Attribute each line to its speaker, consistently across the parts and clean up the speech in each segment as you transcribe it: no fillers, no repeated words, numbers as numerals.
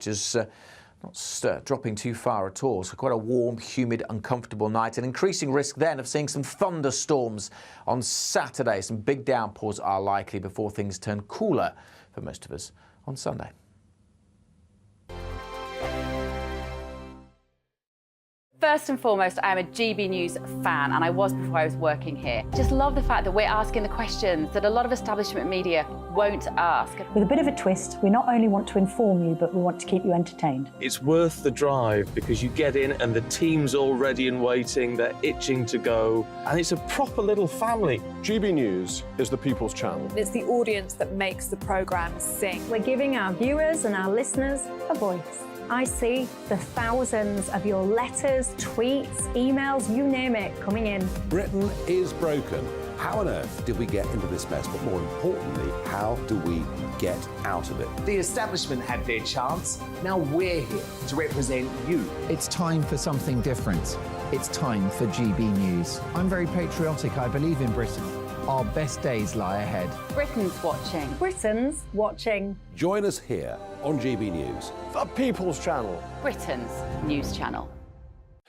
Speaker 1: Just not dropping too far at all. So quite a warm, humid, uncomfortable night. An increasing risk then of seeing some thunderstorms on Saturday. Some big downpours are likely before things turn cooler for most of us on Sunday.
Speaker 2: First and foremost, I am a GB News fan, and I was before I was working here. Just love the fact that we're asking the questions that a lot of establishment media won't ask.
Speaker 3: With a bit of a twist, we not only want to inform you, but we want to keep you entertained.
Speaker 4: It's worth the drive because you get in and the team's all ready and waiting, they're itching to go, and it's a proper little family.
Speaker 5: GB News is the people's channel.
Speaker 6: It's the audience that makes the programme sing.
Speaker 3: We're giving our viewers and our listeners a voice. I see the thousands of your letters, tweets, emails, you name it, coming in.
Speaker 7: Britain is broken. How on earth did we get into this mess? But more importantly, how do we get out of it?
Speaker 8: The establishment had their chance. Now we're here to represent you.
Speaker 9: It's time for something different. It's time for GB News. I'm very patriotic. I believe in Britain. Our best days lie ahead.
Speaker 2: Britain's watching.
Speaker 3: Britain's watching.
Speaker 7: Join us here on GB News.
Speaker 5: The people's channel.
Speaker 2: Britain's news channel.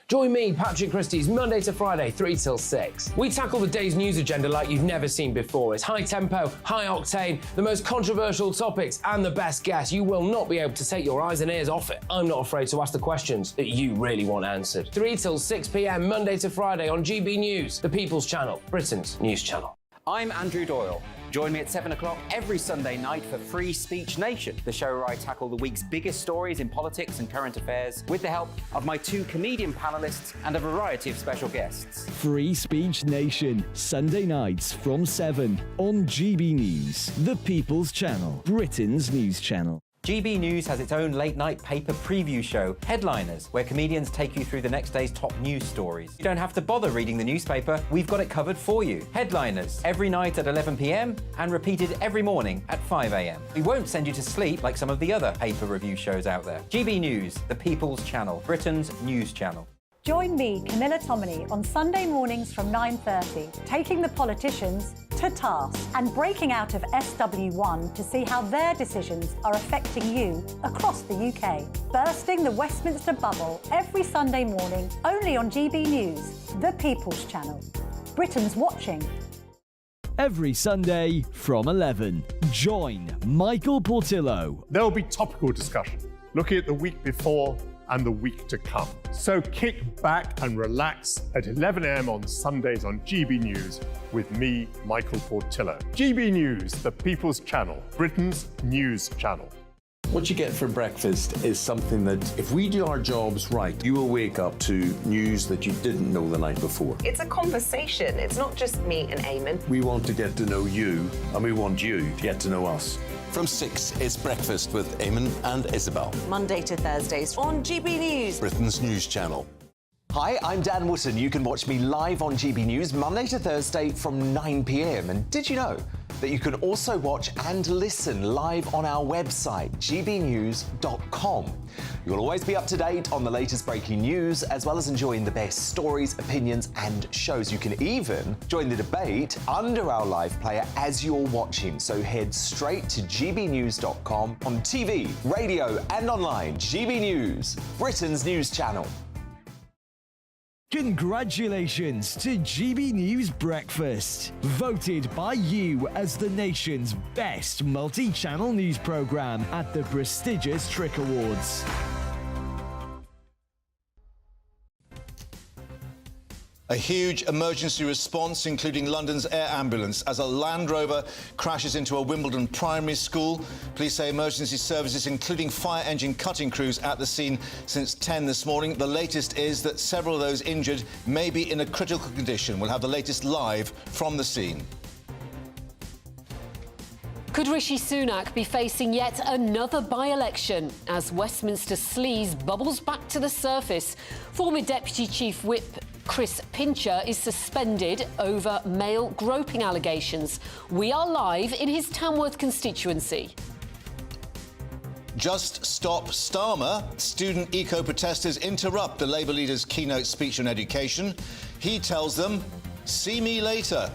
Speaker 10: Join me, Patrick Christie's, Monday to Friday, 3 till 6. We tackle the day's news agenda like you've never seen before. It's high tempo, high octane, the most controversial topics, and the best guests. You will not be able to take your eyes and ears off it. I'm not afraid to ask the questions that you really want answered. 3 till 6 p.m, Monday to Friday on GB News, the People's Channel, Britain's news channel.
Speaker 11: I'm Andrew Doyle. Join me at 7 o'clock every Sunday night for Free Speech Nation, the show where I tackle the week's biggest stories in politics and current affairs with the help of my 2 comedian panellists and a variety of special guests.
Speaker 12: Free Speech Nation, Sunday nights from 7 on GB News, the People's Channel, Britain's news channel.
Speaker 11: GB News has its own late-night paper preview show, Headliners, where comedians take you through the next day's top news stories. You don't have to bother reading the newspaper, we've got it covered for you. Headliners, every night at 11 p.m, and repeated every morning at 5 a.m. We won't send you to sleep like some of the other paper review shows out there. GB News, the People's Channel, Britain's news channel.
Speaker 3: Join me, Camilla Tominey, on Sunday mornings from 9:30, taking the politicians to task and breaking out of SW1 to see how their decisions are affecting you across the UK. Bursting the Westminster bubble every Sunday morning, only on GB News, the People's Channel. Britain's watching.
Speaker 12: Every Sunday from 11, join Michael Portillo.
Speaker 5: There will be topical discussion, looking at the week before and the week to come. So kick back and relax at 11 a.m. on Sundays on GB News with me, Michael Portillo. GB News, the People's Channel, Britain's news channel.
Speaker 13: What you get for breakfast is something that, if we do our jobs right, you will wake up to news that you didn't know the night before.
Speaker 14: It's a conversation. It's not just me and Eamon.
Speaker 13: We want to get to know you, and we want you to get to know us.
Speaker 15: From 6, it's Breakfast with Eamon and Isabel.
Speaker 14: Monday to Thursdays on GB News,
Speaker 15: Britain's news channel.
Speaker 8: Hi, I'm Dan Wootton. You can watch me live on GB News Monday to Thursday from 9 p.m. And did you know that you can also watch and listen live on our website, gbnews.com. You'll always be up to date on the latest breaking news, as well as enjoying the best stories, opinions and shows. You can even join the debate under our live player as you're watching. So head straight to gbnews.com on TV, radio and online. GB News, Britain's news channel.
Speaker 12: Congratulations to GB News Breakfast, voted by you as the nation's best multi-channel news programme at the prestigious Trick Awards.
Speaker 16: A huge emergency response, including London's air ambulance, as a Land Rover crashes into a Wimbledon primary school. Police say emergency services, including fire engine cutting crews, at the scene since 10 this morning. The latest is that several of those injured may be in a critical condition. We'll have the latest live from the scene.
Speaker 17: Could Rishi Sunak be facing yet another by-election as Westminster sleaze bubbles back to the surface? Former Deputy Chief Whip Chris Pincher is suspended over male groping allegations. We are live in his Tamworth constituency.
Speaker 16: Just Stop Starmer. Student eco-protesters interrupt the Labour leader's keynote speech on education. He tells them, "See me later."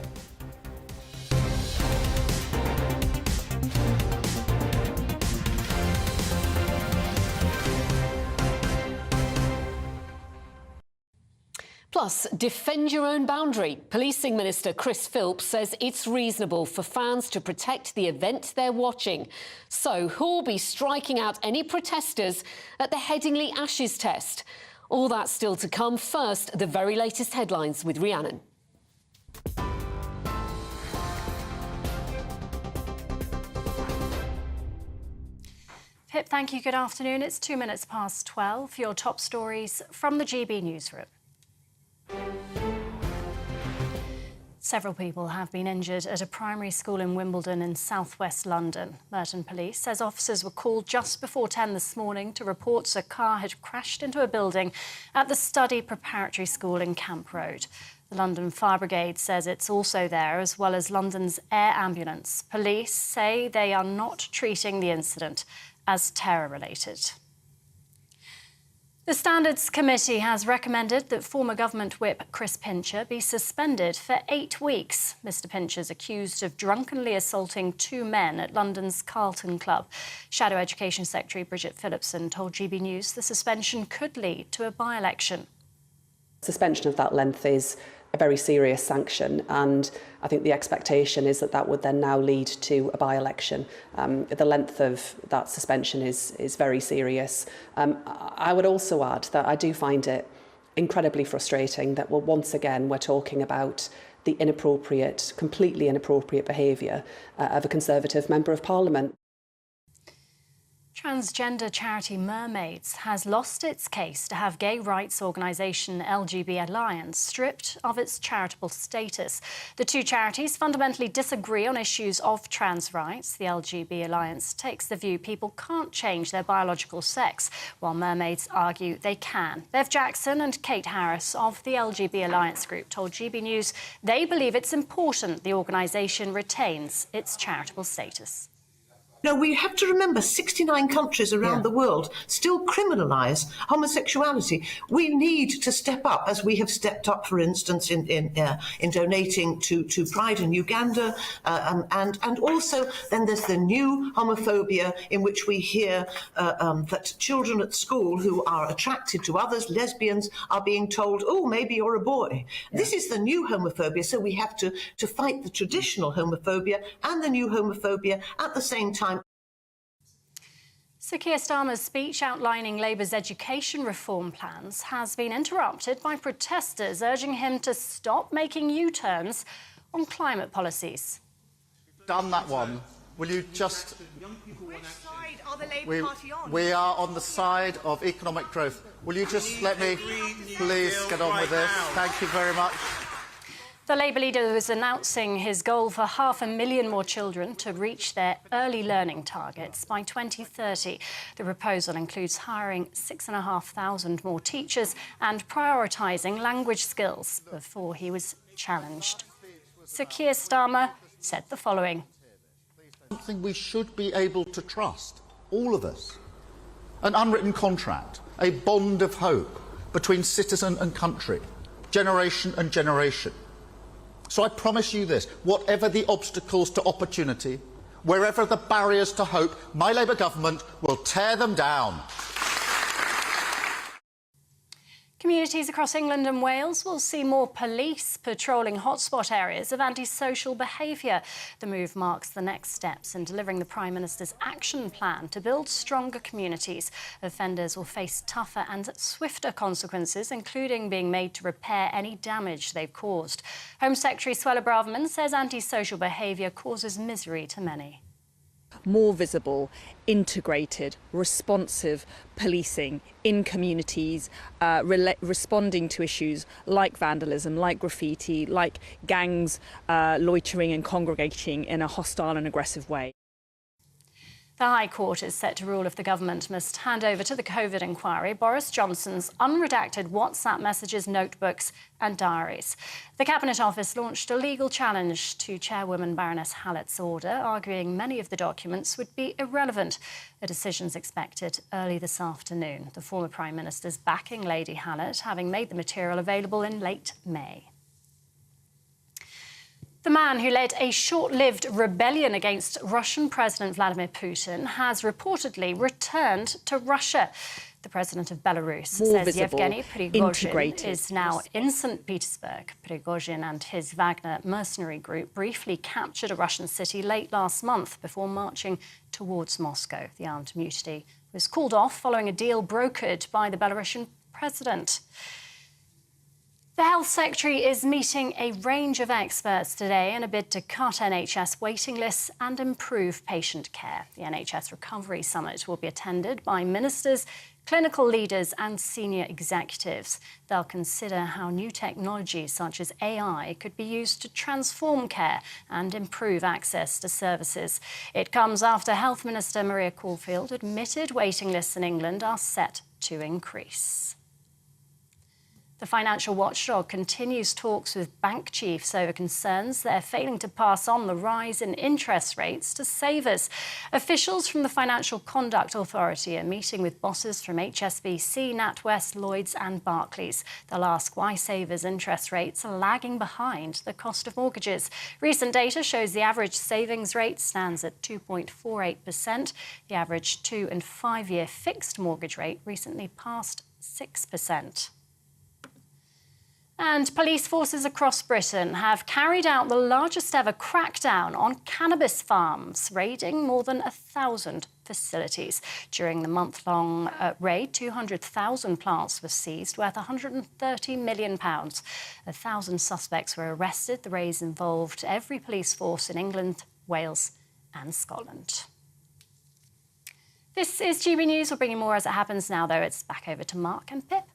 Speaker 17: Plus, defend your own boundary. Policing Minister Chris Philp says it's reasonable for fans to protect the event they're watching. So who'll be striking out any protesters at the Headingley Ashes test? All that still to come. First, the very latest headlines with Rhiannon.
Speaker 18: Pip, thank you. Good afternoon. It's 2 minutes past 12. Your top stories from the GB newsroom. Several people have been injured at a primary school in Wimbledon in southwest London. Merton Police says officers were called just before 10 this morning to reports a car had crashed into a building at the Study Preparatory School in Camp Road. The London Fire Brigade says it's also there, as well as London's air ambulance. Police say they are not treating the incident as terror-related. The Standards Committee has recommended that former government whip Chris Pincher be suspended for 8 weeks. Mr Pincher is accused of drunkenly assaulting 2 men at London's Carlton Club. Shadow Education Secretary Bridget Phillipson told GB News the suspension could lead to a by-election.
Speaker 19: Suspension of that length is a very serious sanction, and I think the expectation is that that would then now lead to a by-election. The length of that suspension is very serious. I would also add that I do find it incredibly frustrating that once again we're talking about the inappropriate, completely inappropriate behaviour of a Conservative Member of Parliament.
Speaker 18: Transgender charity Mermaids has lost its case to have gay rights organisation LGBT Alliance stripped of its charitable status. The two charities fundamentally disagree on issues of trans rights. The LGBT Alliance takes the view people can't change their biological sex, while Mermaids argue they can. Bev Jackson and Kate Harris of the LGBT Alliance group told GB News they believe it's important the organisation retains its charitable status.
Speaker 20: No, we have to remember 69 countries around the world still criminalise homosexuality. We need to step up, as we have stepped up, for instance, in donating to Pride in Uganda, and also then there's the new homophobia in which we hear that children at school who are attracted to others, lesbians, are being told, oh, maybe you're a boy. Yeah. This is the new homophobia, so we have to fight the traditional homophobia and the new homophobia at the same time.
Speaker 18: Sir Keir Starmer's speech outlining Labour's education reform plans has been interrupted by protesters urging him to stop making U-turns on climate policies.
Speaker 21: Done that one. Will you just...
Speaker 20: Which side are the Labour Party on?
Speaker 21: We are on the side of economic growth. Will you just let me please get on with this? Thank you very much.
Speaker 18: The Labour leader was announcing his goal for 500,000 more children to reach their early learning targets by 2030. The proposal includes hiring 6,500 more teachers and prioritising language skills before he was challenged. Sir Keir Starmer said the following.
Speaker 21: Something we should be able to trust, all of us. An unwritten contract, a bond of hope between citizen and country, generation and generation. So I promise you this, whatever the obstacles to opportunity, wherever the barriers to hope, my Labour government will tear them down.
Speaker 18: Communities across England and Wales will see more police patrolling hotspot areas of antisocial behaviour. The move marks the next steps in delivering the Prime Minister's action plan to build stronger communities. Offenders will face tougher and swifter consequences, including being made to repair any damage they've caused. Home Secretary Suella Braverman says antisocial behaviour causes misery to many.
Speaker 22: More visible, integrated, responsive policing in communities, responding to issues like vandalism, like graffiti, like gangs loitering and congregating in a hostile and aggressive way.
Speaker 18: The High Court is set to rule if the government must hand over to the COVID inquiry Boris Johnson's unredacted WhatsApp messages, notebooks and diaries. The Cabinet Office launched a legal challenge to Chairwoman Baroness Hallett's order, arguing many of the documents would be irrelevant. A decision's expected early this afternoon. The former Prime Minister's backing Lady Hallett, having made the material available in late May. The man who led a short-lived rebellion against Russian President Vladimir Putin has reportedly returned to Russia. The The president of Belarus
Speaker 22: More
Speaker 18: says
Speaker 22: visible,
Speaker 18: Yevgeny Prigozhin
Speaker 22: integrated.
Speaker 18: is now in St. Petersburg. Prigozhin and his Wagner mercenary group briefly captured a Russian city late last month before marching towards Moscow. The armed mutiny was called off following a deal brokered by the Belarusian president. The Health Secretary is meeting a range of experts today in a bid to cut NHS waiting lists and improve patient care. The NHS Recovery Summit will be attended by ministers, clinical leaders and senior executives. They'll consider how new technologies such as AI could be used to transform care and improve access to services. It comes after Health Minister Maria Caulfield admitted waiting lists in England are set to increase. The financial watchdog continues talks with bank chiefs over concerns they're failing to pass on the rise in interest rates to savers. Officials from the Financial Conduct Authority are meeting with bosses from HSBC, NatWest, Lloyds and Barclays. They'll ask why savers' interest rates are lagging behind the cost of mortgages. Recent data shows the average savings rate stands at 2.48%. The average 2- and 5-year fixed mortgage rate recently passed 6%. And police forces across Britain have carried out the largest ever crackdown on cannabis farms, raiding more than 1,000 facilities. During the month-long raid, 200,000 plants were seized, worth £130 million. 1,000 suspects were arrested. The raids involved every police force in England, Wales and Scotland. This is GB News. We'll bring you more as it happens now, though. It's back over to Mark and Pip.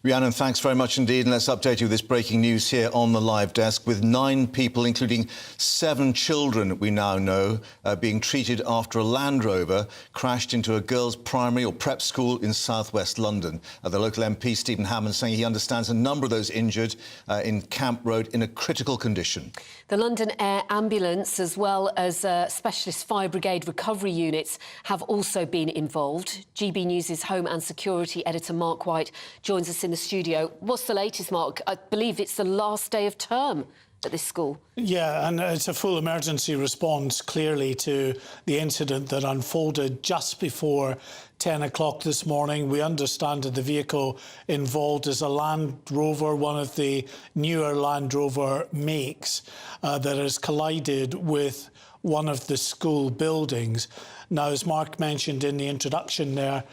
Speaker 16: Rhiannon, thanks very much indeed. And let's update you with this breaking news here on the live desk with 9 people, including 7 children, we now know, being treated after a Land Rover crashed into a girls' primary or prep school in southwest London. The local MP, Stephen Hammond, saying he understands a number of those injured in Camp Road in a critical condition.
Speaker 17: The London Air Ambulance, as well as specialist fire brigade recovery units, have also been involved. GB News' Home and Security editor Mark White joins us in the studio. What's the latest, Mark? I believe it's the last day of term at this school.
Speaker 1: Yeah, and it's a full emergency response, clearly, to the incident that unfolded just before 10 o'clock this morning. We understand that the vehicle involved is a Land Rover, one of the newer Land Rover makes, that has collided with one of the school buildings. Now, as Mark mentioned in the introduction there,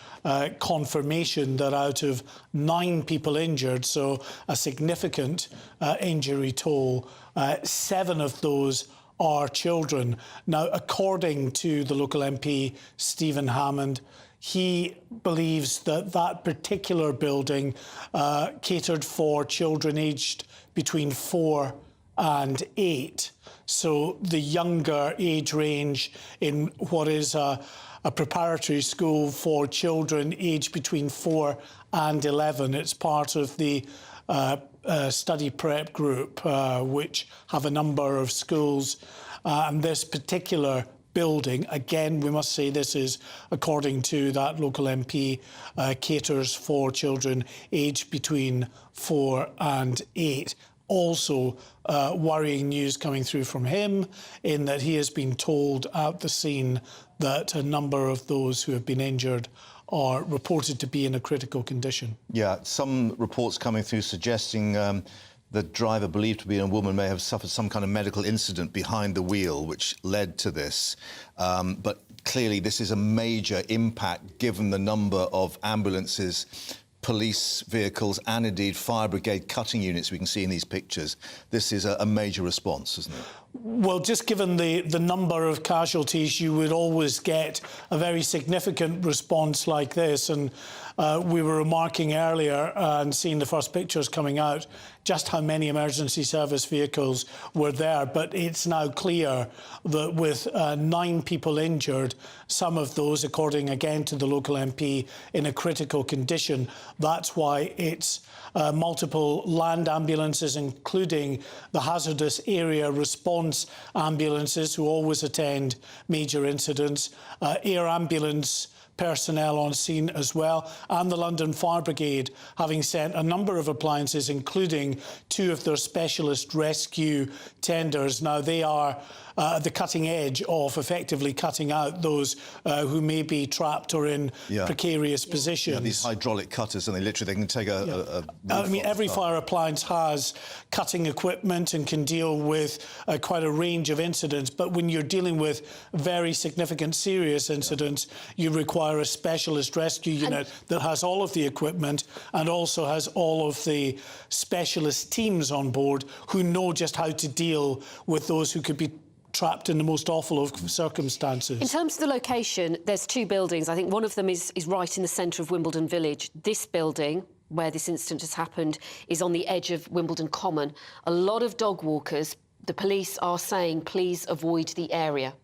Speaker 1: confirmation that out of 9 people injured, so a significant injury toll, 7 of those are children. Now, according to the local MP, Stephen Hammond, he believes that that particular building catered for children aged between 4 and 8. So the younger age range in what is a preparatory school for children aged between 4 and 11. It's part of the study prep group, which have a number of schools. And this particular building, again, we must say this is, according to that local MP, caters for children aged between 4 and 8. Also, worrying news coming through from him in that he has been told at the scene that a number of those who have been injured are reported to be in a critical condition.
Speaker 16: Yeah, some reports coming through suggesting the driver, believed to be a woman, may have suffered some kind of medical incident behind the wheel, which led to this. But clearly this is a major impact given the number of ambulances, police vehicles and indeed fire brigade cutting units we can see in these pictures. This is a major response, isn't it?
Speaker 1: Well, just given the number of casualties, you would always get a very significant response like this. And we were remarking earlier and seeing the first pictures coming out just how many emergency service vehicles were there. But it's now clear that with 9 people injured, some of those, according again to the local MP, in a critical condition. That's why it's multiple land ambulances, including the hazardous area response ambulances, who always attend major incidents, air ambulance personnel on scene as well, and the London Fire Brigade having sent a number of appliances, including 2 of their specialist rescue tenders. Now, they are at the cutting edge of effectively cutting out those who may be trapped or in precarious positions.
Speaker 16: Yeah, these hydraulic cutters, and they can take a
Speaker 1: I mean, every fire appliance has cutting equipment and can deal with quite a range of incidents, but when you're dealing with very significant serious incidents, you require a specialist rescue unit that has all of the equipment and also has all of the specialist teams on board who know just how to deal with those who could be trapped in the most awful of circumstances.
Speaker 17: In terms of the location, there's 2 buildings. I think one of them is right in the centre of Wimbledon Village. This building, where this incident has happened, is on the edge of Wimbledon Common. A lot of dog walkers, the police are saying, please avoid the area.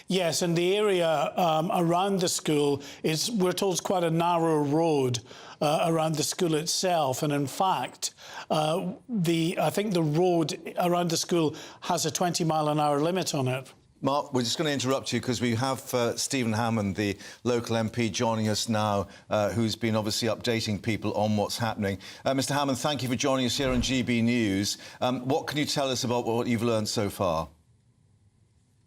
Speaker 1: Yes, and the area around the school is, we're told, it's quite a narrow road around the school itself. And in fact, I think the road around the school has a 20-mile-an-hour limit on it.
Speaker 16: Mark, we're just going to interrupt you because we have Stephen Hammond, the local MP, joining us now, who's been obviously updating people on what's happening. Mr Hammond, thank you for joining us here on GB News. What can you tell us about what you've learned so far?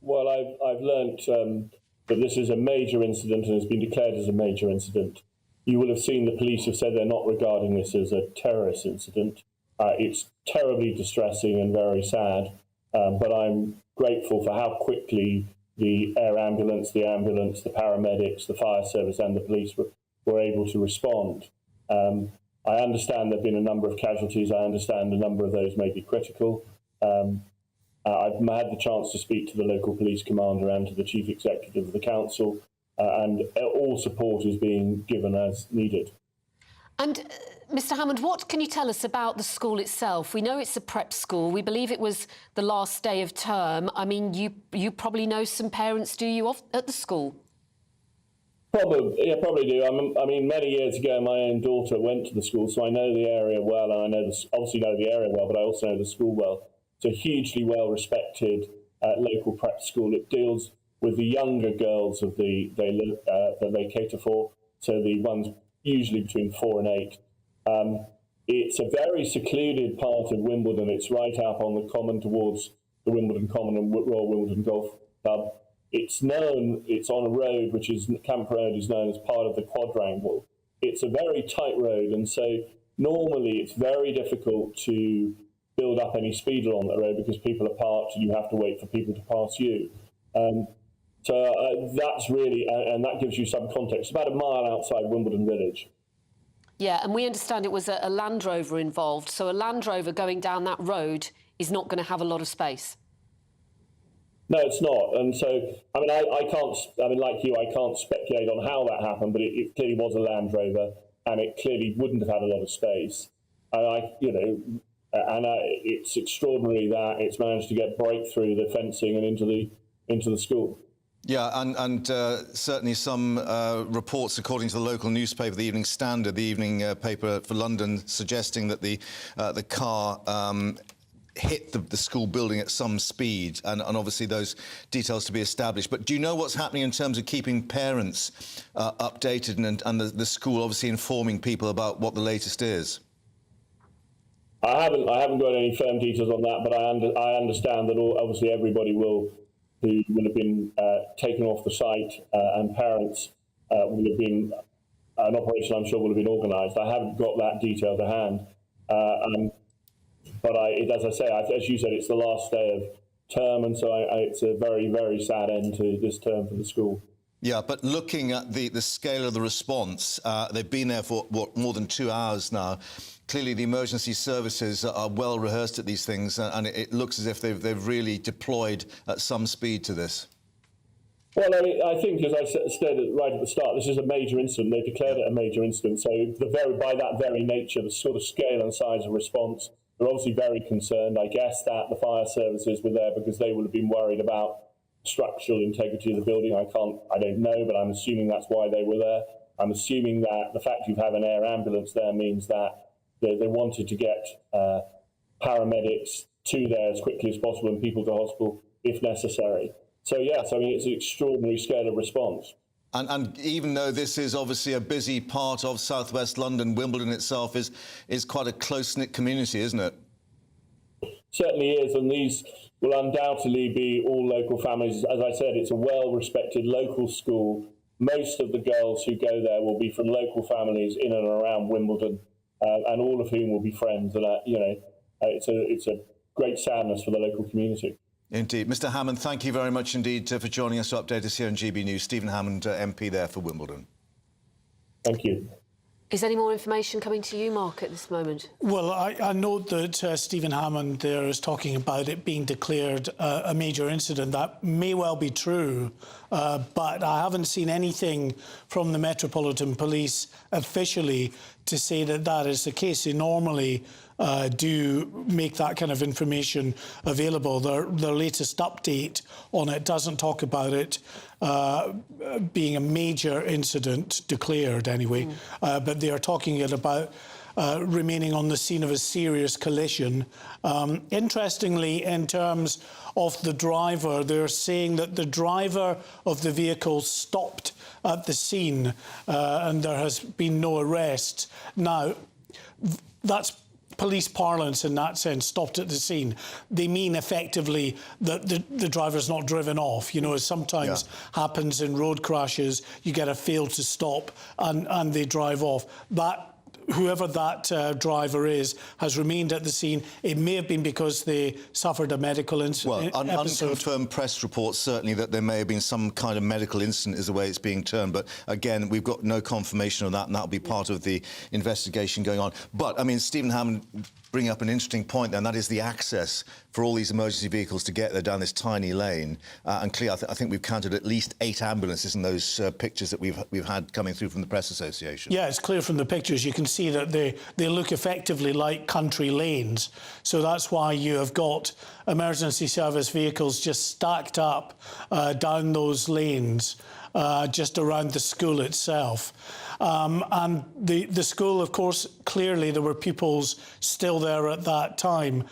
Speaker 4: Well, I've learnt that this is a major incident and has been declared as a major incident. You will have seen the police have said they're not regarding this as a terrorist incident. It's terribly distressing and very sad, but I'm grateful for how quickly the air ambulance, the paramedics, the fire service and the police were able to respond. I understand there have been a number of casualties. I understand a number of those may be critical. I've had the chance to speak to the local police commander and to the chief executive of the council, and all support is being given as needed.
Speaker 17: And Mr Hammond, what can you tell us about the school itself? We know it's a prep school. We believe it was the last day of term. I mean, you probably know some parents, do you, at the school?
Speaker 4: Probably do. I mean, many years ago, my own daughter went to the school, so I know the area well, and I obviously know the area well, but I also know the school well. It's a hugely well-respected local prep school. It deals with the younger girls that they cater for, so the ones usually between 4 and 8. It's a very secluded part of Wimbledon. It's right up on the common towards the Wimbledon Common and Royal Wimbledon Golf Club. It's on a road, which is Camp Road, is known as part of the quadrangle. It's a very tight road, and so normally it's very difficult to build up any speed along that road because people are parked and you have to wait for people to pass you. So that's really, and that gives you some context. About a mile outside Wimbledon Village.
Speaker 17: Yeah, and we understand it was a Land Rover involved, so a Land Rover going down that road is not going to have a lot of space.
Speaker 4: No, it's not. And so, I mean, I can't, like you, I can't speculate on how that happened, but it clearly was a Land Rover, and it clearly wouldn't have had a lot of space. And it's extraordinary that it's managed to get breakthrough the fencing and into the school.
Speaker 16: Yeah, and certainly some reports, according to the local newspaper, the Evening Standard, the evening paper for London, suggesting that the car hit the school building at some speed, and obviously those details to be established. But do you know what's happening in terms of keeping parents updated and the school obviously informing people about what the latest is?
Speaker 4: I haven't got any firm details on that, but I understand that obviously everybody who will have been taken off the site and parents will have been, an operation I'm sure will have been organised. I haven't got that detail to hand. But as I say, as you said, it's the last day of term, and so it's a very, very sad end to this term for the school.
Speaker 16: Yeah, but looking at the scale of the response, they've been there for, more than 2 hours now. Clearly, the emergency services are well rehearsed at these things, and it looks as if they've really deployed at some speed to this.
Speaker 4: Well, I think, as I said right at the start, this is a major incident. They've declared it a major incident. So by that very nature, the sort of scale and size of response, they're obviously very concerned. I guess that the fire services were there because they would have been worried about structural integrity of the building. I don't know, but I'm assuming that's why they were there. I'm assuming that the fact you have an air ambulance there means that they wanted to get paramedics to there as quickly as possible and people to hospital if necessary. So, yes, I mean, it's an extraordinary scale of response.
Speaker 16: And even though this is obviously a busy part of southwest London, Wimbledon itself is quite a close-knit community, isn't it?
Speaker 4: Certainly is, and these will undoubtedly be all local families. As I said, it's a well-respected local school. Most of the girls who go there will be from local families in and around Wimbledon, and all of whom will be friends. And it's a great sadness for the local community.
Speaker 16: Indeed. Mr Hammond, thank you very much indeed for joining us to update us here on GB News. Stephen Hammond, MP there for Wimbledon.
Speaker 4: Thank you.
Speaker 17: Is any more information coming to you, Mark, at this moment?
Speaker 1: Well, I note that Stephen Hammond there is talking about it being declared a major incident. That may well be true, but I haven't seen anything from the Metropolitan Police officially to say that that is the case. They normally do make that kind of information available. Their latest update on it doesn't talk about it being a major incident, declared anyway, but they are talking about remaining on the scene of a serious collision. Interestingly, in terms of the driver, they're saying that the driver of the vehicle stopped at the scene and there has been no arrests. Now, that's police parlance in that sense, stopped at the scene. They mean effectively that the driver's not driven off. You know, as sometimes happens in road crashes, you get a fail to stop and they drive off. Whoever that driver is has remained at the scene. It may have been because they suffered a medical incident.
Speaker 16: Well, unconfirmed press reports certainly that there may have been some kind of medical incident is the way it's being termed. But again, we've got no confirmation of that, and that'll be part of the investigation going on. But, I mean, Stephen Hammond bringing up an interesting point there, and that is the access for all these emergency vehicles to get there down this tiny lane. And clearly, I think we've counted at least 8 ambulances in those pictures that we've had coming through from the Press Association.
Speaker 1: Yeah, it's clear from the pictures. You can see that they look effectively like country lanes. So that's why you have got emergency service vehicles just stacked up down those lanes just around the school itself. And the school, of course, clearly there were pupils still there at that time.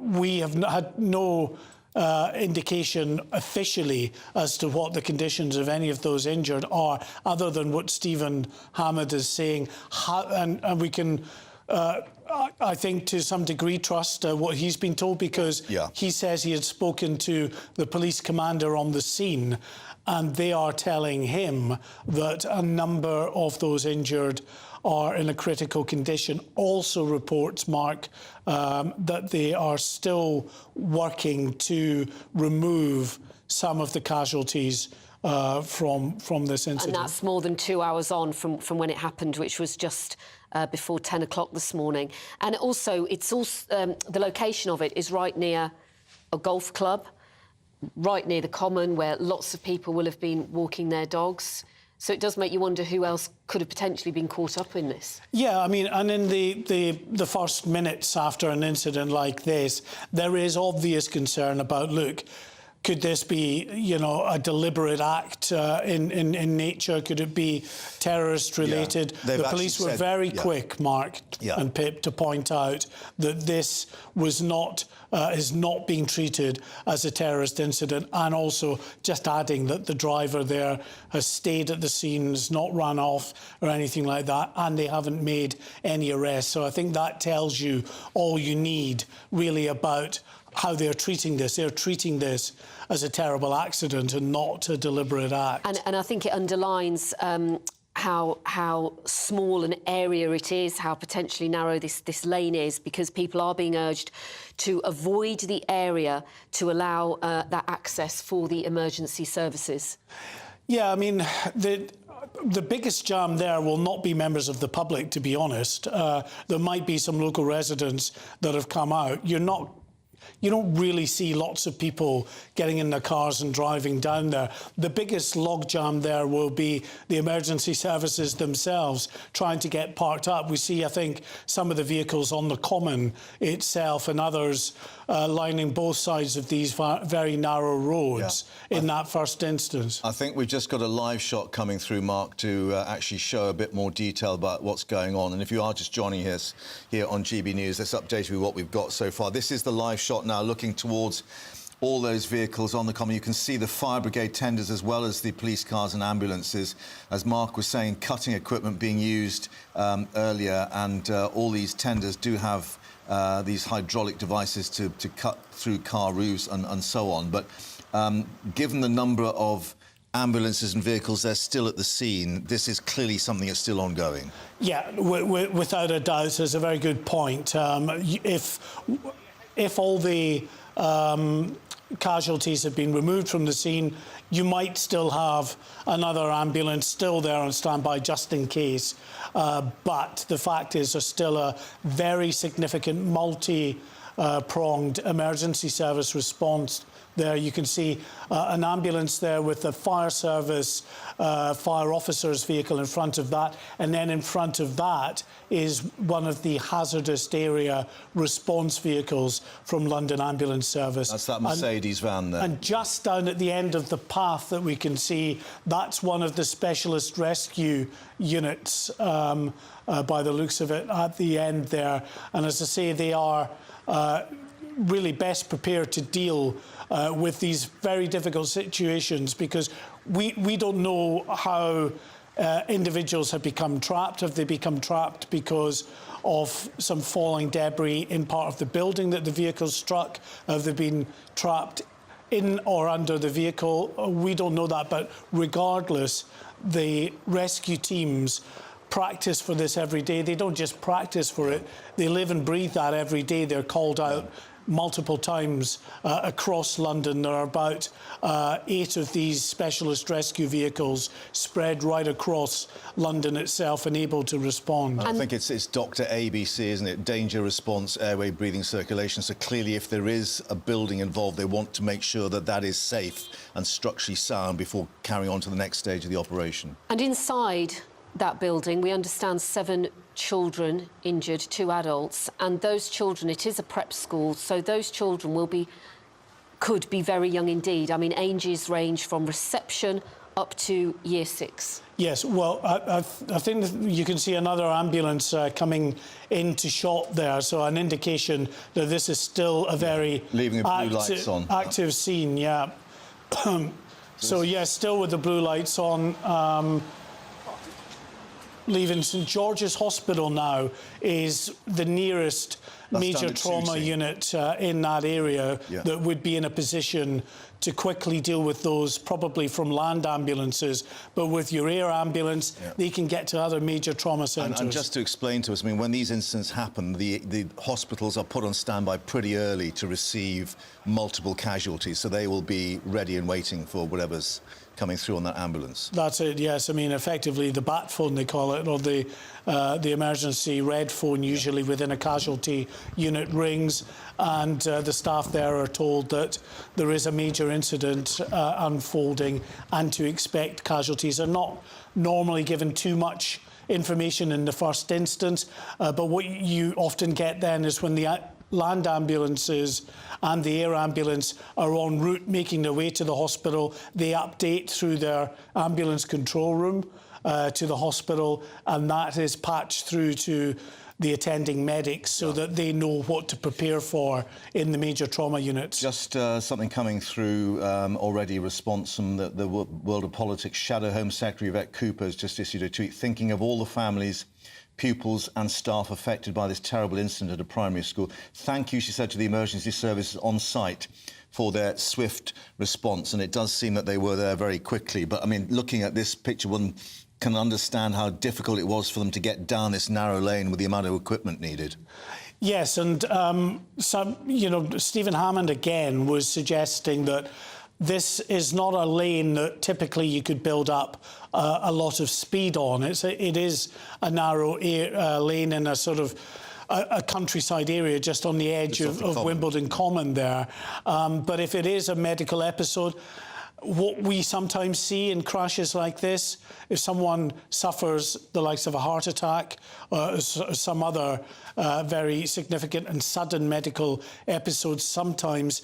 Speaker 1: We have had no indication officially as to what the conditions of any of those injured are, other than what Stephen Hammond is saying. And we can, I think, to some degree trust what he's been told, because he says he had spoken to the police commander on the scene, and they are telling him that a number of those injured are in a critical condition. Also reports, Mark, that they are still working to remove some of the casualties from this incident.
Speaker 17: And that's more than 2 hours on from when it happened, which was just before 10 o'clock this morning. And also, the location of it is right near a golf club, right near the common, where lots of people will have been walking their dogs. So it does make you wonder who else could have potentially been caught up in this. Yeah,
Speaker 1: I mean, and in the first minutes after an incident like this, there is obvious concern about, look, could this be, you know, a deliberate act in nature? Could it be terrorist-related? The police were very quick, Mark and Pip, to point out that this was not is not being treated as a terrorist incident, and also just adding that the driver there has stayed at the scene, has not run off or anything like that, and they haven't made any arrests. So I think that tells you all you need, really, about how they're treating this. They're treating this as a terrible accident and not a deliberate act.
Speaker 17: And I think it underlines how small an area it is, how potentially narrow this lane is, because people are being urged to avoid the area to allow that access for the emergency services.
Speaker 1: Yeah, I mean, the biggest jam there will not be members of the public, to be honest. There might be some local residents that have come out. You don't really see lots of people getting in their cars and driving down there. The biggest logjam there will be the emergency services themselves trying to get parked up. We see, I think, some of the vehicles on the common itself and others lining both sides of these very narrow roads in that first instance.
Speaker 16: I think we've just got a live shot coming through, Mark, to actually show a bit more detail about what's going on. And if you are just joining us here on GB News, let's update you with what we've got so far. This is the live shot now looking towards all those vehicles on the common. You can see the fire brigade tenders as well as the police cars and ambulances. As Mark was saying, cutting equipment being used earlier, and all these tenders do have these hydraulic devices to cut through car roofs and so on. But given the number of ambulances and vehicles they're still at the scene, this is clearly something that's still ongoing.
Speaker 1: Yeah, without a doubt, it's a very good point. If all the casualties have been removed from the scene, you might still have another ambulance still there on standby just in case. But the fact is there's still a very significant multi-pronged emergency service response there. You can see an ambulance there with the fire service, fire officer's vehicle in front of that, and then in front of that is one of the hazardous area response vehicles from London Ambulance Service.
Speaker 16: That's that Mercedes van there.
Speaker 1: And just down at the end of the path that we can see, that's one of the specialist rescue units, by the looks of it, at the end there. And as I say, they are really best prepared to deal with these very difficult situations, because we don't know how individuals have become trapped. Have they become trapped because of some falling debris in part of the building that the vehicle struck? Have they been trapped in or under the vehicle? We don't know that, but regardless, the rescue teams practice for this every day. They don't just practice for it, they live and breathe that every day. They're called out multiple times across London. There are about 8 of these specialist rescue vehicles spread right across London itself and able to respond.
Speaker 16: I think it's Dr. ABC, isn't it? Danger response, airway, breathing, circulation. So clearly, if there is a building involved, they want to make sure that that is safe and structurally sound before carrying on to the next stage of the operation.
Speaker 17: And inside that building, we understand 7 children injured, 2 adults, and those children, it is a prep school, so those children could be very young indeed. I mean, ages range from reception up to year 6.
Speaker 1: Yes, well, I think that you can see another ambulance coming into shot there, so an indication that this is still a very
Speaker 16: leaving the blue lights on.
Speaker 1: Active scene, yeah. So, yes, still with the blue lights on. Leaving St George's Hospital now is the nearest major trauma unit in that area that would be in a position to quickly deal with those, probably from land ambulances. But with your air ambulance, they can get to other major trauma centres.
Speaker 16: And just to explain to us, I mean, when these incidents happen, the hospitals are put on standby pretty early to receive multiple casualties, so they will be ready and waiting for whatever's coming through on that ambulance.
Speaker 1: That's it, yes. I mean, effectively, the bat phone, they call it, or the emergency red phone, usually within a casualty unit, rings, and the staff there are told that there is a major incident unfolding and to expect casualties. They're not normally given too much information in the first instance, but what you often get then is when the land ambulances and the air ambulance are en route making their way to the hospital, they update through their ambulance control room to the hospital, and that is patched through to the attending medics so that they know what to prepare for in the major trauma units.
Speaker 16: Just something coming through already, response from the world of politics. Shadow Home Secretary Yvette Cooper has just issued a tweet thinking of all the families, pupils and staff affected by this terrible incident at a primary school. Thank you, she said, to the emergency services on site for their swift response. And it does seem that they were there very quickly. But, I mean, looking at this picture, one can understand how difficult it was for them to get down this narrow lane with the amount of equipment needed.
Speaker 1: Yes, and Stephen Hammond again was suggesting that this is not a lane that typically you could build up a lot of speed on. It is a narrow lane in a sort of a countryside area just on the edge of Wimbledon Common there. But if it is a medical episode, what we sometimes see in crashes like this, if someone suffers the likes of a heart attack or some other very significant and sudden medical episodes, sometimes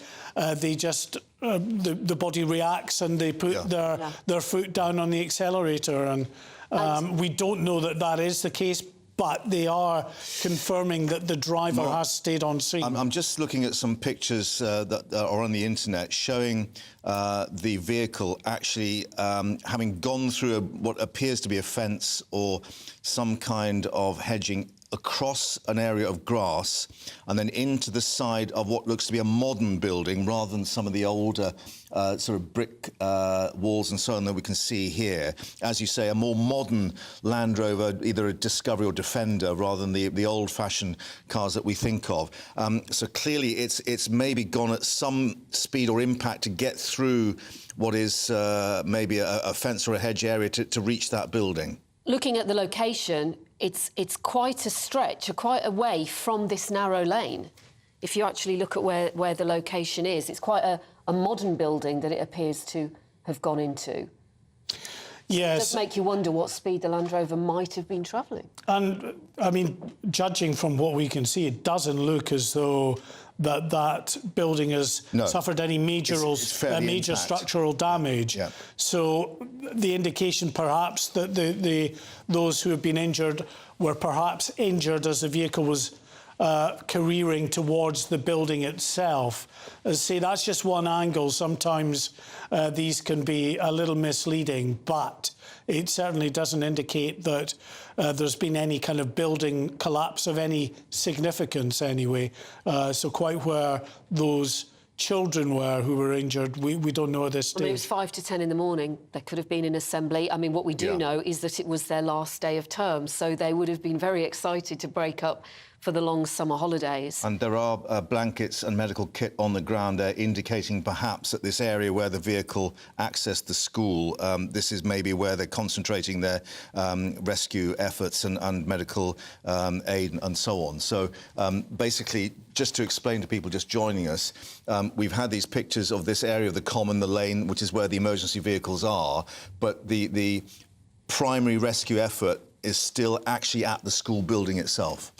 Speaker 1: they just the body reacts and they put their foot down on the accelerator, and we don't know that that is the case but they are confirming that the driver has stayed on scene.
Speaker 16: I'm just looking at some pictures that are on the internet showing the vehicle actually having gone through what appears to be a fence or some kind of hedging across an area of grass and then into the side of what looks to be a modern building rather than some of the older sort of brick walls and so on that we can see here. As you say, a more modern Land Rover, either a Discovery or Defender, rather than the old-fashioned cars that we think of. So clearly it's maybe gone at some speed or impact to get through what is maybe a fence or a hedge area to reach that building.
Speaker 17: Looking at the location, it's quite a stretch, quite a way from this narrow lane. If you actually look at where the location is, it's quite a modern building that it appears to have gone into.
Speaker 1: Yes.
Speaker 17: It does make you wonder what speed the Land Rover might have been travelling.
Speaker 1: And, I mean, judging from what we can see, it doesn't look as though that building has suffered any major structural damage. Yeah. So the indication perhaps that those who have been injured were perhaps injured as the vehicle was careering towards the building itself. As I say, that's just one angle. Sometimes these can be a little misleading, but it certainly doesn't indicate that there's been any kind of building collapse of any significance anyway. So quite where those children were who were injured, we don't know at this stage.
Speaker 17: I mean, it was 5 to 10 in the morning. They could have been in assembly. I mean, what we do know is that it was their last day of term, so they would have been very excited to break up for the long summer holidays.
Speaker 16: And there are blankets and medical kit on the ground there, indicating perhaps that this area where the vehicle accessed the school, this is maybe where they're concentrating their rescue efforts and medical aid and so on. So basically, just to explain to people just joining us, we've had these pictures of this area of the common, the lane, which is where the emergency vehicles are, but the primary rescue effort is still actually at the school building itself.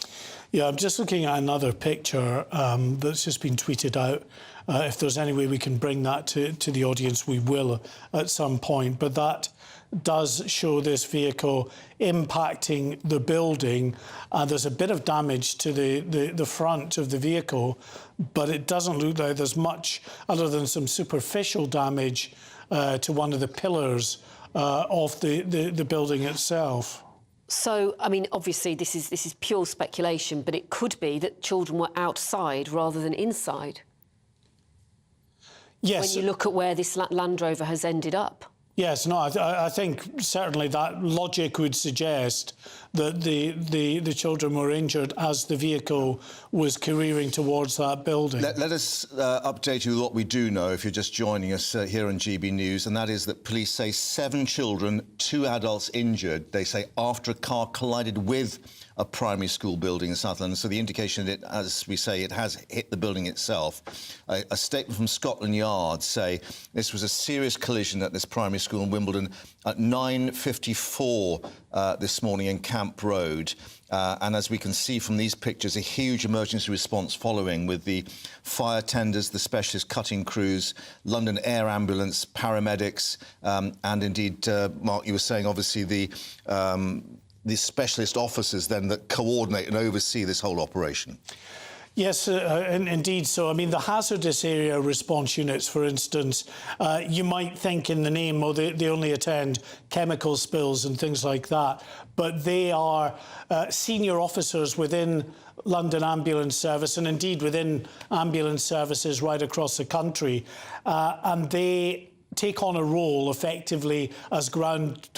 Speaker 1: Yeah, I'm just looking at another picture that's just been tweeted out. If there's any way we can bring that to the audience, we will at some point. But that does show this vehicle impacting the building. There's a bit of damage to the front of the vehicle, but it doesn't look like there's much other than some superficial damage to one of the pillars of the building itself.
Speaker 17: So, I mean, obviously this is pure speculation, but it could be that children were outside rather than inside.
Speaker 1: Yes.
Speaker 17: When you look at where this Land Rover has ended up.
Speaker 1: Yes, no, I think certainly that logic would suggest that the children were injured as the vehicle was careering towards that building.
Speaker 16: Let us update you with what we do know if you're just joining us here on GB News, and that is that police say 7 children, 2 adults injured, they say, after a car collided with a primary school building in South London. So the indication that, as we say, it has hit the building itself. A statement from Scotland Yard say this was a serious collision at this primary school in Wimbledon at 9:54 this morning in Camp Road. And as we can see from these pictures, a huge emergency response following, with the fire tenders, the specialist cutting crews, London Air Ambulance, paramedics, and indeed, Mark, you were saying, obviously, the specialist officers then that coordinate and oversee this whole operation.
Speaker 1: Yes, indeed. So, I mean, the hazardous area response units, for instance, you might think in the name, oh, they only attend chemical spills and things like that, but they are senior officers within London Ambulance Service and indeed within ambulance services right across the country, and they take on a role effectively as ground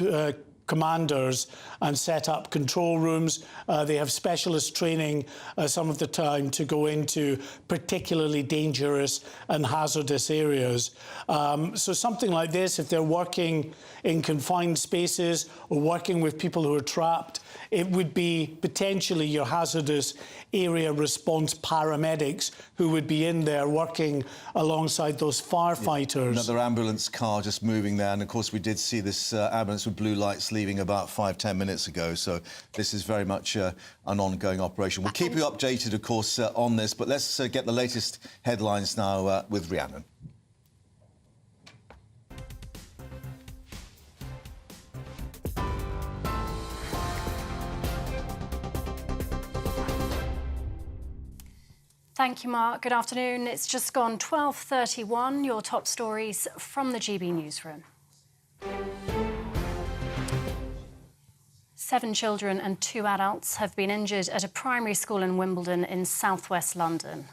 Speaker 1: commanders and set up control rooms. They have specialist training some of the time to go into particularly dangerous and hazardous areas. So something like this, if they're working in confined spaces or working with people who are trapped, it would be potentially your hazardous area response paramedics who would be in there working alongside those firefighters.
Speaker 16: Another ambulance car just moving there, and of course we did see this ambulance with blue lights leaving about 5-10 minutes ago, so this is very much an ongoing operation. We'll keep you updated, of course, on this, but let's get the latest headlines now with Rhiannon.
Speaker 18: Thank you, Mark. Good afternoon. It's just gone 12:31. Your top stories from the GB newsroom. 7 children and 2 adults have been injured at a primary school in Wimbledon in southwest London.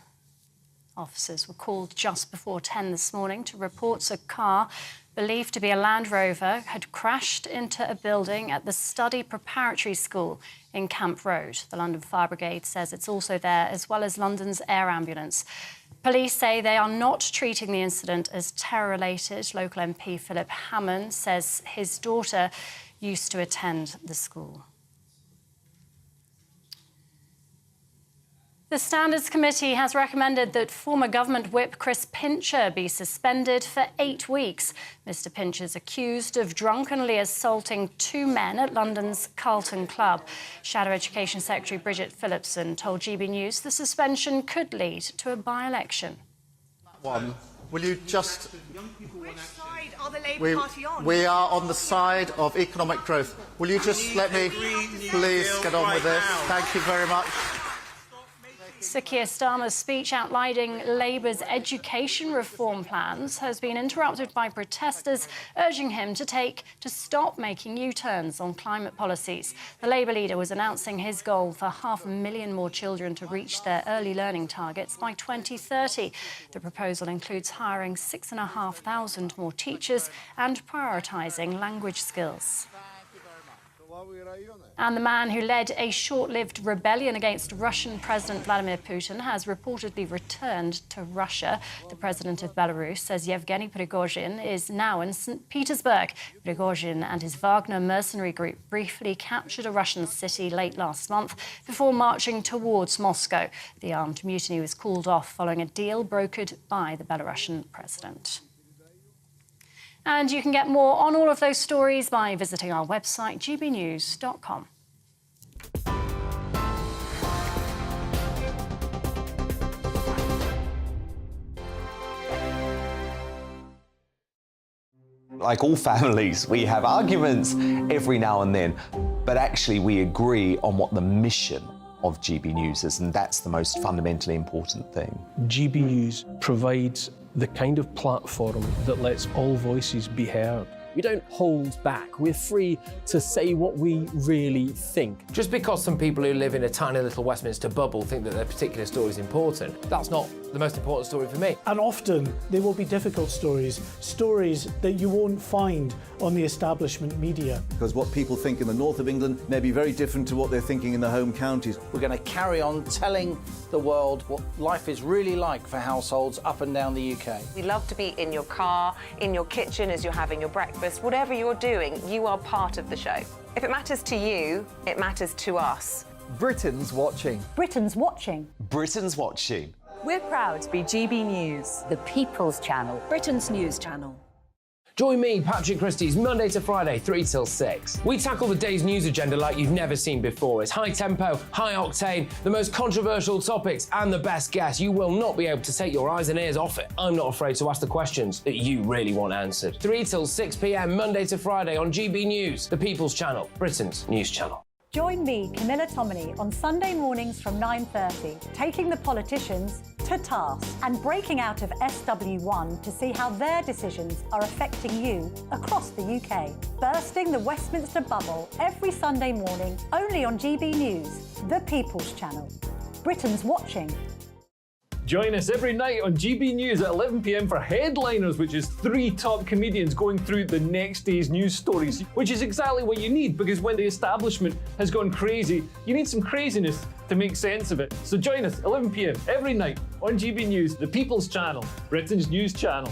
Speaker 18: Officers were called just before 10 this morning to reports a car believed to be a Land Rover had crashed into a building at the Study Preparatory School in Camp Road. The London Fire Brigade says it's also there, as well as London's air ambulance. Police say they are not treating the incident as terror-related. Local MP Philip Hammond says his daughter used to attend the school. The Standards Committee has recommended that former government whip Chris Pincher be suspended for 8 weeks. Mr Pincher is accused of drunkenly assaulting 2 men at London's Carlton Club. Shadow Education Secretary Bridget Phillipson told GB News the suspension could lead to a by-election.
Speaker 21: Will you just...
Speaker 14: Which side are the Labour Party on?
Speaker 21: We are on the side of economic growth. Will you just let me please get on with this? Thank you very much.
Speaker 18: Sir Keir Starmer's speech outlining Labour's education reform plans has been interrupted by protesters urging him to stop making U-turns on climate policies. The Labour leader was announcing his goal for 500,000 more children to reach their early learning targets by 2030. The proposal includes hiring 6,500 more teachers and prioritising language skills. And the man who led a short-lived rebellion against Russian President Vladimir Putin has reportedly returned to Russia. The president of Belarus says Yevgeny Prigozhin is now in St. Petersburg. Prigozhin and his Wagner mercenary group briefly captured a Russian city late last month before marching towards Moscow. The armed mutiny was called off following a deal brokered by the Belarusian president. And you can get more on all of those stories by visiting our website, gbnews.com.
Speaker 8: Like all families, we have arguments every now and then, but actually we agree on what the mission of GB News is, and that's the most fundamentally important thing.
Speaker 6: GB News provides the kind of platform that lets all voices be heard.
Speaker 10: We don't hold back. We're free to say what we really think. Just because some people who live in a tiny little Westminster bubble think that their particular story is important, that's not the most important story for me.
Speaker 1: And often they will be difficult stories, stories that you won't find on the establishment media.
Speaker 9: Because what people think in the north of England may be very different to what they're thinking in the home counties.
Speaker 23: We're going to carry on telling the world what life is really like for households up and down the UK.
Speaker 14: We love to be in your car, in your kitchen as you're having your breakfast. Whatever you're doing, you are part of the show. If it matters to you, it matters to us.
Speaker 23: Britain's watching.
Speaker 3: Britain's watching.
Speaker 8: Britain's watching.
Speaker 24: We're proud to be GB News, the People's Channel, Britain's news channel.
Speaker 10: Join me, Patrick Christie's Monday to Friday, 3 till 6. We tackle the day's news agenda like you've never seen before. It's high tempo, high octane, the most controversial topics and the best guests. You will not be able to take your eyes and ears off it. I'm not afraid to ask the questions that you really want answered. 3 till 6 p.m, Monday to Friday on GB News, the People's Channel, Britain's news channel.
Speaker 3: Join me, Camilla Tominey, on Sunday mornings from 9:30, taking the politicians to task and breaking out of SW1 to see how their decisions are affecting you across the UK. Bursting the Westminster bubble every Sunday morning, only on GB News, the People's Channel. Britain's watching.
Speaker 25: Join us every night on GB News at 11 p.m. for Headliners, which is 3 top comedians going through the next day's news stories, which is exactly what you need, because when the establishment has gone crazy, you need some craziness to make sense of it. So join us 11 p.m. every night on GB News, the People's Channel, Britain's news channel.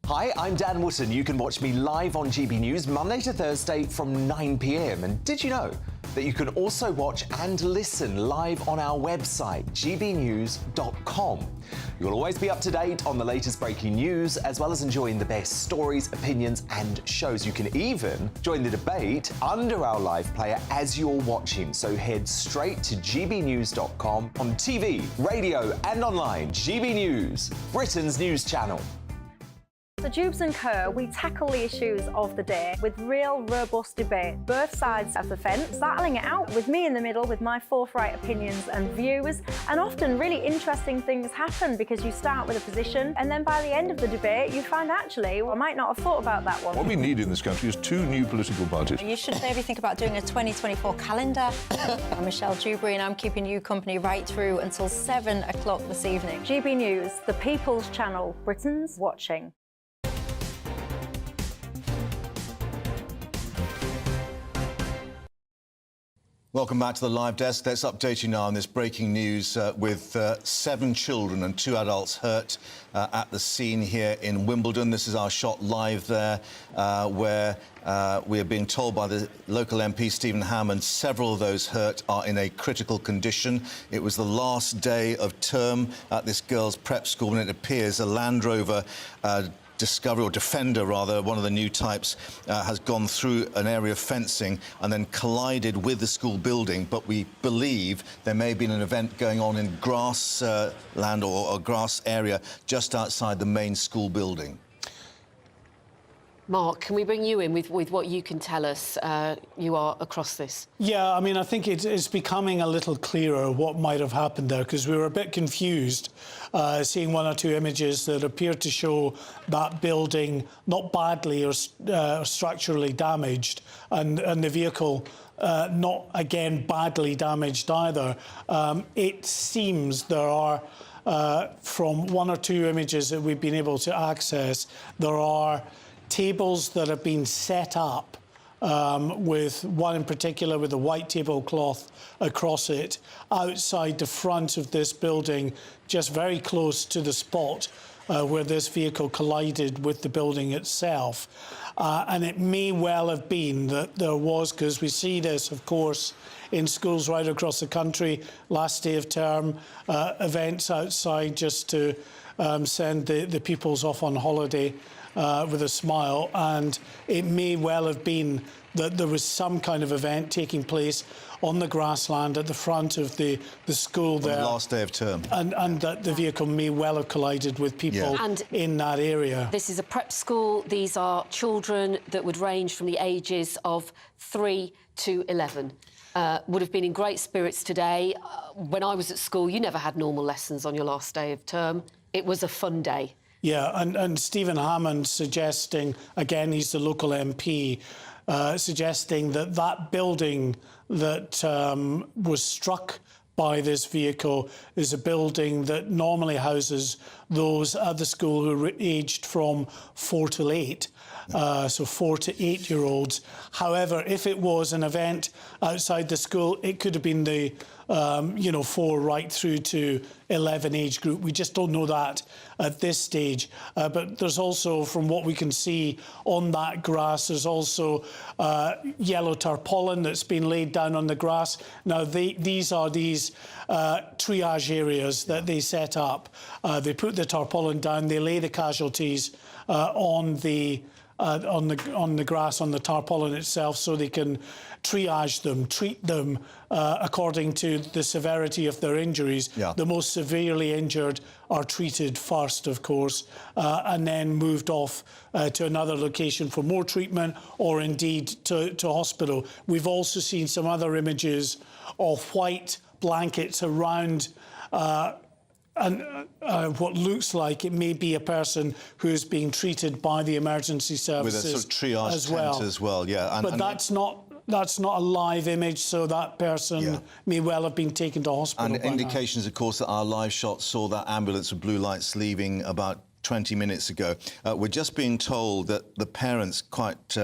Speaker 8: Hi, I'm Dan Wootton. You can watch me live on GB News Monday to Thursday from 9 p.m. And did you know that you can also watch and listen live on our website, gbnews.com. You'll always be up to date on the latest breaking news, as well as enjoying the best stories, opinions and shows. You can even join the debate under our live player as you're watching. So head straight to gbnews.com on TV, radio and online. GB News, Britain's news channel.
Speaker 2: The Jubes and Co, we tackle the issues of the day with real, robust debate, both sides of the fence, battling it out with me in the middle with my forthright opinions and views. And often really interesting things happen because you start with a position and then by the end of the debate you find actually, well, I might not have thought about that one.
Speaker 5: What we need in this country is 2 new political parties.
Speaker 7: You should maybe think about doing a 2024 calendar. I'm Michelle Dewberry and I'm keeping you company right through until 7 o'clock this evening.
Speaker 3: GB News, the People's Channel, Britain's watching.
Speaker 16: Welcome back to the live desk. Let's update you now on this breaking news with 7 children and 2 adults hurt at the scene here in Wimbledon. This is our shot live there where we are being told by the local MP, Stephen Hammond, several of those hurt are in a critical condition. It was the last day of term at this girls' prep school, and it appears a Land Rover Discovery, or Defender rather, one of the new types, has gone through an area of fencing and then collided with the school building. But we believe there may have been an event going on in grass land or a grass area just outside the main school building.
Speaker 17: Mark, can we bring you in with what you can tell us? You are across this.
Speaker 1: Yeah, I mean, I think it's becoming a little clearer what might have happened there, because we were a bit confused seeing 1 or 2 images that appeared to show that building not badly or structurally damaged, and the vehicle not, again, badly damaged either. It seems there are, from 1 or 2 images that we've been able to access, there are tables that have been set up, with one in particular with a white tablecloth across it, outside the front of this building, just very close to the spot where this vehicle collided with the building itself. And it may well have been that there was, because we see this, of course, in schools right across the country, last day of term, events outside just to send the pupils off on holiday with a smile, and it may well have been that there was some kind of event taking place on the grassland at the front of the school there.
Speaker 16: On the last day of term.
Speaker 1: And that the vehicle may well have collided with people in that area.
Speaker 17: This is a prep school. These are children that would range from the ages of 3 to 11. Would have been in great spirits today. When I was at school, you never had normal lessons on your last day of term. It was a fun day.
Speaker 1: Yeah, and Stephen Hammond suggesting, again, he's the local MP, suggesting that that building that was struck by this vehicle is a building that normally houses those at the school who are aged from 4 to 8. So 4 to 8-year-olds. However, if it was an event outside the school, it could have been the 4 right through to 11 age group. We just don't know that at this stage. But there's also, from what we can see on that grass, there's also yellow tarpaulin that's been laid down on the grass. Now, these are triage areas that they set up. They put the tarpaulin down, they lay the casualties on the grass, on the tarpaulin itself, so they can triage them, treat them according to the severity of their injuries.
Speaker 16: Yeah.
Speaker 1: The most severely injured are treated first, of course, and then moved off to another location for more treatment, or indeed to hospital. We've also seen some other images of white blankets around and what looks like it may be a person who's being treated by the emergency services
Speaker 16: with a sort of triage
Speaker 1: as well.
Speaker 16: tent as well, yeah.
Speaker 1: But that's not a live image, so that person may well have been taken to hospital.
Speaker 16: And indications, of course, that our live shot saw that ambulance with blue lights leaving about 20 minutes ago. We're just being told that the parents, quite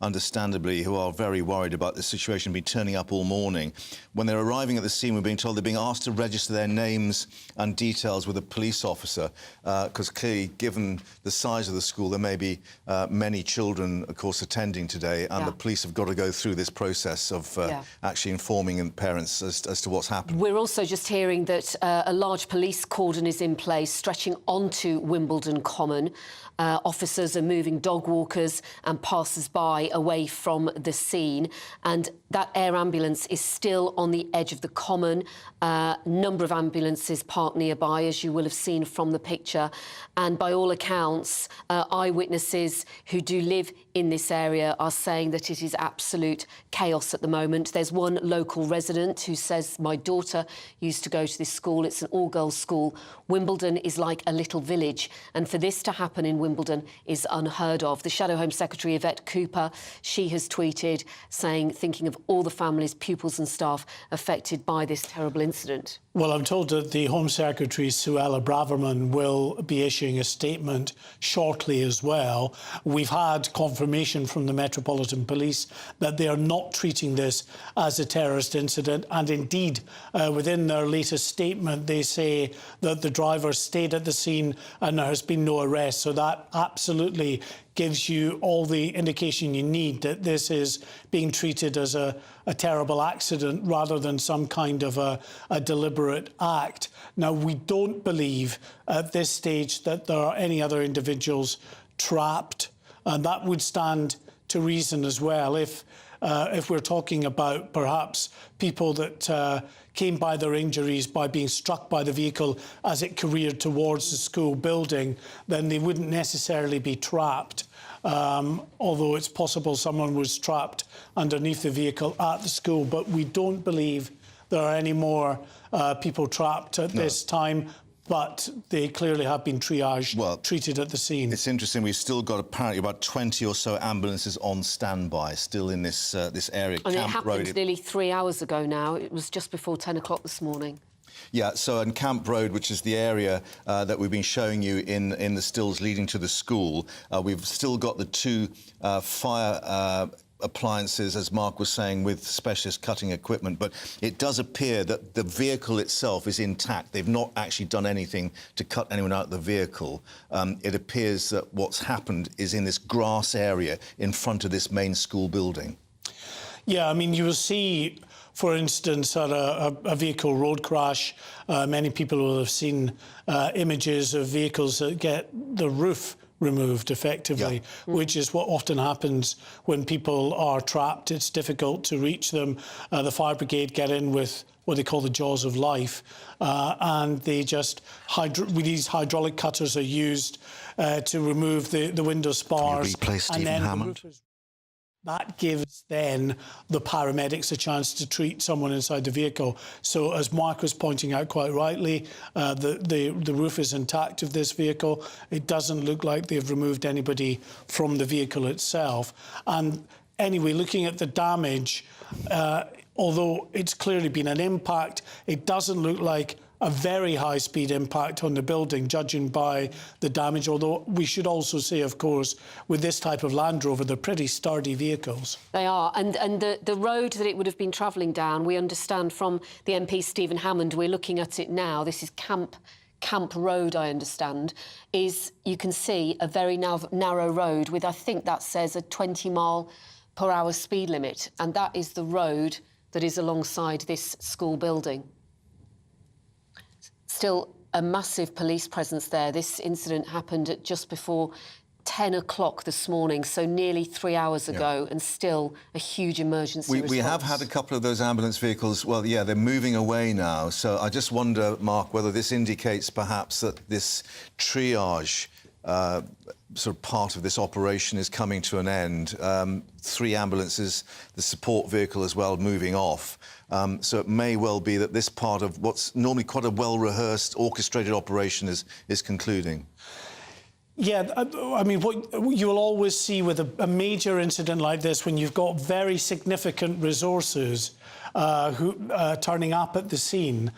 Speaker 16: understandably, who are very worried about this situation, have been turning up all morning. When they're arriving at the scene, we're being told they're being asked to register their names and details with a police officer, because clearly, given the size of the school, there may be many children, of course, attending today, and the police have got to go through this process of actually informing parents as to what's happened.
Speaker 17: We're also just hearing that a large police cordon is in place, stretching onto Wimbledon Wimbledon Common. Officers are moving dog walkers and passers-by away from the scene, and that air ambulance is still on the edge of the common. Number of ambulances parked nearby, as you will have seen from the picture, and by all accounts, eyewitnesses who do live in this area are saying that it is absolute chaos at the moment. There's one local resident who says, my daughter used to go to this school. It's an all-girls school. Wimbledon is like a little village, and for this to happen in Wimbledon is unheard of. The Shadow Home Secretary, Yvette Cooper, she has tweeted saying, thinking of all the families, pupils and staff affected by this terrible incident.
Speaker 1: Well, I'm told that the Home Secretary, Suella Braverman, will be issuing a statement shortly as well. We've had confirmation from the Metropolitan Police that they are not treating this as a terrorist incident. And indeed, within their latest statement, they say that the driver stayed at the scene and there has been no arrest. So that absolutely gives you all the indication you need that this is being treated as a terrible accident rather than some kind of a deliberate act. Now, we don't believe at this stage that there are any other individuals trapped, and that would stand to reason as well. If we're talking about perhaps people that came by their injuries by being struck by the vehicle as it careered towards the school building, then they wouldn't necessarily be trapped. Although it's possible someone was trapped underneath the vehicle at the school. But we don't believe there are any more people trapped at this time. But they clearly have been triaged, treated at the scene.
Speaker 16: It's interesting. We've still got apparently about 20 or so ambulances on standby, still in this this area.
Speaker 17: And it happened nearly 3 hours ago now. It was just before 10 o'clock this morning.
Speaker 16: Yeah, so in Camp Road, which is the area that we've been showing you in the stills leading to the school, we've still got the two fire appliances, as Mark was saying, with specialist cutting equipment, but it does appear that the vehicle itself is intact. They've not actually done anything to cut anyone out of the vehicle. It appears that what's happened is in this grass area in front of this main school building.
Speaker 1: Yeah, I mean, you will see, for instance, at a vehicle road crash, many people will have seen images of vehicles that get the roof removed effectively, which is what often happens when people are trapped. It's difficult to reach them. The fire brigade get in with what they call the jaws of life, and they just, these hydraulic cutters are used to remove the window spars.
Speaker 16: Replace Stephen Hammond.
Speaker 1: That gives then the paramedics a chance to treat someone inside the vehicle. So, as Mark was pointing out quite rightly, the roof is intact of this vehicle. It doesn't look like they've removed anybody from the vehicle itself. And anyway, looking at the damage, although it's clearly been an impact, it doesn't look like a very high-speed impact on the building, judging by the damage, although we should also say, of course, with this type of Land Rover, they're pretty sturdy vehicles.
Speaker 17: They are, and the road that it would have been travelling down, we understand from the MP Stephen Hammond, we're looking at it now, this is Camp Road, I understand, is, you can see, a very narrow road with, I think that says, a 20-mile-per-hour speed limit, and that is the road that is alongside this school building. Still a massive police presence there. This incident happened at just before 10 o'clock this morning, so nearly 3 hours ago, and still a huge emergency response.
Speaker 16: We have had a couple of those ambulance vehicles. Well, yeah, they're moving away now. So I just wonder, Mark, whether this indicates perhaps that this triage sort of part of this operation is coming to an end. 3 ambulances, the support vehicle as well, moving off. So it may well be that this part of what's normally quite a well-rehearsed, orchestrated operation is concluding.
Speaker 1: Yeah, I mean, what you'll always see with a major incident like this, when you've got very significant resources turning up at the scene,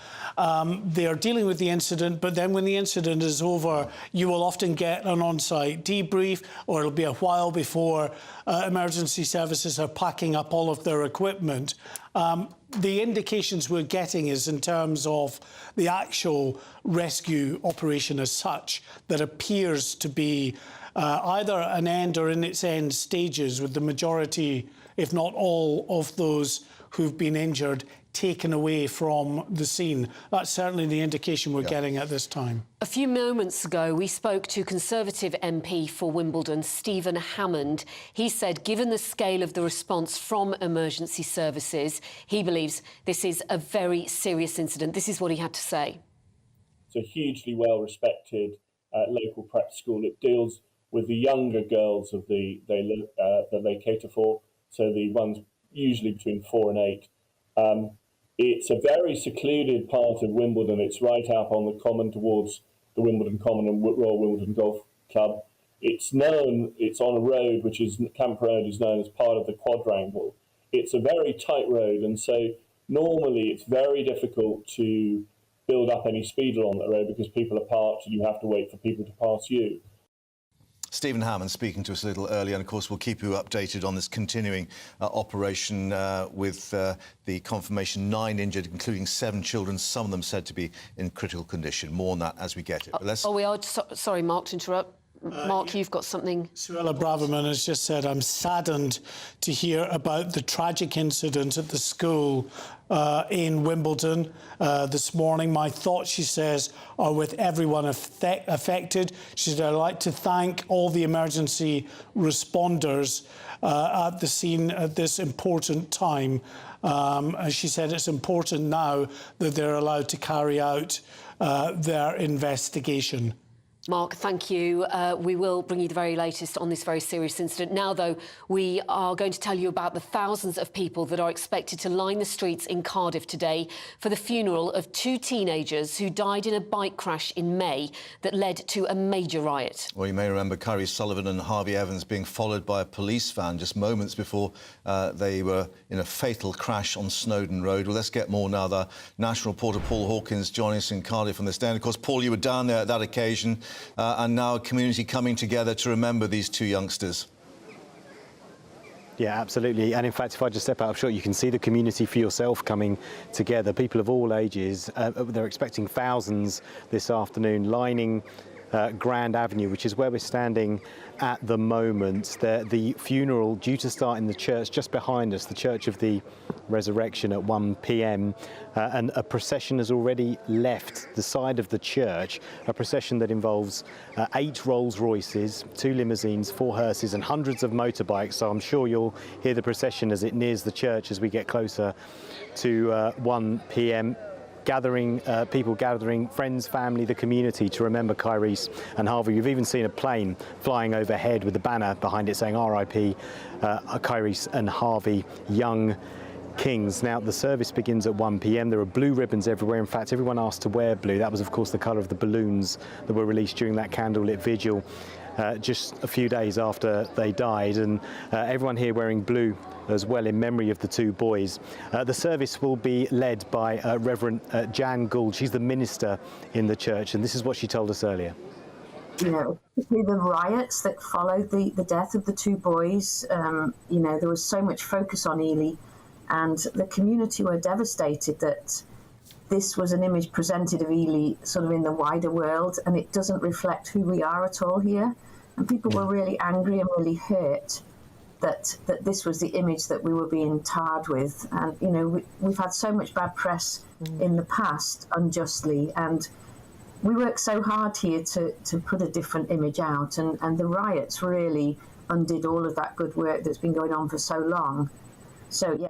Speaker 1: they are dealing with the incident, but then when the incident is over, you will often get an on-site debrief, or it'll be a while before emergency services are packing up all of their equipment. The indications we're getting is in terms of the actual rescue operation as such, that appears to be either an end or in its end stages, with the majority, if not all, of those who've been injured taken away from the scene. That's certainly the indication we're getting at this time.
Speaker 17: A few moments ago, we spoke to Conservative MP for Wimbledon, Stephen Hammond. He said, given the scale of the response from emergency services, he believes this is a very serious incident. This is what he had to say.
Speaker 4: It's a hugely well-respected local prep school. It deals with the younger girls that they cater for, so the ones usually between 4 and 8. It's a very secluded part of Wimbledon. It's right out on the common towards the Wimbledon Common and Royal Wimbledon Golf Club. It's on a road which is, Camp Road is known as part of the quadrangle. It's a very tight road, and so normally it's very difficult to build up any speed along that road because people are parked and you have to wait for people to pass you.
Speaker 16: Stephen Hammond speaking to us a little earlier, and of course we'll keep you updated on this continuing operation with the confirmation 9 injured, including 7 children, some of them said to be in critical condition. More on that as we get it. But
Speaker 17: we are. Sorry, Mark, to interrupt. Mark, you've got something.
Speaker 1: Suella Braverman has just said, I'm saddened to hear about the tragic incident at the school in Wimbledon this morning. My thoughts, she says, are with everyone affected. She said, I'd like to thank all the emergency responders at the scene at this important time. As she said, it's important now that they're allowed to carry out their investigation.
Speaker 17: Mark, thank you. We will bring you the very latest on this very serious incident. Now, though, we are going to tell you about the thousands of people that are expected to line the streets in Cardiff today for the funeral of 2 teenagers who died in a bike crash in May that led to a major riot.
Speaker 16: Well, you may remember Kyrie Sullivan and Harvey Evans being followed by a police van just moments before they were in a fatal crash on Snowdon Road. Well, let's get more now. The national reporter Paul Hawkins joining us in Cardiff on this day. And, of course, Paul, you were down there at that occasion. And now a community coming together to remember these 2 youngsters.
Speaker 11: Yeah, absolutely. And in fact, if I just step out of shot, you can see the community for yourself coming together. People of all ages. They're expecting thousands this afternoon lining Grand Avenue, which is where we're standing at the moment. The funeral due to start in the church just behind us, the Church of the Resurrection, at 1 p.m. And a procession has already left the side of the church, a procession that involves 8 Rolls Royces, 2 limousines, 4 hearses and hundreds of motorbikes. So I'm sure you'll hear the procession as it nears the church as we get closer to 1 p.m. People gathering, friends, family, the community to remember Kyrie and Harvey. You've even seen a plane flying overhead with a banner behind it saying RIP Kyrie and Harvey, young kings. Now, the service begins at 1 p.m. There are blue ribbons everywhere. In fact, everyone asked to wear blue. That was, of course, the colour of the balloons that were released during that candlelit vigil just a few days after they died. And everyone here wearing blue as well in memory of the 2 boys. The service will be led by Reverend Jan Gould. She's the minister in the church, and this is what she told us earlier.
Speaker 12: You know, the riots that followed the death of the 2 boys, you know, there was so much focus on Ely, and the community were devastated that this was an image presented of Ely sort of in the wider world, and it doesn't reflect who we are at all here. And people were really angry and really hurt that this was the image that we were being tarred with. And, you know, we've had so much bad press in the past, unjustly, and we worked so hard here to put a different image out, and the riots really undid all of that good work that's been going on for so long. So, yeah.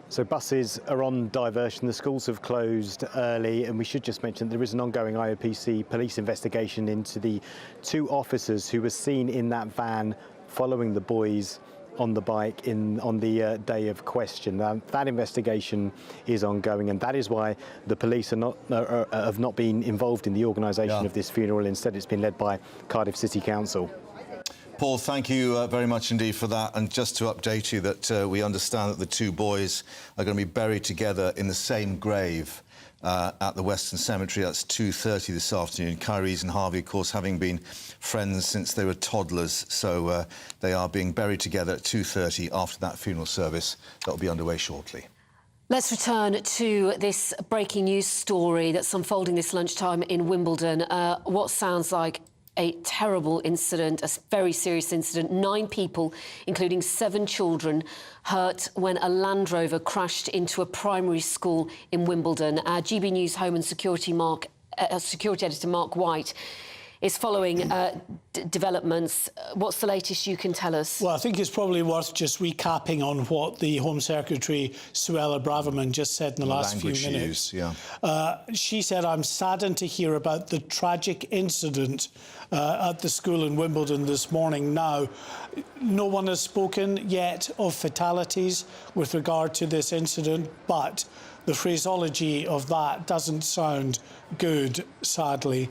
Speaker 11: So buses are on diversion. The schools have closed early, and we should just mention there is an ongoing IOPC police investigation into the 2 officers who were seen in that van following the boys on the bike on the day of question. That investigation is ongoing, and that is why the police are have not been involved in the organisation of this funeral. Instead, it's been led by Cardiff City Council.
Speaker 16: Paul, thank you very much indeed for that. And just to update you that we understand that the 2 boys are going to be buried together in the same grave at the Western Cemetery. That's 2:30 this afternoon. Kyrie and Harvey, of course, having been friends since they were toddlers. So they are being buried together at 2:30 after that funeral service that will be underway shortly.
Speaker 17: Let's return to this breaking news story that's unfolding this lunchtime in Wimbledon. What sounds like a terrible incident, a very serious incident. 9 people, including 7 children, hurt when a Land Rover crashed into a primary school in Wimbledon. Our GB News Home and Security editor Mark White is following developments. What's the latest you can tell us?
Speaker 1: Well, I think it's probably worth just recapping on what the Home Secretary, Suella Braverman, just said in the last few minutes. She said, "I'm saddened to hear about the tragic incident at the school in Wimbledon this morning. Now, no one has spoken yet of fatalities with regard to this incident, but the phraseology of that doesn't sound good, sadly."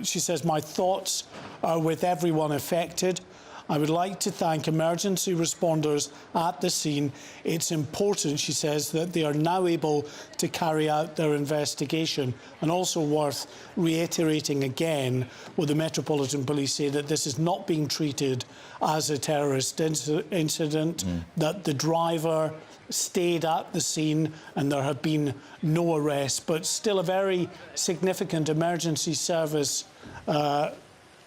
Speaker 1: She says, "My thoughts are with everyone affected. I would like to thank emergency responders at the scene. It's important," she says, "that they are now able to carry out their investigation." And also worth reiterating again what the Metropolitan Police say, that this is not being treated as a terrorist incident, that the driver stayed at the scene and there have been no arrests, but still a very significant emergency service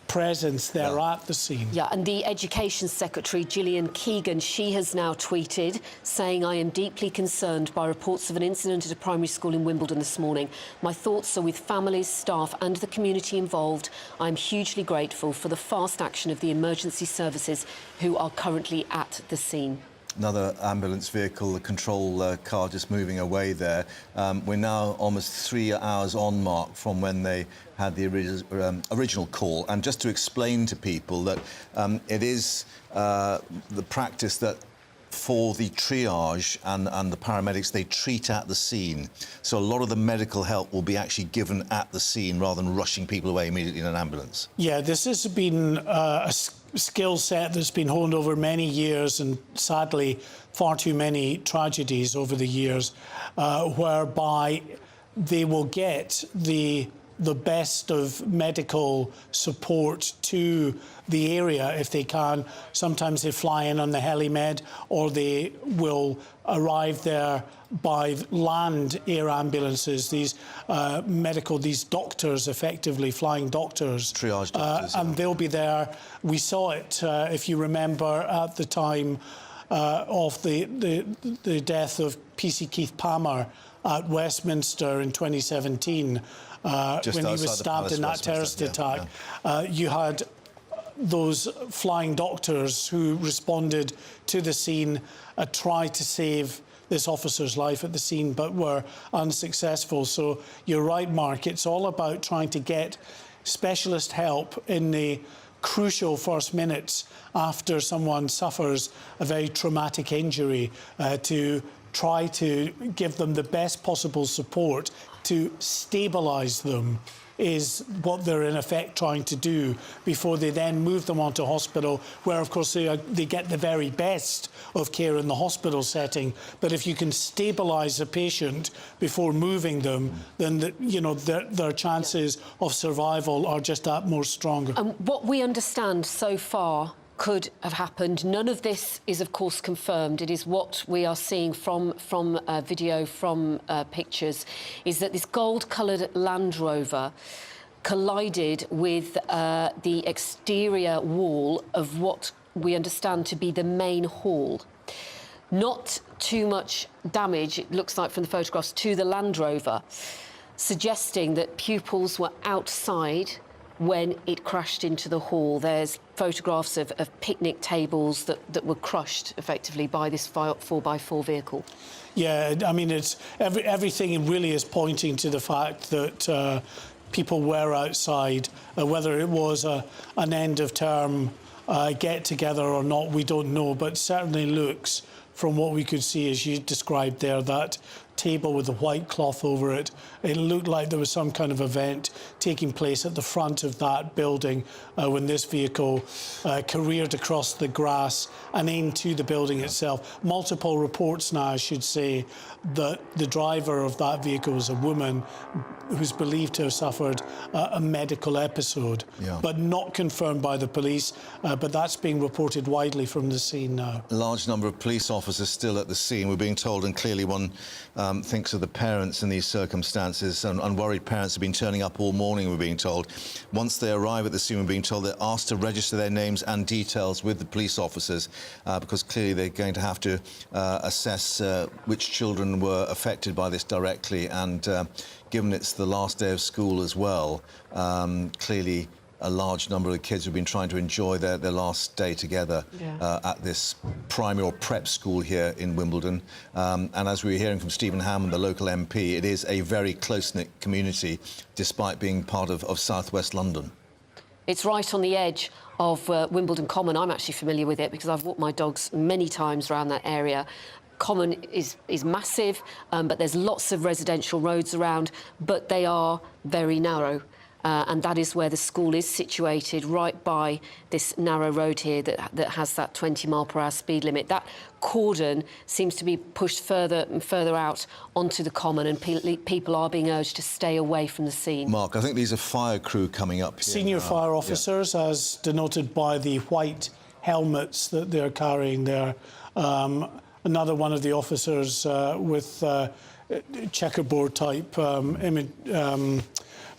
Speaker 1: presence there at the scene.
Speaker 17: Yeah, and the Education Secretary, Gillian Keegan, she has now tweeted saying, "I am deeply concerned by reports of an incident at a primary school in Wimbledon this morning. My thoughts are with families, staff and the community involved. I'm hugely grateful for the fast action of the emergency services who are currently at the scene."
Speaker 16: Another ambulance vehicle, the control car just moving away there. We're now almost 3 hours on, Mark, from when they had the original call. And just to explain to people that it is the practice that for the triage and the paramedics, they treat at the scene. So a lot of the medical help will be actually given at the scene rather than rushing people away immediately in an ambulance.
Speaker 1: Yeah, this has been a skill set that's been honed over many years, and sadly far too many tragedies over the years, whereby they will get the best of medical support to the area if they can. Sometimes they fly in on the helimed, or they will arrive there by land air ambulances. These these doctors, effectively flying doctors,
Speaker 16: triage doctors,
Speaker 1: and they'll be there. We saw it, if you remember, at the time of the death of PC Keith Palmer at Westminster in 2017. When he was stabbed in that terrorist attack. You had those flying doctors who responded to the scene, tried to save this officer's life at the scene, but were unsuccessful. So you're right, Mark, it's all about trying to get specialist help in the crucial first minutes after someone suffers a very traumatic injury, to try to give them the best possible support to stabilise them, is what they're in effect trying to do before they then move them onto hospital, where of course they get the very best of care in the hospital setting. But if you can stabilise a patient before moving them, then their chances of survival are just that more stronger.
Speaker 17: And what we understand so far could have happened. None of this is, of course, confirmed. It is what we are seeing from video, from pictures, is that this gold-coloured Land Rover collided with the exterior wall of what we understand to be the main hall. Not too much damage, it looks like from the photographs, to the Land Rover, suggesting that pupils were outside when it crashed into the hall. There's photographs of picnic tables that were crushed effectively by this 4x4 vehicle.
Speaker 1: Yeah, I mean, it's everything really is pointing to the fact that people were outside. Whether it was an end of term get-together or not, we don't know, but certainly looks, from what we could see as you described there, that table with the white cloth over it, it looked like there was some kind of event taking place at the front of that building when this vehicle careered across the grass and into the building itself. Multiple reports now, I should say, that the driver of that vehicle was a woman who's believed to have suffered a medical episode, but not confirmed by the police, but that's being reported widely from the scene now.
Speaker 16: A large number of police officers still at the scene. We're being told, and clearly one thinks of the parents in these circumstances. And worried parents have been turning up all morning, we're being told. Once they arrive at the scene, we're being told they're asked to register their names and details with the police officers because clearly they're going to have to assess which children were affected by this directly. And given it's the last day of school as well, clearly a large number of the kids have been trying to enjoy their last day together at this primary or prep school here in Wimbledon. And as we were hearing from Stephen Hammond, the local MP, it is a very close-knit community, despite being part of southwest London.
Speaker 17: It's right on the edge of Wimbledon Common. I'm actually familiar with it because I've walked my dogs many times around that area. Common is massive, but there's lots of residential roads around, but they are very narrow. And that is where the school is situated, right by this narrow road here that has that 20-mile-per-hour speed limit. That cordon seems to be pushed further and further out onto the common, and people are being urged to stay away from the scene.
Speaker 16: Mark, I think these are fire crew coming up here.
Speaker 1: Senior fire officers, as denoted by the white helmets that they're carrying there. Another one of the officers with checkerboard-type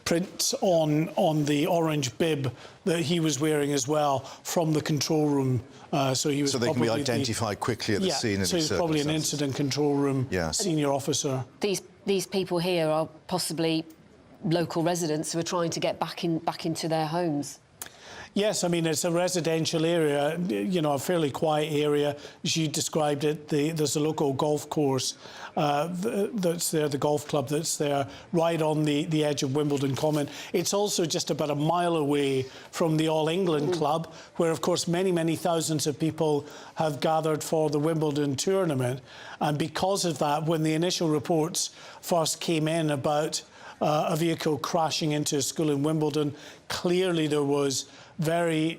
Speaker 1: print on the orange bib that he was wearing as well from the control room. So he was.
Speaker 16: So they can be identified quickly at the scene.
Speaker 1: So he's probably an incident control room senior officer.
Speaker 17: These people here are possibly local residents who are trying to get back into their homes.
Speaker 1: Yes, I mean, it's a residential area, you know, a fairly quiet area. As you described it, there's a local golf course that's there, the golf club that's there, right on the edge of Wimbledon Common. It's also just about a mile away from the All England Club, where, of course, many thousands of people have gathered for the Wimbledon tournament. And because of that, when the initial reports first came in about a vehicle crashing into a school in Wimbledon, clearly there was very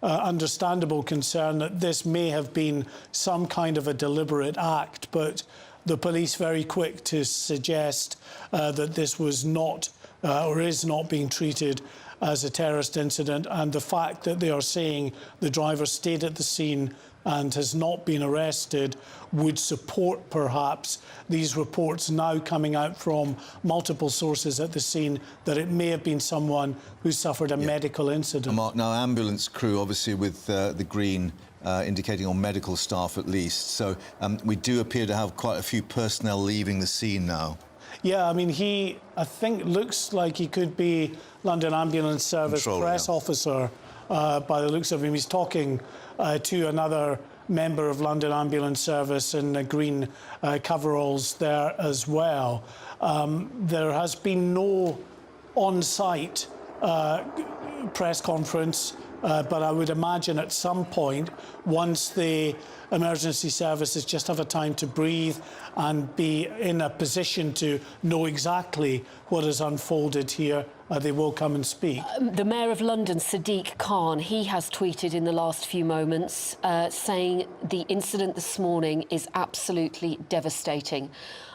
Speaker 1: understandable concern that this may have been some kind of a deliberate act, but the police very quick to suggest that this was not or is not being treated as a terrorist incident, and the fact that they are saying the driver stayed at the scene and has not been arrested would support perhaps these reports now coming out from multiple sources at the scene that it may have been someone who suffered a medical incident.
Speaker 16: Mark, now ambulance crew obviously with the green indicating on medical staff at least, so we do appear to have quite a few personnel leaving the scene now.
Speaker 1: Yeah, I mean, I think looks like he could be London Ambulance Service press officer by the looks of him. He's talking to another member of London Ambulance Service in the green coveralls there as well. There has been no on-site press conference, but I would imagine at some point, once the emergency services just have a time to breathe and be in a position to know exactly what has unfolded here, they will come and speak.
Speaker 17: The Mayor of London, Sadiq Khan, he has tweeted in the last few moments saying the incident this morning is absolutely devastating.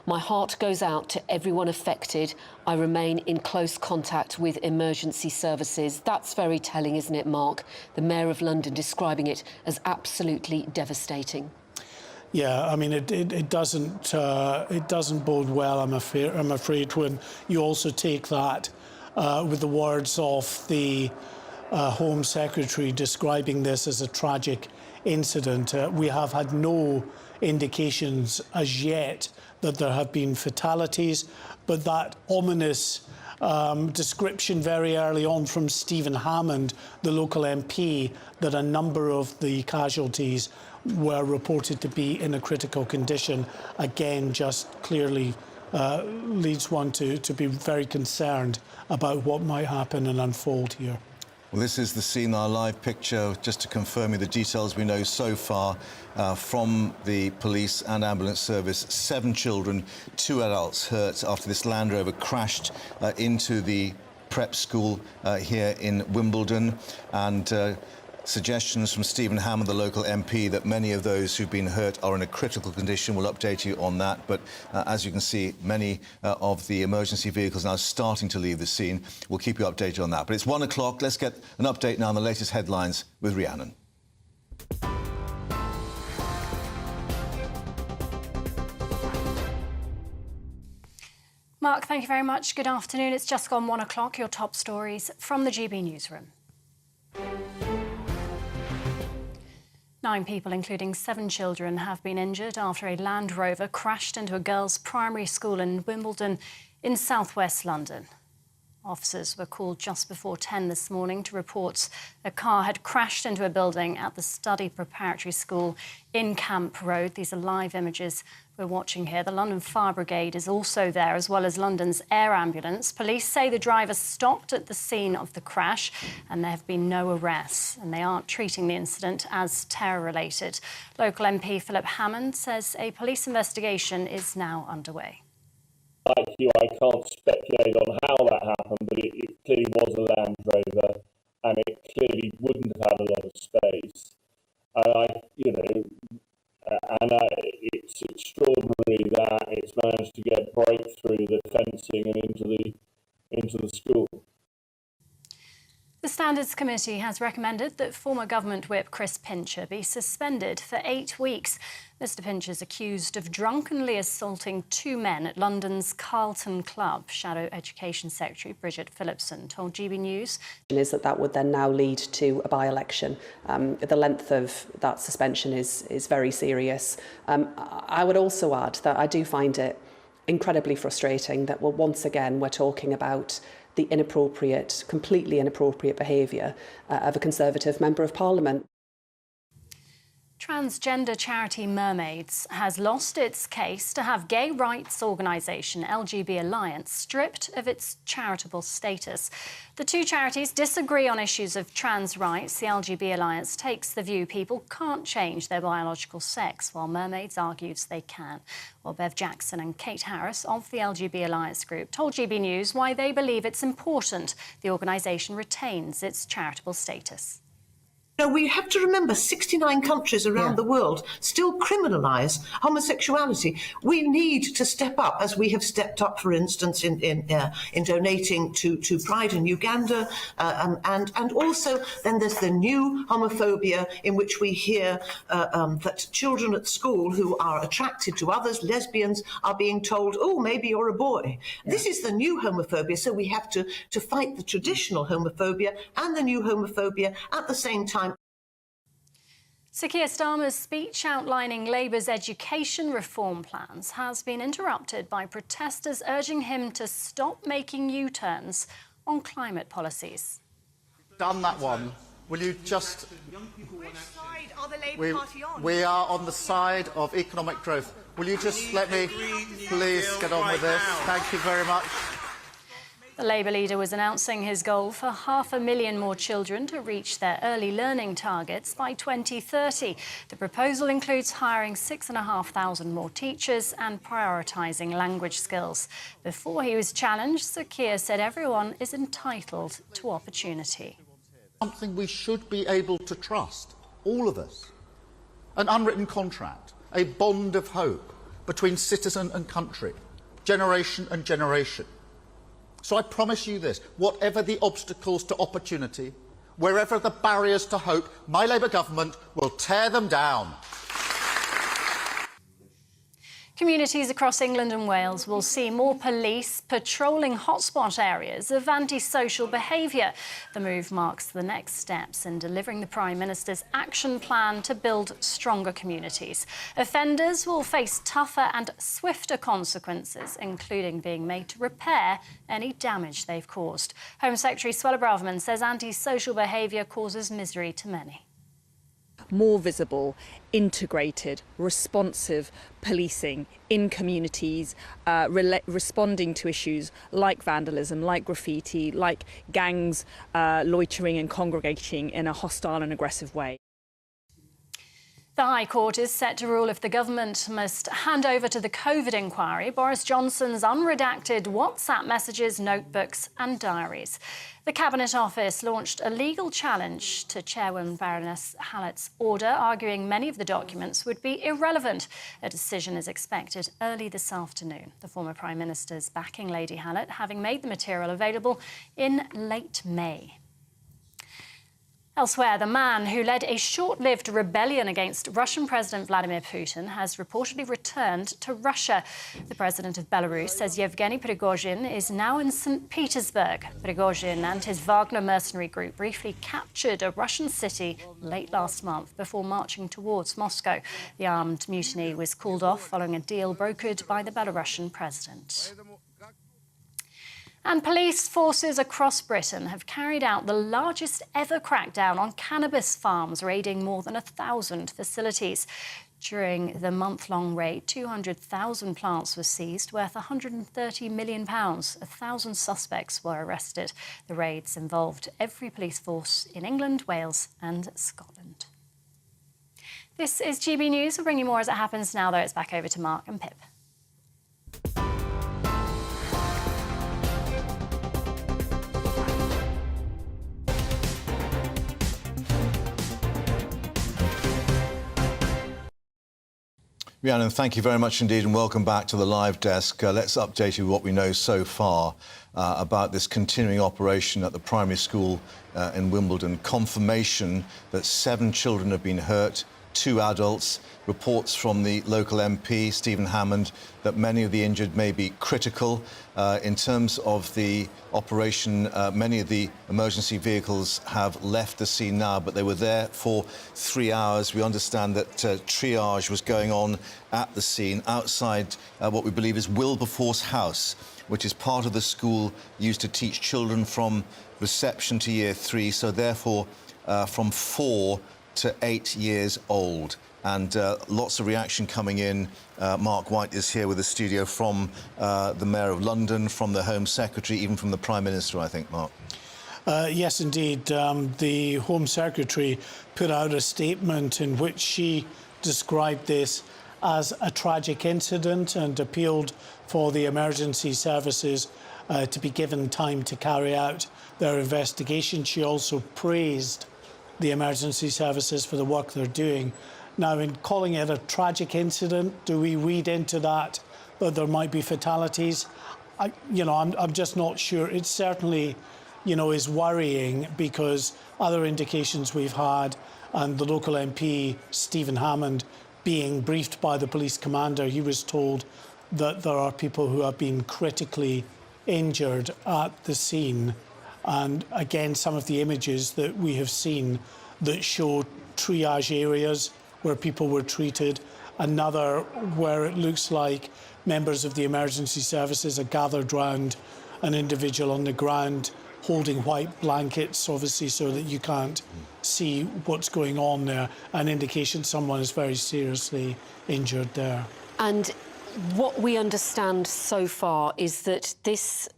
Speaker 17: My heart goes out to everyone affected. I remain in close contact with emergency services. That's very telling, isn't it, Mark? The Mayor of London describing it as absolutely devastating.
Speaker 1: Yeah, I mean, it doesn't bode well, I'm afraid, when you also take that with the words of the Home Secretary describing this as a tragic incident. We have had no indications as yet that there have been fatalities, but that ominous description very early on from Stephen Hammond, the local MP, that a number of the casualties were reported to be in a critical condition, again, just clearly leads one to be very concerned about what might happen and unfold here.
Speaker 16: Well, this is the scene, our live picture, just to confirm you the details we know so far from the police and ambulance service. 7 children, 2 adults hurt after this Land Rover crashed into the prep school here in Wimbledon. And suggestions from Stephen Hammond, the local MP, that many of those who've been hurt are in a critical condition. We'll update you on that. But as you can see, many of the emergency vehicles now starting to leave the scene. We'll keep you updated on that. But it's 1 o'clock. Let's get an update now on the latest headlines with Rhiannon.
Speaker 18: Mark, thank you very much. Good afternoon. It's just gone 1 o'clock. Your top stories from the GB newsroom. 9 people, including 7 children, have been injured after a Land Rover crashed into a girls' primary school in Wimbledon in southwest London. Officers were called just before 10 this morning to report a car had crashed into a building at the Study Preparatory School in Camp Road. These are live images we're watching here. The London Fire Brigade is also there, as well as London's air ambulance. Police say the driver stopped at the scene of the crash and there have been no arrests, and they aren't treating the incident as terror-related. Local MP Philip Hammond says a police investigation is now underway.
Speaker 4: Like you, I can't speculate on how that happened, but it clearly was a Land Rover, and it clearly wouldn't have had a lot of space. It's extraordinary that it's managed to get breakthrough the fencing and into the school.
Speaker 18: The Standards Committee has recommended that former Government Whip Chris Pincher be suspended for 8 weeks. Mr Pincher is accused of drunkenly assaulting 2 men at London's Carlton Club. Shadow Education Secretary Bridget Phillipson told GB News.
Speaker 13: Is that would then now lead to a by-election. The length of that suspension is very serious. I would also add that I do find it incredibly frustrating that once again we're talking about the completely inappropriate behaviour of a Conservative Member of Parliament.
Speaker 18: Transgender charity Mermaids has lost its case to have gay rights organisation LGB Alliance stripped of its charitable status. The 2 charities disagree on issues of trans rights. The LGB Alliance takes the view people can't change their biological sex, while Mermaids argues they can. Well, Bev Jackson and Kate Harris of the LGB Alliance group told GB News why they believe it's important the organisation retains its charitable status.
Speaker 15: We have to remember 69 countries around the world still criminalise homosexuality. We need to step up, as we have stepped up, for instance, in donating to Pride in Uganda, and also then there's the new homophobia in which we hear that children at school who are attracted to others, lesbians, are being told, oh, maybe you're a boy. Yeah. This is the new homophobia, so we have to fight the traditional homophobia and the new homophobia at the same time.
Speaker 18: Sir Keir Starmer's speech outlining Labour's education reform plans has been interrupted by protesters urging him to stop making U-turns on climate policies.
Speaker 21: Done that one. Will you just...
Speaker 19: Which side are the Labour Party on?
Speaker 21: We are on the side of economic growth. Will you just let me please get on with this? Thank you very much.
Speaker 18: The Labour leader was announcing his goal for 500,000 more children to reach their early learning targets by 2030. The proposal includes hiring 6,500 more teachers and prioritising language skills. Before he was challenged, Sir Keir said everyone is entitled to opportunity.
Speaker 21: Something we should be able to trust, all of us. An unwritten contract, a bond of hope between citizen and country, generation and generation. So I promise you this, whatever the obstacles to opportunity, wherever the barriers to hope, my Labour government will tear them down.
Speaker 18: Communities across England and Wales will see more police patrolling hotspot areas of antisocial behaviour. The move marks the next steps in delivering the Prime Minister's action plan to build stronger communities. Offenders will face tougher and swifter consequences, including being made to repair any damage they've caused. Home Secretary Suella Braverman says antisocial behaviour causes misery to many.
Speaker 20: More visible, integrated, responsive policing in communities, responding to issues like vandalism, like graffiti, like gangs loitering and congregating in a hostile and aggressive way.
Speaker 18: The High Court is set to rule if the government must hand over to the COVID inquiry Boris Johnson's unredacted WhatsApp messages, notebooks and diaries. The Cabinet Office launched a legal challenge to Chairwoman Baroness Hallett's order, arguing many of the documents would be irrelevant. A decision is expected early this afternoon. The former Prime Minister's backing Lady Hallett, having made the material available in late May. Elsewhere, the man who led a short-lived rebellion against Russian President Vladimir Putin has reportedly returned to Russia. The president of Belarus says Yevgeny Prigozhin is now in St. Petersburg. Prigozhin and his Wagner mercenary group briefly captured a Russian city late last month before marching towards Moscow. The armed mutiny was called off following a deal brokered by the Belarusian president. And police forces across Britain have carried out the largest ever crackdown on cannabis farms, raiding more than 1,000 facilities. During the month-long raid, 200,000 plants were seized, worth £130 million. 1,000 suspects were arrested. The raids involved every police force in England, Wales and Scotland. This is GB News. We'll bring you more as it happens now, though. It's back over to Mark and Pip.
Speaker 16: Rhiannon, thank you very much indeed and welcome back to the live desk. Let's update you what we know so far about this continuing operation at the primary school in Wimbledon. Confirmation that 7 children have been hurt, 2 adults. Reports from the local MP, Stephen Hammond, that many of the injured may be critical. In terms of the operation, many of the emergency vehicles have left the scene now, but they were there for 3 hours. We understand that triage was going on at the scene outside what we believe is Wilberforce House, which is part of the school used to teach children from reception to year 3, so therefore from 4 to 8 years old. And lots of reaction coming in. Mark White is here with the studio from the Mayor of London, from the Home Secretary, even from the Prime Minister, I think, Mark.
Speaker 1: Yes, indeed. The Home Secretary put out a statement in which she described this as a tragic incident and appealed for the emergency services to be given time to carry out their investigation. She also praised the emergency services for the work they're doing. Now, in calling it a tragic incident, do we read into that there might be fatalities? I'm just not sure. It certainly, is worrying because other indications we've had, and the local MP, Stephen Hammond, being briefed by the police commander, he was told that there are people who have been critically injured at the scene. And again, some of the images that we have seen that show triage areas where people were treated, another where it looks like members of the emergency services are gathered round an individual on the ground holding white blankets, obviously, so that you can't see what's going on there, an indication someone is very seriously injured there.
Speaker 17: And what we understand so far is that this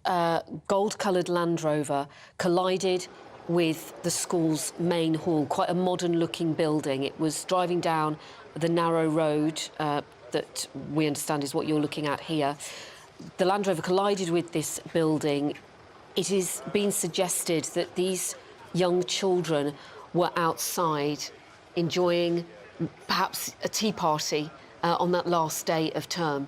Speaker 17: gold-coloured Land Rover collided with the school's main hall, quite a modern-looking building. It was driving down the narrow road that we understand is what you're looking at here. The Land Rover collided with this building. It is being suggested that these young children were outside enjoying perhaps a tea party on that last day of term.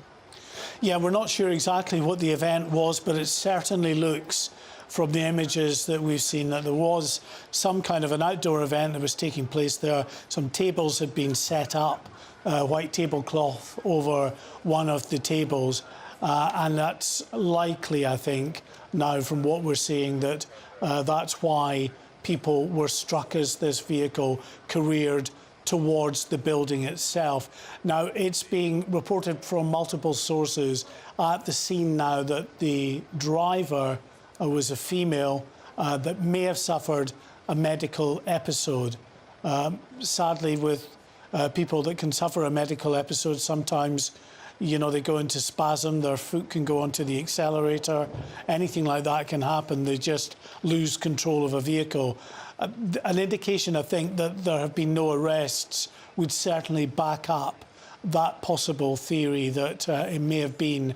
Speaker 1: Yeah, we're not sure exactly what the event was, but it certainly looks from the images that we've seen that there was some kind of an outdoor event that was taking place there. Some tables had been set up, white tablecloth over one of the tables, and that's likely, I think, now from what we're seeing, that that's why people were struck as this vehicle careered towards the building itself. Now, it's being reported from multiple sources at the scene now that the driver was a female that may have suffered a medical episode. Sadly, with people that can suffer a medical episode, sometimes, they go into spasm, their foot can go onto the accelerator, anything like that can happen. They just lose control of a vehicle. An indication, I think, that there have been no arrests would certainly back up that possible theory that it may have been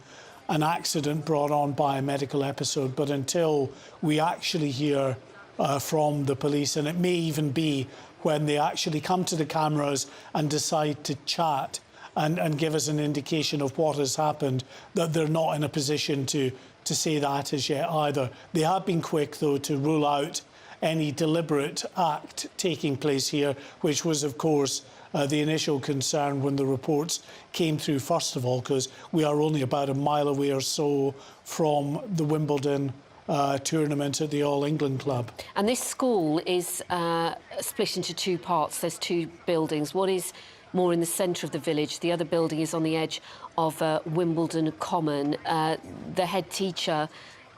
Speaker 1: an accident brought on by a medical episode. But until we actually hear from the police, and it may even be when they actually come to the cameras and decide to chat and give us an indication of what has happened, that they're not in a position to say that as yet either. They have been quick, though, to rule out any deliberate act taking place here, which was, of course, the initial concern when the reports came through, first of all, because we are only about a mile away or so from the Wimbledon tournament at the All England Club.
Speaker 17: And this school is split into two parts. There's two buildings. One is more in the centre of the village. The other building is on the edge of Wimbledon Common. The head teacher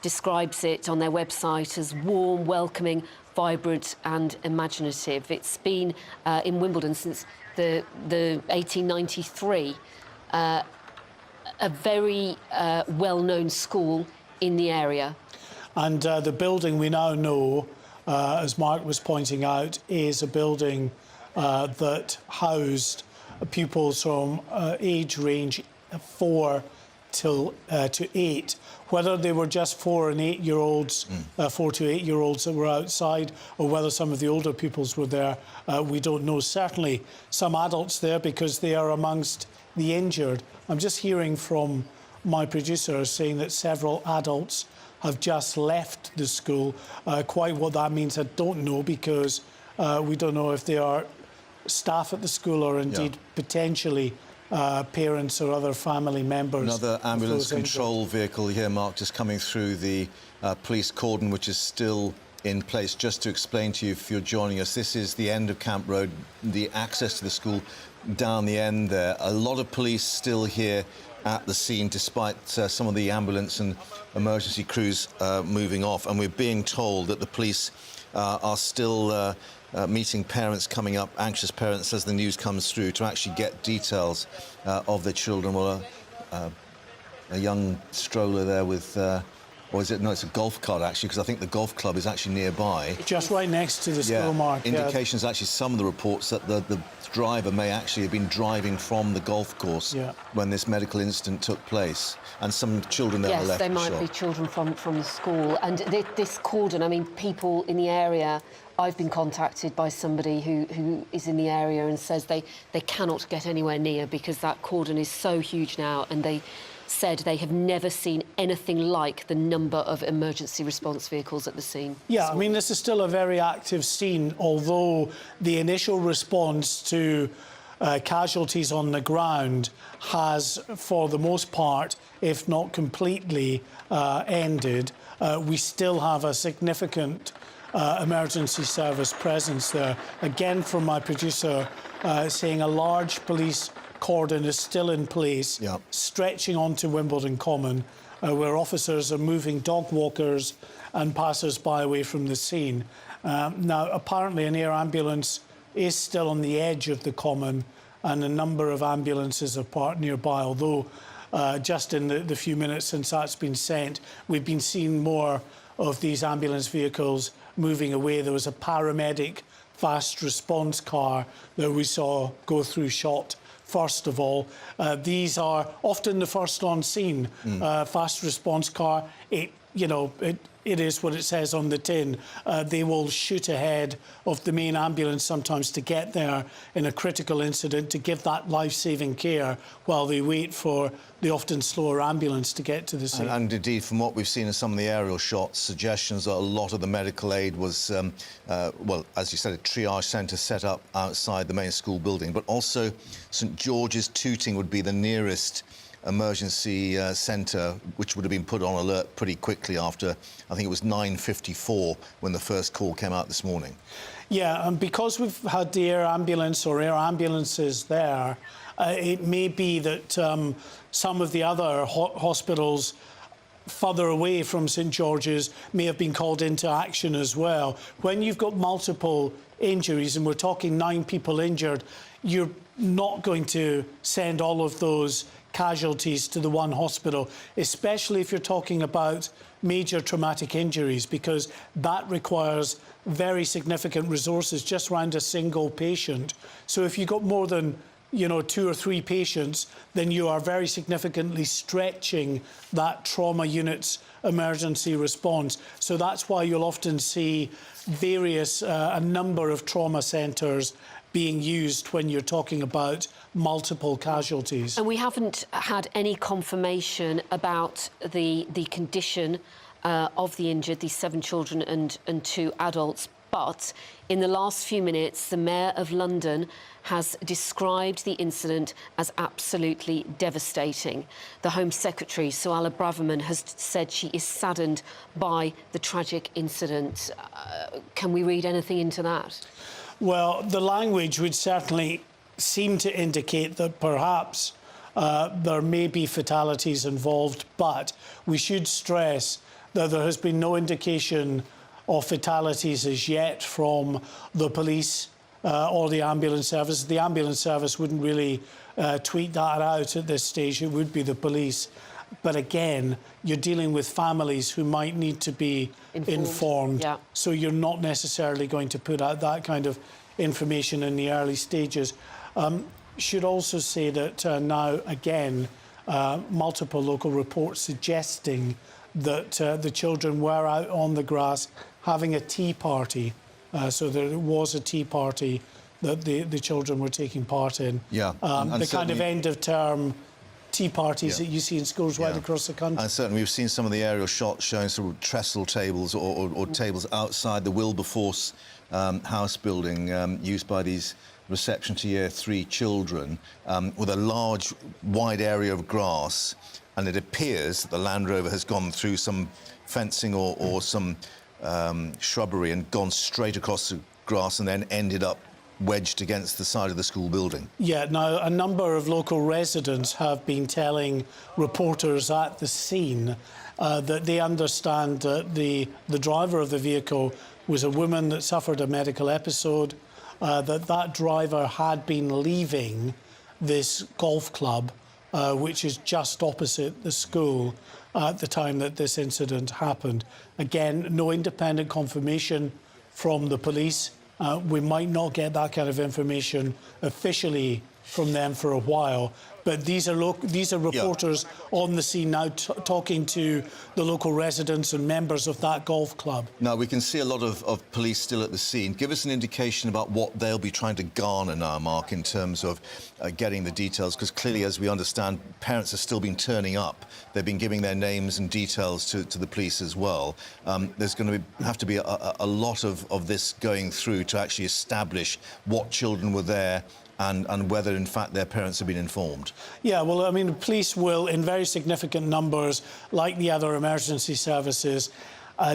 Speaker 17: describes it on their website as warm, welcoming, vibrant and imaginative. It's been in Wimbledon since the 1893. A very well-known school in the area.
Speaker 1: And the building we now know, as Mark was pointing out, is a building that housed pupils from age range 4 to 8. Whether they were just 4 and 8-year-olds, 4 to 8-year-olds that were outside, or whether some of the older pupils were there, we don't know. Certainly some adults there because they are amongst the injured. I'm just hearing from my producer saying that several adults have just left the school. Quite what that means, I don't know, because we don't know if they are staff at the school or indeed potentially parents or other family members.
Speaker 16: Another ambulance control vehicle here, Mark, just coming through the police cordon, which is still in place. Just to explain to you, if you're joining us, this is the end of Camp Road, the access to the school down the end there. A lot of police still here at the scene, despite some of the ambulance and emergency crews moving off. And we're being told that the police are still meeting parents coming up, anxious parents, as the news comes through, to actually get details of their children. Well, a young stroller there with, or is it? No, it's a golf cart, actually, because I think the golf club is actually nearby.
Speaker 1: Just right next to the school, Mark.
Speaker 16: Indications, actually, some of the reports that the driver may actually have been driving from the golf course when this medical incident took place, and some children that were left.
Speaker 17: Yes, they might be children from the school. And this cordon, I mean, people in the area, I've been contacted by somebody who is in the area and says they cannot get anywhere near because that cordon is so huge now, and they said they have never seen anything like the number of emergency response vehicles at the scene.
Speaker 1: Yeah, I mean, this is still a very active scene, although the initial response to casualties on the ground has, for the most part, if not completely, ended. We still have a significant emergency service presence there. Again, from my producer, saying a large police cordon is still in place, stretching onto Wimbledon Common, where officers are moving dog walkers and passers-by away from the scene. Now, apparently an air ambulance is still on the edge of the common, and a number of ambulances are parked nearby, although just in the few minutes since that's been sent, we've been seeing more of these ambulance vehicles moving away. There was a paramedic fast response car that we saw go through shot. First of all, these are often the first on scene. Fast response car, it is what it says on the tin. They will shoot ahead of the main ambulance sometimes to get there in a critical incident to give that life-saving care while they wait for the often slower ambulance to get to the scene.
Speaker 16: And indeed, from what we've seen in some of the aerial shots, suggestions that a lot of the medical aid was, well, as you said, a triage centre set up outside the main school building, but also St George's Tooting would be the nearest emergency centre, which would have been put on alert pretty quickly after, I think it was 9:54 when the first call came out this morning.
Speaker 1: Yeah, and because we've had the air ambulance or air ambulances there, it may be that some of the other hospitals further away from St George's may have been called into action as well. When you've got multiple injuries, and we're talking 9 people injured, you're not going to send all of those casualties to the one hospital, especially if you're talking about major traumatic injuries, because that requires very significant resources just around a single patient. So if you've got more than 2 or 3 patients, then you are very significantly stretching that trauma unit's emergency response. So that's why you'll often see a number of trauma centres being used when you're talking about multiple casualties.
Speaker 17: And we haven't had any confirmation about the condition of the injured, these 7 children and 2 adults. But in the last few minutes, the Mayor of London has described the incident as absolutely devastating. The Home Secretary, Suella Braverman, has said she is saddened by the tragic incident. Can we read anything into that?
Speaker 1: Well, the language would certainly seem to indicate that perhaps there may be fatalities involved, but we should stress that there has been no indication of fatalities as yet from the police or the ambulance service. The ambulance service wouldn't really tweet that out at this stage. It would be the police. But again, you're dealing with families who might need to be informed.
Speaker 17: Yeah.
Speaker 1: So you're not necessarily going to put out that kind of information in the early stages. Should also say that now, again, multiple local reports suggesting that the children were out on the grass having a tea party. So there was a tea party that the children were taking part in.
Speaker 16: Yeah.
Speaker 1: And the kind of end-of-term tea parties that you see in schools right across the country.
Speaker 16: And certainly we've seen some of the aerial shots showing sort of trestle tables or tables outside the Wilberforce house building used by these reception to Year 3 children with a large, wide area of grass. And it appears that the Land Rover has gone through some fencing or some shrubbery and gone straight across the grass and then ended up wedged against the side of the school building.
Speaker 1: Yeah, now a number of local residents have been telling reporters at the scene that they understand that the driver of the vehicle was a woman that suffered a medical episode, that driver had been leaving this golf club, which is just opposite the school at the time that this incident happened. Again, no independent confirmation from the police. We might not get that kind of information officially from them for a while, but these are reporters on the scene now talking to the local residents and members of that golf club.
Speaker 16: Now, we can see a lot of police still at the scene. Give us an indication about what they'll be trying to garner now, Mark, in terms of getting the details, because clearly, as we understand, parents have still been turning up. They've been giving their names and details to the police as well. There's going to have to be a lot of this going through to actually establish what children were there and whether, in fact, their parents have been informed.
Speaker 1: Yeah, well, I mean, the police will, in very significant numbers, like the other emergency services,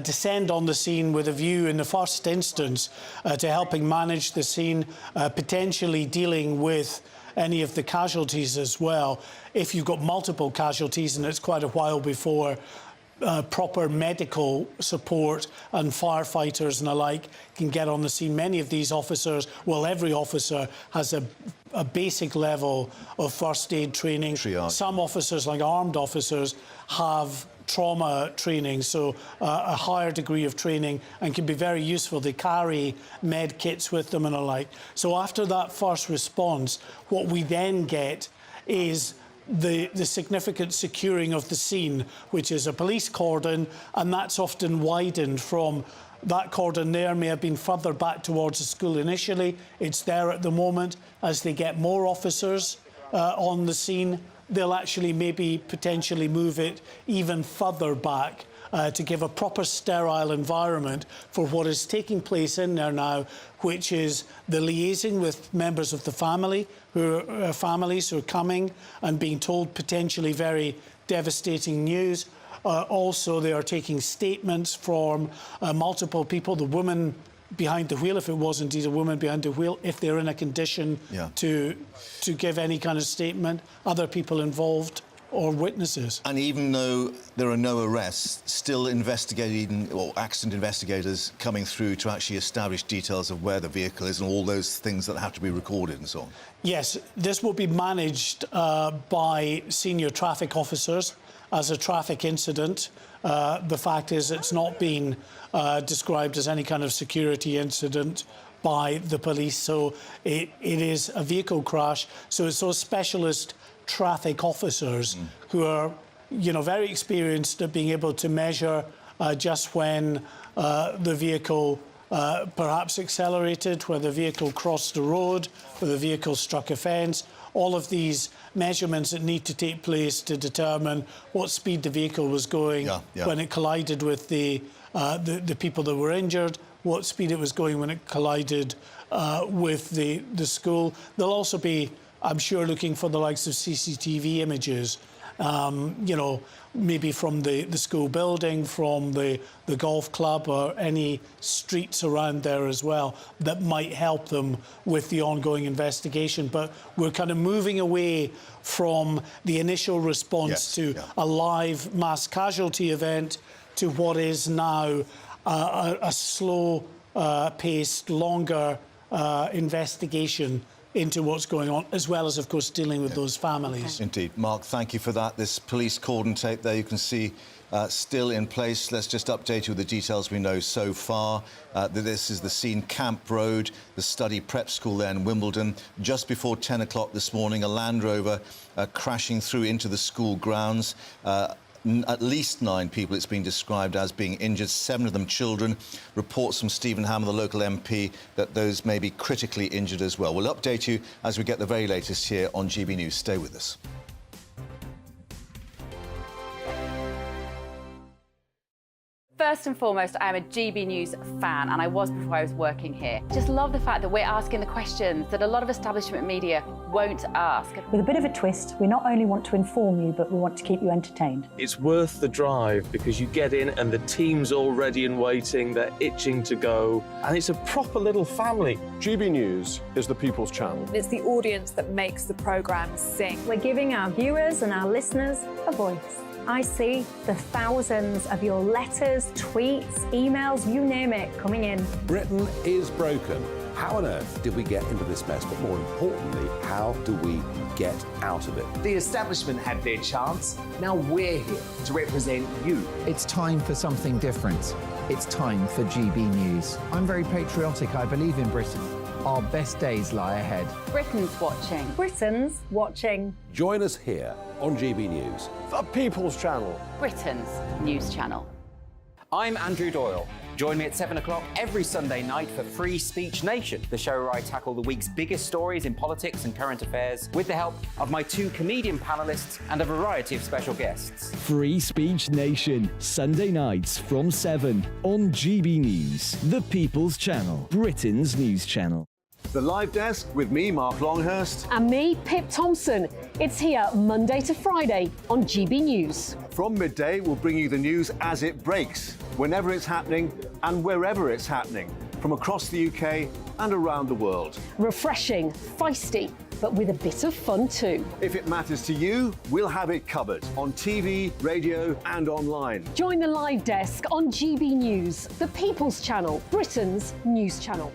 Speaker 1: descend on the scene with a view, in the first instance, to helping manage the scene, potentially dealing with any of the casualties as well. If you've got multiple casualties and it's quite a while before proper medical support and firefighters and the like can get on the scene. Many of these officers, well, every officer has a basic level of first aid training.
Speaker 16: Triage.
Speaker 1: Some officers, like armed officers, have trauma training, so a higher degree of training, and can be very useful. They carry med kits with them and the like. So after that first response, what we then get is the significant securing of the scene, which is a police cordon, and that's often widened from that cordon there may have been further back towards the school initially. It's there at the moment. As they get more officers on the scene, they'll actually maybe potentially move it even further back to give a proper sterile environment for what is taking place in there now, which is the liaising with members of the family, families who are coming and being told potentially very devastating news. Also, they are taking statements from multiple people. The woman behind the wheel, if it was indeed a woman behind the wheel, if they're in a condition to give any kind of statement, other people involved or witnesses.
Speaker 16: And even though there are no arrests, still investigating, or accident investigators coming through to actually establish details of where the vehicle is and all those things that have to be recorded and so on.
Speaker 1: Yes, this will be managed by senior traffic officers as a traffic incident. The fact is it's not been described as any kind of security incident by the police, so it is a vehicle crash. So it's those specialist traffic officers who are, very experienced at being able to measure just when the vehicle perhaps accelerated, where the vehicle crossed the road, where the vehicle struck a fence, all of these measurements that need to take place to determine what speed the vehicle was going when it collided with the people that were injured, what speed it was going when it collided with the school. They'll also be, I'm sure, looking for the likes of CCTV images, you know, maybe from the school building, from the golf club, or any streets around there as well, that might help them with the ongoing investigation. But we're kind of moving away from the initial response to a live mass casualty event to what is now a slow paced, longer investigation into what's going on, as well as, of course, dealing with those families.
Speaker 16: Indeed. Mark, thank you for that. This police cordon tape there you can see still in place. Let's just update you with the details we know so far. This is the scene, Camp Road, the study prep school there in Wimbledon. Just before 10 o'clock this morning, a Land Rover crashing through into the school grounds. At least 9 people, it's been described as being injured, 7 of them children. Reports from Stephen Hammer, the local MP, that those may be critically injured as well. We'll update you as we get the very latest here on GB News. Stay with us.
Speaker 6: First and foremost, I am a GB News fan, and I was before I was working here. Just love the fact that we're asking the questions that a lot of establishment media won't ask.
Speaker 3: With a bit of a twist, we not only want to inform you, but we want to keep you entertained.
Speaker 9: It's worth the drive because you get in and the team's all ready and waiting, they're itching to go, and it's a proper little family.
Speaker 14: GB News is the people's channel.
Speaker 22: It's the audience that makes the programme sing.
Speaker 2: We're giving our viewers and our listeners a voice. I see the thousands of your letters, tweets, emails, you name it, coming in.
Speaker 23: Britain is broken. How on earth did we get into this mess? But more importantly, how do we get out of it?
Speaker 8: The establishment had their chance. Now we're here to represent you.
Speaker 26: It's time for something different. It's time for GB News. I'm very patriotic. I believe in Britain. Our best days lie ahead.
Speaker 6: Britain's watching.
Speaker 2: Britain's watching.
Speaker 23: Join us here on GB News.
Speaker 14: The People's Channel.
Speaker 6: Britain's news channel.
Speaker 27: I'm Andrew Doyle. Join me at 7 o'clock every Sunday night for Free Speech Nation, the show where I tackle the week's biggest stories in politics and current affairs with the help of my 2 comedian panellists and a variety of special guests.
Speaker 28: Free Speech Nation, Sunday nights from 7 on GB News, the People's Channel, Britain's news channel.
Speaker 14: The Live Desk with me, Mark Longhurst.
Speaker 17: And me, Pip Thompson. It's here Monday to Friday on GB News.
Speaker 14: From midday, we'll bring you the news as it breaks, whenever it's happening and wherever it's happening, from across the UK and around the world.
Speaker 17: Refreshing, feisty, but with a bit of fun too.
Speaker 14: If it matters to you, we'll have it covered on TV, radio and online.
Speaker 17: Join the Live Desk on GB News, the People's Channel, Britain's news channel.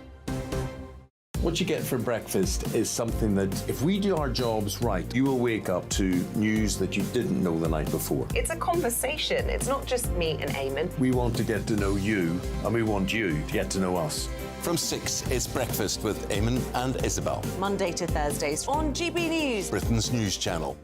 Speaker 23: What you get for breakfast is something that, if we do our jobs right, you will wake up to news that you didn't know the night before.
Speaker 29: It's a conversation. It's not just me and Eamon.
Speaker 23: We want to get to know you, and we want you to get to know us.
Speaker 30: From 6, it's Breakfast with Eamon and Isabel.
Speaker 29: Monday to Thursdays on GB News,
Speaker 30: Britain's news channel.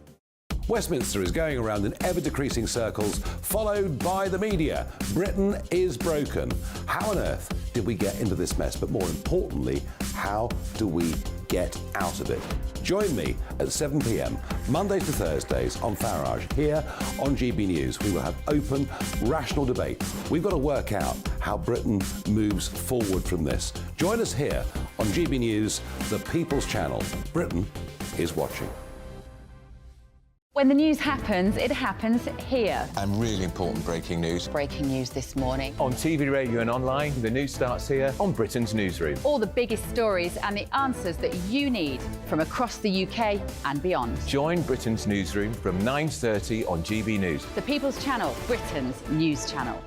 Speaker 23: Westminster is going around in ever-decreasing circles, followed by the media. Britain is broken. How on earth did we get into this mess? But more importantly, how do we get out of it? Join me at 7 p.m, Mondays to Thursdays on Farage, here on GB News. We will have open, rational debate. We've got to work out how Britain moves forward from this. Join us here on GB News, the People's Channel. Britain is watching.
Speaker 6: When the news happens, it happens here.
Speaker 30: And really important breaking news.
Speaker 6: Breaking news this morning.
Speaker 10: On TV, radio and online, the news starts here on Britain's Newsroom.
Speaker 6: All the biggest stories and the answers that you need from across the UK and beyond.
Speaker 10: Join Britain's Newsroom from 9:30 on GB News.
Speaker 6: The People's Channel, Britain's news channel.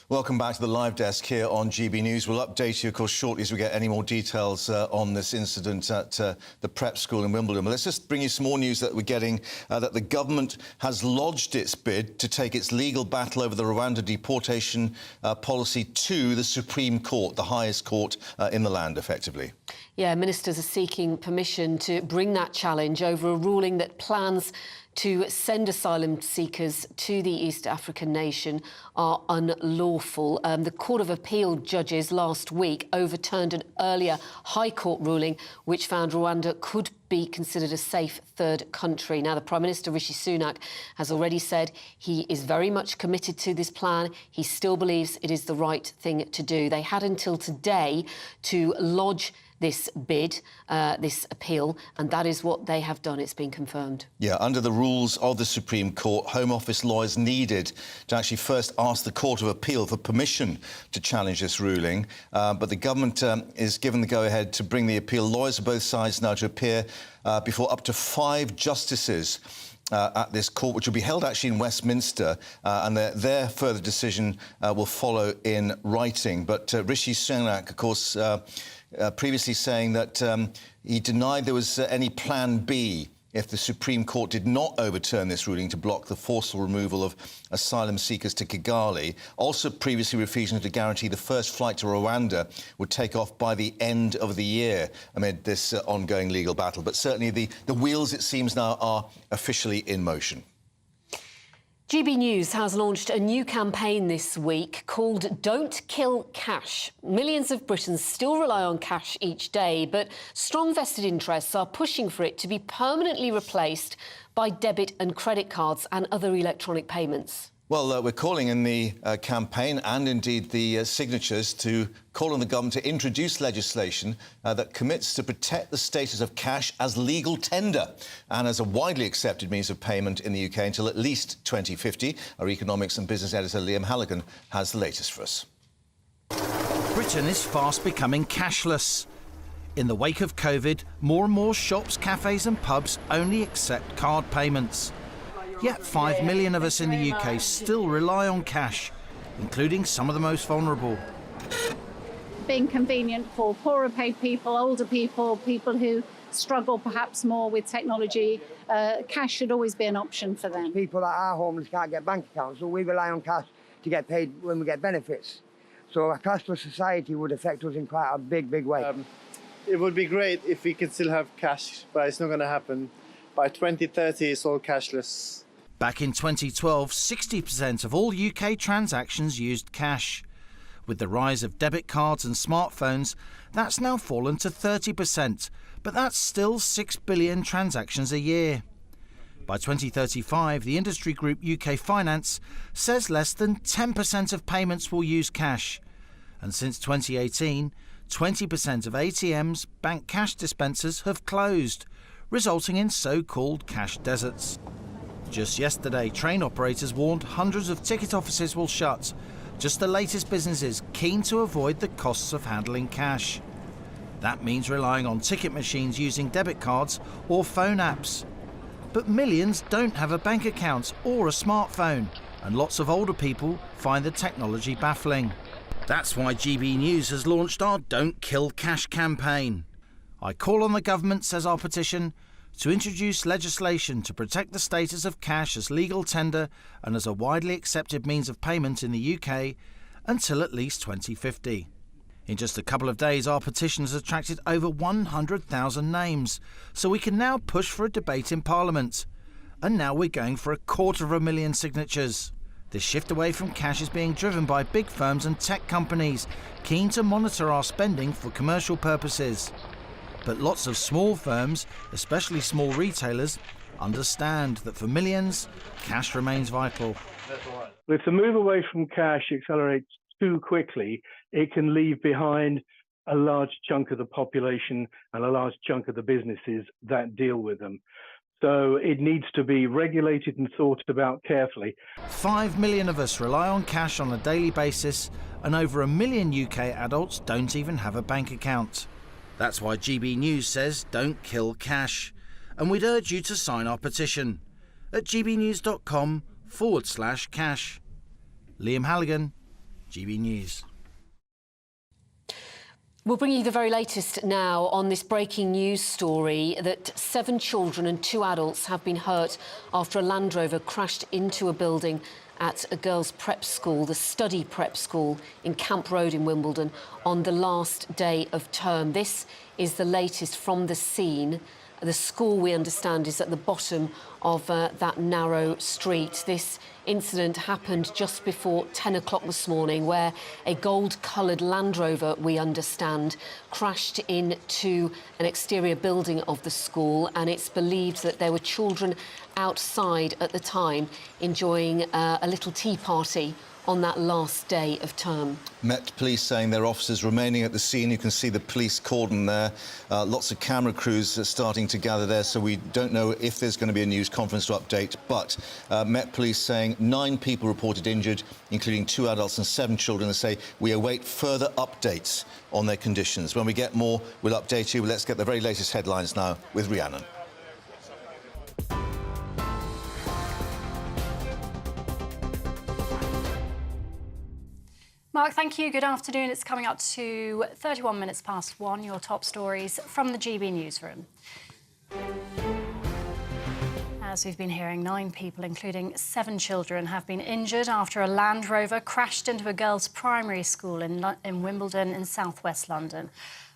Speaker 16: Welcome back to the Live Desk here on GB News. We'll update you, of course, shortly as we get any more details on this incident at the prep school in Wimbledon. But let's just bring you some more news that we're getting, that the government has lodged its bid to take its legal battle over the Rwanda deportation policy to the Supreme Court, the highest court in the land, effectively.
Speaker 17: Yeah, ministers are seeking permission to bring that challenge over a ruling that plans to send asylum seekers to the East African nation are unlawful. The Court of Appeal judges last week overturned an earlier High Court ruling which found Rwanda could be considered a safe third country. Now, the Prime Minister, Rishi Sunak, has already said he is very much committed to this plan. He still believes it is the right thing to do. They had until today to lodge this bid, this appeal, and that is what they have done. It's been confirmed.
Speaker 16: Yeah, under the rules of the Supreme Court, Home Office lawyers needed to actually first ask the Court of Appeal for permission to challenge this ruling. But the government is given the go-ahead to bring the appeal. Lawyers of both sides now to appear before up to 5 justices at this court, which will be held actually in Westminster, and their further decision will follow in writing. But Rishi Sunak, of course, previously saying that he denied there was any plan B if the Supreme Court did not overturn this ruling to block the forceful removal of asylum seekers to Kigali. Also previously refusing to guarantee the first flight to Rwanda would take off by the end of the year amid this ongoing legal battle. But certainly the wheels, it seems now, are officially in motion.
Speaker 17: GB News has launched a new campaign this week called Don't Kill Cash. Millions of Britons still rely on cash each day, but strong vested interests are pushing for it to be permanently replaced by debit and credit cards and other electronic payments.
Speaker 16: Well, we're calling in the campaign and indeed the signatures to call on the government to introduce legislation that commits to protect the status of cash as legal tender and as a widely accepted means of payment in the UK until at least 2050. Our economics and business editor Liam Halligan has the latest for us.
Speaker 4: Britain is fast becoming cashless. In the wake of COVID, more and more shops, cafes and pubs only accept card payments. Yet 5 million of us in the UK still rely on cash, including some of the most vulnerable.
Speaker 5: Being convenient for poorer paid people, older people, people who struggle perhaps more with technology, cash should always be an option for them.
Speaker 7: People that are homeless can't get bank accounts, so we rely on cash to get paid when we get benefits. So a cashless society would affect us in quite a big way.
Speaker 11: It would be great if we could still have cash, but it's not going to happen. By 2030, it's all cashless.
Speaker 4: Back in 2012, 60% of all UK transactions used cash. With the rise of debit cards and smartphones, that's now fallen to 30%, but that's still 6 billion transactions a year. By 2035, the industry group UK Finance says less than 10% of payments will use cash. And since 2018, 20% of ATMs, bank cash dispensers, have closed, resulting in so-called cash deserts. Just yesterday, train operators warned hundreds of ticket offices will shut. Just the latest businesses keen to avoid the costs of handling cash. That means relying on ticket machines using debit cards or phone apps. But millions don't have a bank account or a smartphone, and lots of older people find the technology baffling. That's why GB News has launched our Don't Kill Cash campaign. I call on the government, says our petition, to introduce legislation to protect the status of cash as legal tender and as a widely accepted means of payment in the UK until at least 2050. In just a couple of days, our petition has attracted over 100,000 names, so we can now push for a debate in Parliament. And now we're going for 250,000 signatures. This shift away from cash is being driven by big firms and tech companies, keen to monitor our spending for commercial purposes. But lots of small firms, especially small retailers, understand that for millions, cash remains vital.
Speaker 12: If the move away from cash accelerates too quickly, it can leave behind a large chunk of the population and a large chunk of the businesses that deal with them. So it needs to be regulated and thought about carefully.
Speaker 4: 5 million of us rely on cash on a daily basis, and over 1 million UK adults don't even have a bank account. That's why GB News says don't kill cash. And we'd urge you to sign our petition at gbnews.com/cash. Liam Halligan, GB News.
Speaker 17: We'll bring you the very latest now on this breaking news story that 7 children and 2 adults have been hurt after a Land Rover crashed into a building at a girls' prep school, the study prep school in Camp Road in Wimbledon, on the last day of term. This is the latest from the scene. The school, we understand, is at the bottom of that narrow street. This incident happened just before 10 o'clock this morning, where a gold-coloured Land Rover, we understand, crashed into an exterior building of the school, and it's believed that there were children outside at the time enjoying a little tea party on that last day of term.
Speaker 16: Met Police saying there are officers remaining at the scene. You can see the police cordon there. Lots of camera crews are starting to gather there, so we don't know if there's going to be a news conference to update. But Met Police saying 9 people reported injured, including 2 adults and 7 children. They say we await further updates on their conditions. When we get more, we'll update you. Let's get the very latest headlines now with Rhiannon.
Speaker 2: Mark, thank you. Good afternoon. It's coming up to 31 minutes past 1, your top stories from the GB newsroom. As we've been hearing, 9 people, including 7 children, have been injured after a Land Rover crashed into a girls' primary school in Wimbledon in southwest London.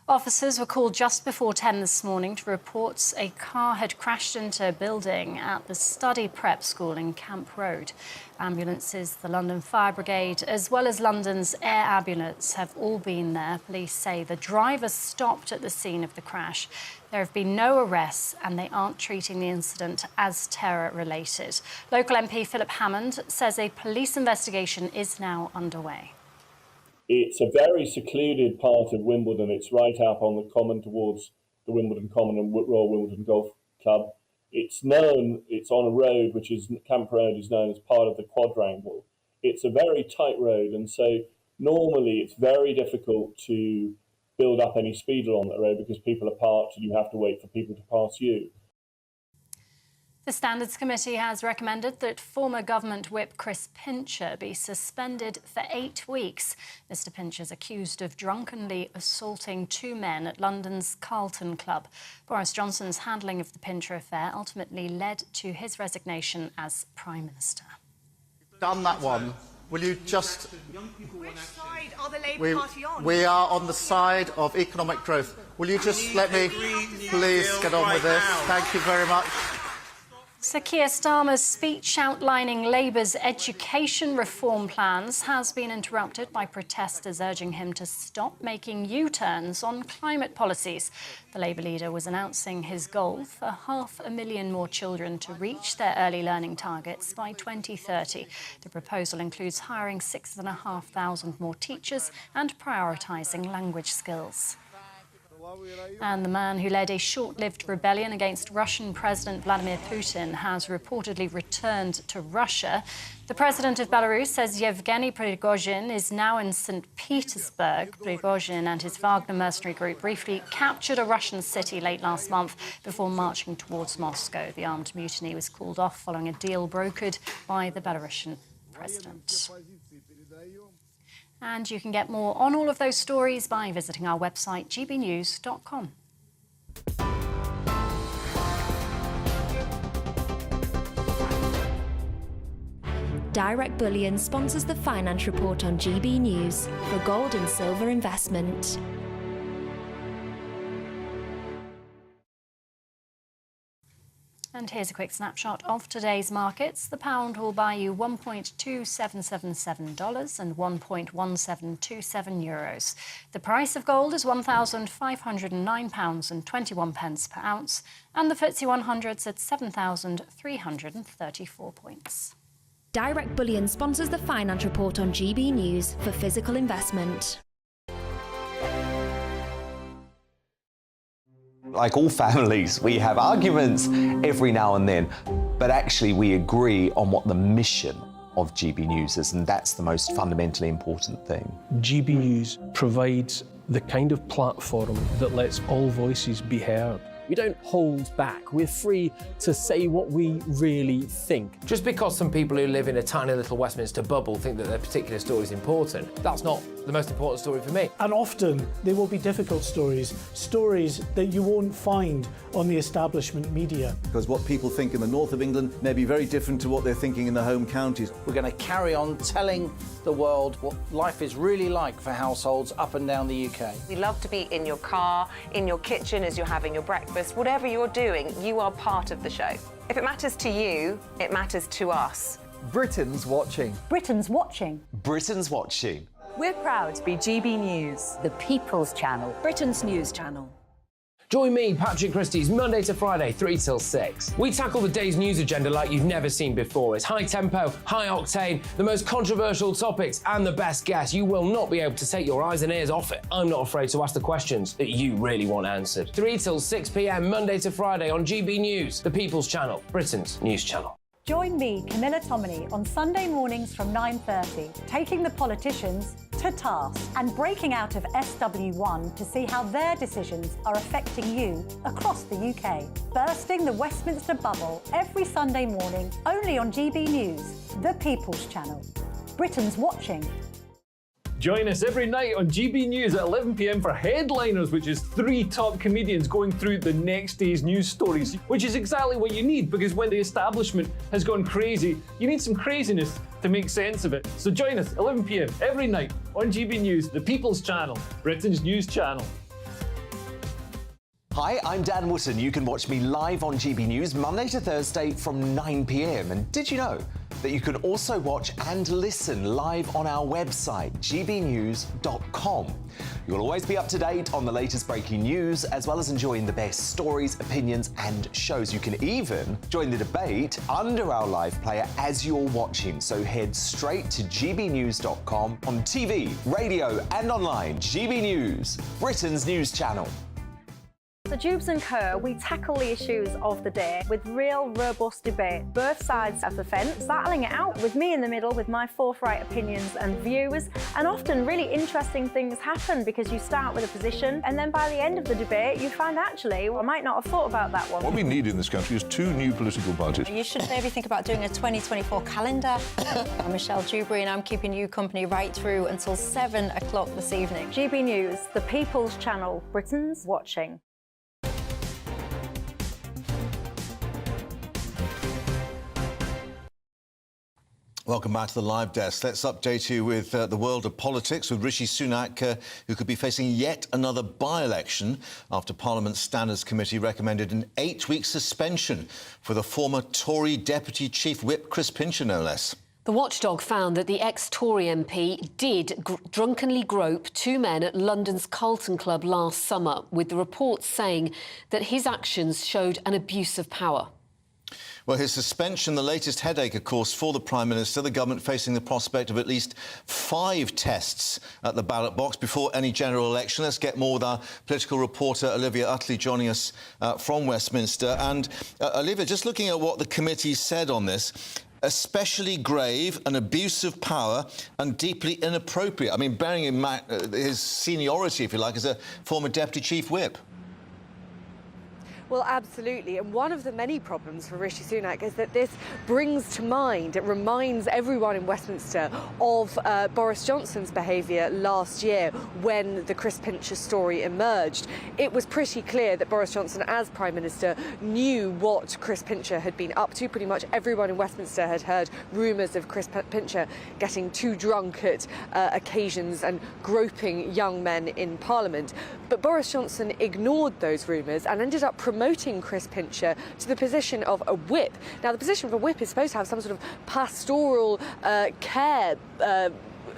Speaker 2: Officers were called just before 10 this morning to report a car had crashed into a building at the study prep school in Camp Road. Ambulances, the London Fire Brigade, as well as London's air ambulance have all been there. Police say the driver stopped at the scene of the crash. There have been no arrests and they aren't treating the incident as terror-related. Local MP Philip Hammond says a police investigation is now underway.
Speaker 1: It's a very secluded part of Wimbledon. It's right up on the common towards the Wimbledon Common and Royal Wimbledon Golf Club. It's on a road which is, Camp Road is known as part of the quadrangle. It's a very tight road, and so normally it's very difficult to build up any speed along that road because people are parked and you have to wait for people to pass you.
Speaker 2: The Standards Committee has recommended that former government whip Chris Pincher be suspended for 8 weeks. Mr Pincher is accused of drunkenly assaulting 2 men at London's Carlton Club. Boris Johnson's handling of the Pincher affair ultimately led to his resignation as Prime Minister.
Speaker 3: Done that one. Will you just...
Speaker 29: Which side are the Labour Party on?
Speaker 3: We are on the side of economic growth. Will you just let me please get on with this? Thank you very much.
Speaker 2: Sir Keir Starmer's speech outlining Labour's education reform plans has been interrupted by protesters urging him to stop making U-turns on climate policies. The Labour leader was announcing his goal for 500,000 more children to reach their early learning targets by 2030. The proposal includes hiring 6,500 more teachers and prioritising language skills. And the man who led a short-lived rebellion against Russian President Vladimir Putin has reportedly returned to Russia. The president of Belarus says Yevgeny Prigozhin is now in St. Petersburg. Prigozhin and his Wagner mercenary group briefly captured a Russian city late last month before marching towards Moscow. The armed mutiny was called off following a deal brokered by the Belarusian president. And you can get more on all of those stories by visiting our website, gbnews.com.
Speaker 13: Direct Bullion sponsors the Finance Report on GB News for gold and silver investment.
Speaker 2: And here's a quick snapshot of today's markets. The pound will buy you $1.2777 and €1.1727. The price of gold is £1,509.21 per ounce, and the FTSE 100's at 7,334 points.
Speaker 13: Direct Bullion sponsors the Finance Report on GB News for physical investment.
Speaker 8: Like all families, we have arguments every now and then, but actually we agree on what the mission of GB News is, and that's the most fundamentally important thing.
Speaker 9: GB News provides the kind of platform that lets all voices be heard. We don't hold back. We're free to say what we really think.
Speaker 10: Just because some people who live in a tiny little Westminster bubble think that their particular story is important, that's not the most important story for me.
Speaker 15: And often they will be difficult stories, stories that you won't find on the establishment media.
Speaker 14: Because what people think in the north of England may be very different to what they're thinking in the home counties.
Speaker 4: We're going to carry on telling the world what life is really like for households up and down the UK.
Speaker 18: We love to be in your car, in your kitchen as you're having your breakfast. Whatever you're doing, you are part of the show. If it matters to you, it matters to us.
Speaker 8: Britain's watching.
Speaker 2: Britain's watching.
Speaker 8: Britain's watching.
Speaker 19: We're proud to be GB News, the People's Channel, Britain's news channel.
Speaker 10: Join me, Patrick Christie's Monday to Friday, 3 till 6. We tackle the day's news agenda like you've never seen before. It's high tempo, high octane, the most controversial topics and the best guests. You will not be able to take your eyes and ears off it. I'm not afraid to ask the questions that you really want answered. 3 till 6 p.m, Monday to Friday on GB News, the People's Channel, Britain's news channel.
Speaker 2: Join me, Camilla Tominey, on Sunday mornings from 9:30, taking the politicians to task and breaking out of SW1 to see how their decisions are affecting you across the UK. Bursting the Westminster bubble every Sunday morning, only on GB News, the People's Channel. Britain's watching.
Speaker 20: Join us every night on GB News at 11 p.m. for Headliners, which is 3 top comedians going through the next day's news stories, which is exactly what you need, because when the establishment has gone crazy, you need some craziness to make sense of it. So join us 11 p.m. every night on GB News, the People's Channel, Britain's news channel.
Speaker 8: Hi, I'm Dan Wootton. You can watch me live on GB News Monday to Thursday from 9 p.m. And did you know that you can also watch and listen live on our website, gbnews.com. You'll always be up to date on the latest breaking news, as well as enjoying the best stories, opinions and shows. You can even join the debate under our live player as you're watching. So head straight to gbnews.com on TV, radio and online. GB News, Britain's news channel.
Speaker 2: So Jubes and Kerr, we tackle the issues of the day with real robust debate, both sides of the fence, battling it out with me in the middle with my forthright opinions and views. And often really interesting things happen because you start with a position and then by the end of the debate you find actually, well, I might not have thought about that one.
Speaker 21: What we need in this country is 2 new political parties.
Speaker 22: You should maybe think about doing a 2024 calendar. I'm Michelle Dewberry and I'm keeping you company right through until 7 o'clock this evening.
Speaker 2: GB News, the People's Channel, Britain's watching.
Speaker 16: Welcome back to the live desk. Let's update you with the world of politics with Rishi Sunak, who could be facing yet another by-election after Parliament's Standards Committee recommended an 8-week suspension for the former Tory Deputy Chief Whip, Chris Pincher, no less.
Speaker 17: The watchdog found that the ex-Tory MP did drunkenly grope 2 men at London's Carlton Club last summer, with the reports saying that his actions showed an abuse of power.
Speaker 16: Well, his suspension, the latest headache, of course, for the Prime Minister, the government facing the prospect of at least 5 tests at the ballot box before any general election. Let's get more with our political reporter, Olivia Utley, joining us from Westminster. And, Olivia, just looking at what the committee said on this, especially grave, an abuse of power and deeply inappropriate. I mean, bearing in mind his seniority, if you like, as a former Deputy Chief Whip.
Speaker 24: Well, absolutely. And one of the many problems for Rishi Sunak is that this brings to mind, it reminds everyone in Westminster of Boris Johnson's behaviour last year when the Chris Pincher story emerged. It was pretty clear that Boris Johnson, as Prime Minister, knew what Chris Pincher had been up to. Pretty much everyone in Westminster had heard rumours of Chris Pincher getting too drunk at occasions and groping young men in Parliament. But Boris Johnson ignored those rumours and ended up promoting Chris Pincher to the position of a whip. Now, the position of a whip is supposed to have some sort of pastoral care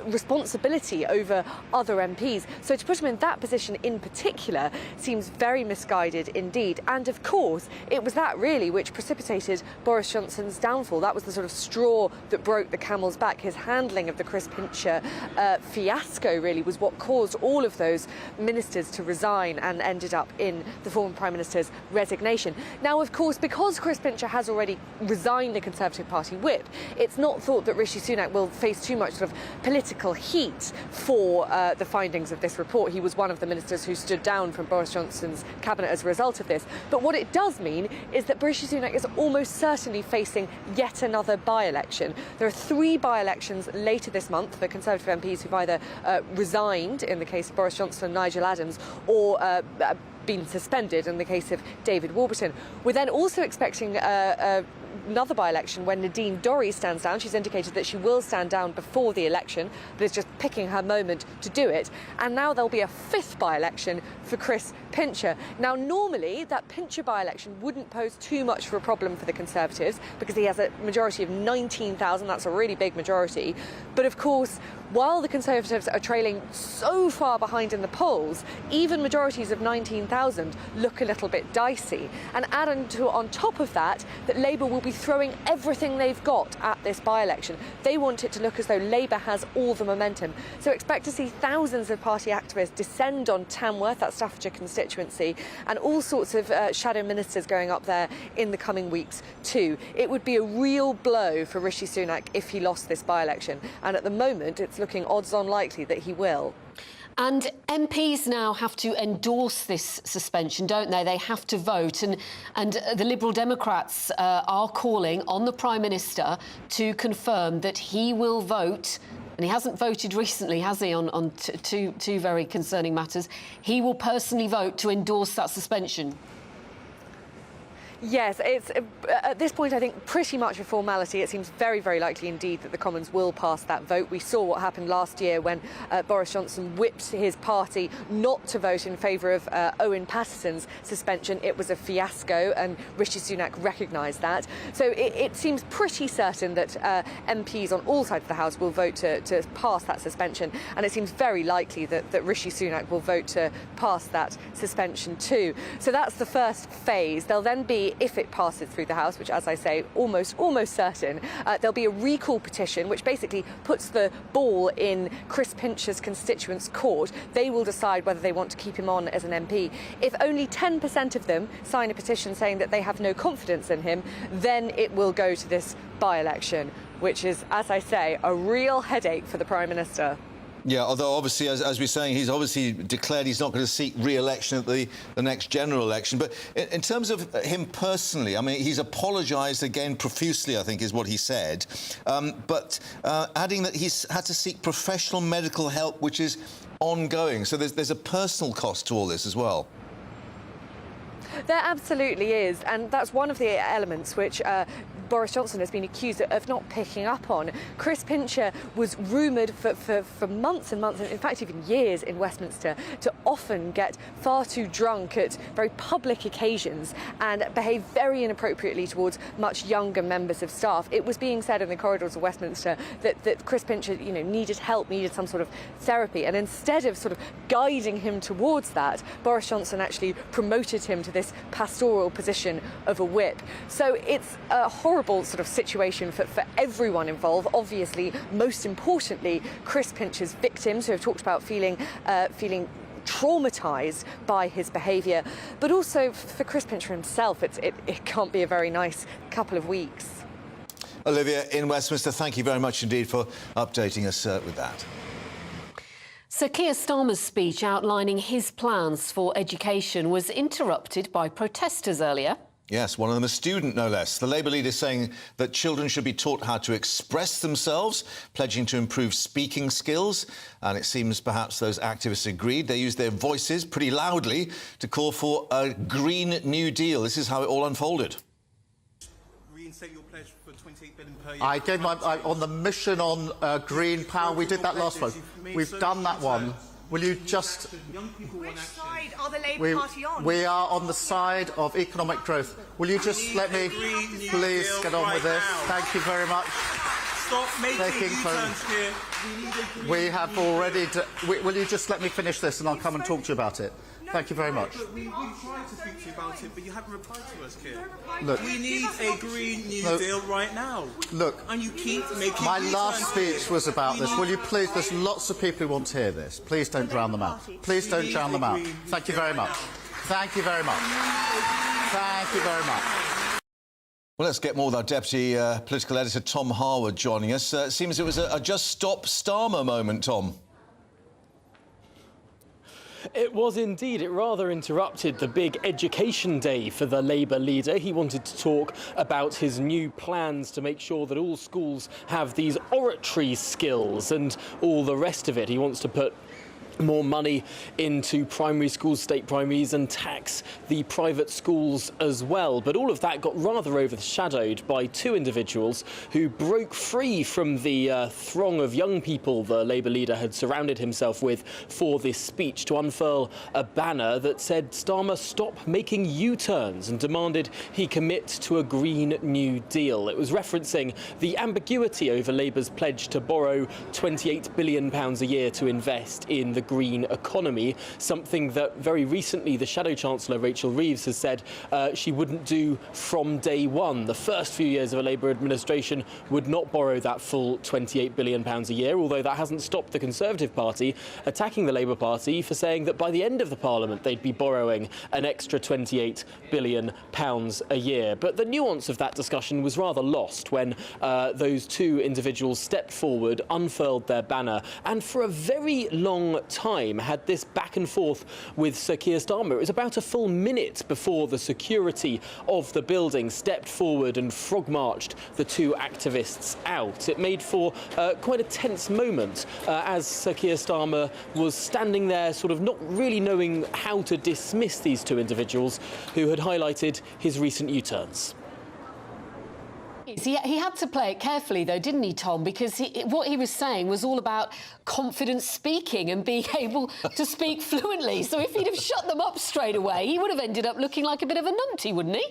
Speaker 24: responsibility over other MPs. So to put him in that position in particular seems very misguided indeed. And of course, it was that really which precipitated Boris Johnson's downfall. That was the sort of straw that broke the camel's back. His handling of the Chris Pincher fiasco really was what caused all of those ministers to resign and ended up in the former Prime Minister's resignation. Now, of course, because Chris Pincher has already resigned the Conservative Party whip, it's not thought that Rishi Sunak will face too much sort of political political heat for the findings of this report. He was one of the ministers who stood down from Boris Johnson's cabinet as a result of this. But what it does mean is that Rishi Sunak is almost certainly facing yet another by-election. There are 3 by-elections later this month for Conservative MPs who've either resigned in the case of Boris Johnson and Nigel Adams, or been suspended in the case of David Warburton. We're then also expecting another by-election when Nadine Dorries stands down. She's indicated that she will stand down before the election, but is just picking her moment to do it. And now there'll be a 5th by-election for Chris Pincher. Now, normally that Pincher by-election wouldn't pose too much of a problem for the Conservatives because he has a majority of 19,000. That's a really big majority. But of course, while the Conservatives are trailing so far behind in the polls, even majorities of 19,000 look a little bit dicey. And adding to on top of that, that Labour will be throwing everything they've got at this by-election. They want it to look as though Labour has all the momentum. So expect to see thousands of party activists descend on Tamworth, that Staffordshire constituency, and all sorts of shadow ministers going up there in the coming weeks too. It would be a real blow for Rishi Sunak if he lost this by-election. And at the moment, it's looking odds-on likely that he will.
Speaker 17: And MPs now have to endorse this suspension, don't they? They have to vote. And the Liberal Democrats are calling on the Prime Minister to confirm that he will vote. And he hasn't voted recently, has he, on two very concerning matters. He will personally vote to endorse that suspension.
Speaker 24: Yes, it's at this point, I think, pretty much a formality. It seems very, very likely indeed that the Commons will pass that vote. We saw what happened last year when Boris Johnson whipped his party not to vote in favour of Owen Paterson's suspension. It was a fiasco, and Rishi Sunak recognised that. So it seems pretty certain that MPs on all sides of the House will vote to pass that suspension, and it seems very likely that Rishi Sunak will vote to pass that suspension too. So that's the first phase. There'll then be, if it passes through the House, which, as I say, almost certain, there'll be a recall petition, which basically puts the ball in Chris Pincher's constituents' court. They will decide whether they want to keep him on as an MP. If only 10% of them sign a petition saying that they have no confidence in him, then it will go to this by-election, which is, as I say, a real headache for the Prime Minister.
Speaker 16: Yeah, although obviously, as we're saying, he's obviously declared he's not going to seek re-election at the next general election. But in terms of him personally, I mean, he's apologised again profusely, I think, is what he said. But adding that he's had to seek professional medical help, which is ongoing. So there's a personal cost to all this as well.
Speaker 24: There absolutely is, and that's one of the elements which Boris Johnson has been accused of not picking up on. Chris Pincher was rumoured for months and months, and in fact even years in Westminster, to often get far too drunk at very public occasions and behave very inappropriately towards much younger members of staff. It was being said in the corridors of Westminster that Chris Pincher, needed help, needed some sort of therapy, and instead of sort of guiding him towards that, Boris Johnson actually promoted him to this pastoral position of a whip. So it's a horrible sort of situation for everyone involved. Obviously, most importantly, Chris Pincher's victims, who have talked about feeling traumatised by his behaviour, but also for Chris Pincher himself, it can't be a very nice couple of weeks.
Speaker 16: Olivia in Westminster, thank you very much indeed for updating us with that.
Speaker 17: Sir Keir Starmer's speech outlining his plans for education was interrupted by protesters earlier.
Speaker 16: Yes, one of them a student, no less. The Labour leader saying that children should be taught how to express themselves, pledging to improve speaking skills. And it seems perhaps those activists agreed. They used their voices pretty loudly to call for a Green New Deal. This is how it all unfolded.
Speaker 5: Reinstate your pledge for 28 billion per year.
Speaker 3: I gave on the mission on green power. We did that last one. We've done that one. Will you just...
Speaker 29: Which side are the Labour Party on?
Speaker 3: We are on the side of economic growth. Will you just let me please get on with this? Thank you very much.
Speaker 5: Stop making U-turns here.
Speaker 3: We have already... will you just let me finish this and I'll come and talk to you about it? Thank you very much.
Speaker 5: We tried to speak to you about it, but you haven't replied to us, Keir.
Speaker 3: Look,
Speaker 5: we need a Green New Deal right now.
Speaker 3: Look,
Speaker 5: and you keep making
Speaker 3: my last speech was about this. Will you please? There's lots of people who want to hear this. Please don't drown them out. Please don't drown them out. Thank you very much. Thank you very much. Thank you very much.
Speaker 16: Well, let's get more with our Deputy Political Editor, Tom Harwood, joining us. It seems it was a just stop Starmer moment, Tom.
Speaker 9: It was indeed. It rather interrupted the big education day for the Labour leader. He wanted to talk about his new plans to make sure that all schools have these oratory skills and all the rest of it. He wants to put more money into primary schools, state primaries, and tax the private schools as well. But all of that got rather overshadowed by two individuals who broke free from the throng of young people the Labour leader had surrounded himself with for this speech to unfurl a banner that said Starmer stop making U-turns and demanded he commit to a Green New Deal. It was referencing the ambiguity over Labour's pledge to borrow £28 billion a year to invest in the green economy, something that very recently the Shadow Chancellor Rachel Reeves has said she wouldn't do from day one. The first few years of a Labour administration would not borrow that full £28 billion a year, although that hasn't stopped the Conservative Party attacking the Labour Party for saying that by the end of the Parliament they'd be borrowing an extra £28 billion a year. But the nuance of that discussion was rather lost when those two individuals stepped forward, unfurled their banner, and for a very long time had this back and forth with Sir Keir Starmer. It was about a full minute before the security of the building stepped forward and frog-marched the two activists out. It made for quite a tense moment as Sir Keir Starmer was standing there sort of not really knowing how to dismiss these two individuals who had highlighted his recent U-turns.
Speaker 17: He had to play it carefully, though, didn't he, Tom? Because what he was saying was all about confident speaking and being able to speak fluently. So if he'd have shut them up straight away, he would have ended up looking like a bit of a numpty, wouldn't he?